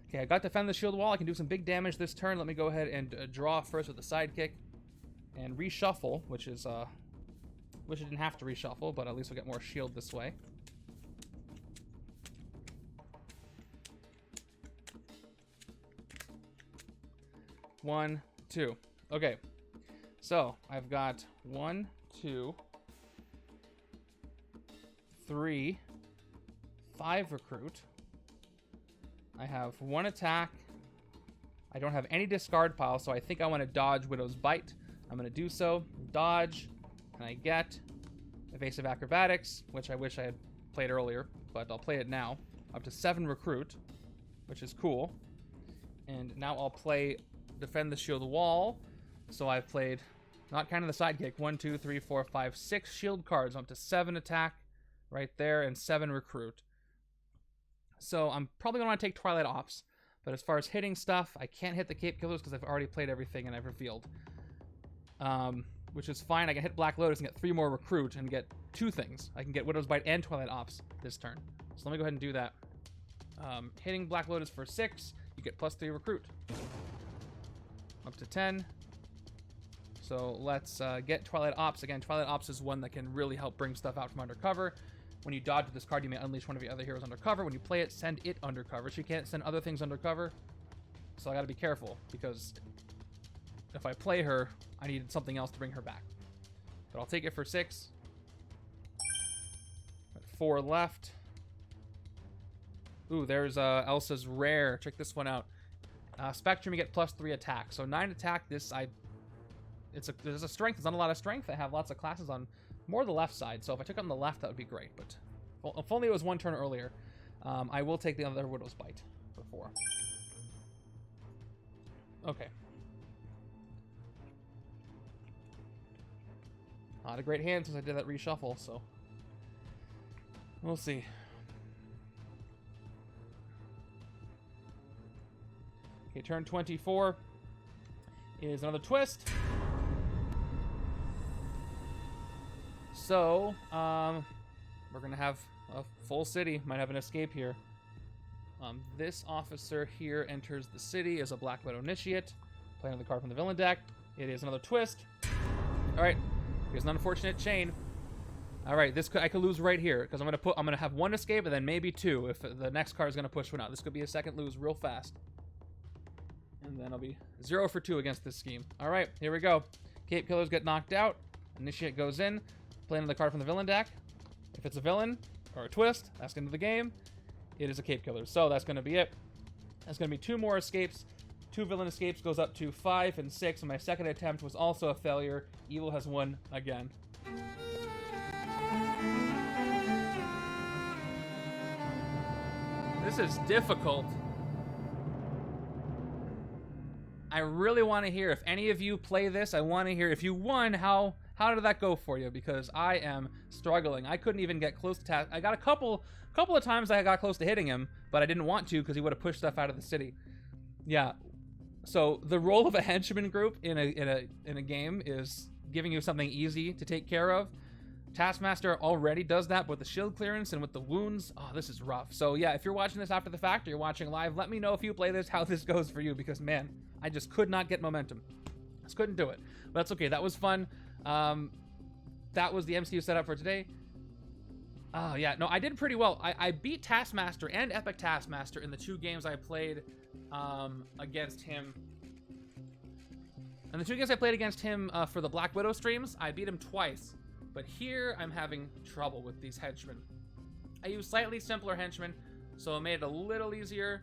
[SPEAKER 1] Okay, I got to defend the shield wall. I can do some big damage this turn. Let me go ahead and draw first with the sidekick. And reshuffle, which is, wish I didn't have to reshuffle, but at least we'll get more shield this way. One, two. Okay, so I've got 1, 2, 3, 5 recruit. I have 1 attack. I don't have any discard pile, so I think I want to dodge Widow's Bite. I'm going to do so. Dodge, and I get Evasive Acrobatics, which I wish I had played earlier, but I'll play it now. Up to 7 recruit, which is cool. And now I'll play Defend the Shield Wall. So I've played, not counting the sidekick, 1, 2, 3, 4, 5, 6 shield cards. Up to 7 attack right there and 7 recruit. So I'm probably going to want to take Twilight Ops. But as far as hitting stuff, I can't hit the Cape Killers because I've already played everything and I've revealed. Which is fine. I can hit Black Lotus and get 3 more recruit and get 2 things. I can get Widow's Bite and Twilight Ops this turn. So let me go ahead and do that. Hitting Black Lotus for 6, you get +3 recruit. Up to 10. So let's get Twilight Ops. Again, Twilight Ops is one that can really help bring stuff out from undercover. When you dodge with this card, you may unleash one of your other heroes undercover. When you play it, send it undercover. So you can't send other things undercover. So I gotta be careful, because if I play her, I need something else to bring her back. But I'll take it for 6. Got 4 left. Ooh, there's Elsa's Rare. Check this one out. Spectrum, you get +3 attack. So 9 attack, there's a strength. There's not a lot of strength. I have lots of classes on more the left side. So if I took it on the left, that would be great. But if only it was 1 turn earlier. I will take the other Widow's Bite for 4. Okay. Not a great hand since I did that reshuffle, so we'll see. Okay, turn 24 is another twist. So, we're gonna have a full city. Might have an escape here. This officer here enters the city as a Black Widow Initiate. Playing another card from the villain deck. It is another twist. All right, here's an unfortunate chain. All right, I could lose right here because I'm gonna have 1 escape and then maybe 2 if the next card is gonna push one out. This could be a second lose real fast. And then I'll be 0 for 2 against this scheme. All right, here we go. Cape Killers get knocked out. Initiate goes in. Play another card from the villain deck. If it's a villain or a twist, that's the end of the game. It is a Cape Killer. So that's going to be it. That's going to be 2 more escapes. 2 villain escapes goes up to 5 and 6. And my second attempt was also a failure. Evil has won again. This is difficult. I really want to hear, if any of you play this, I want to hear, if you won, how did that go for you? Because I am struggling. I couldn't even get close to I got a couple of times I got close to hitting him, but I didn't want to because he would have pushed stuff out of the city. Yeah. So the role of a henchman group in a game is giving you something easy to take care of. Taskmaster already does that with the shield clearance and with the wounds. Oh, this is rough. So yeah, if you're watching this after the fact or you're watching live, let me know if you play this, how this goes for you, because man, I just could not get momentum. Just couldn't do it. But that's okay. That was fun. That was the MCU setup for today. Oh, yeah. No, I did pretty well. I beat Taskmaster and Epic Taskmaster in the 2 games I played against him. And the 2 games I played against him for the Black Widow streams, I beat him twice. But here, I'm having trouble with these henchmen. I used slightly simpler henchmen, so it made it a little easier.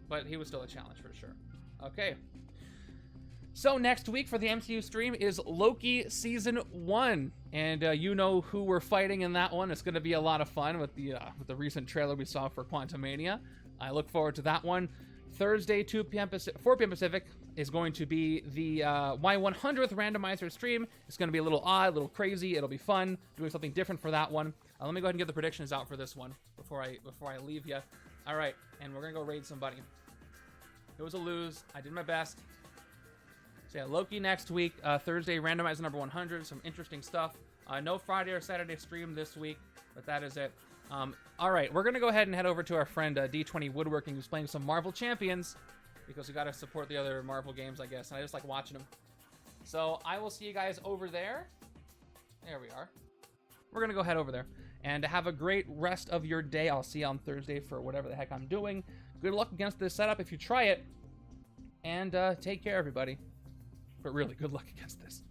[SPEAKER 1] But he was still a challenge for sure. Okay. So next week for the MCU stream is Loki Season 1. And you know who we're fighting in that one. It's going to be a lot of fun with the recent trailer we saw for Quantumania. I look forward to that one. Thursday, 4 p.m. Pacific, is going to be the my 100th randomizer stream. It's going to be a little odd, a little crazy. It'll be fun, doing something different for that one. Let me go ahead and get the predictions out for this one before I leave you. All right, and we're going to go raid somebody. It was a lose. I did my best. So yeah, Loki next week. Thursday, randomizer number 100. Some interesting stuff. No Friday or Saturday stream this week, but that is it. All right, we're going to go ahead and head over to our friend D20 Woodworking, who's playing some Marvel Champions, because we got to support the other Marvel games, I guess, and I just like watching them. So I will see you guys over there. There we are. We're going to go head over there. And have a great rest of your day. I'll see you on Thursday for whatever the heck I'm doing. Good luck against this setup if you try it. And take care, everybody. But really, good luck against this.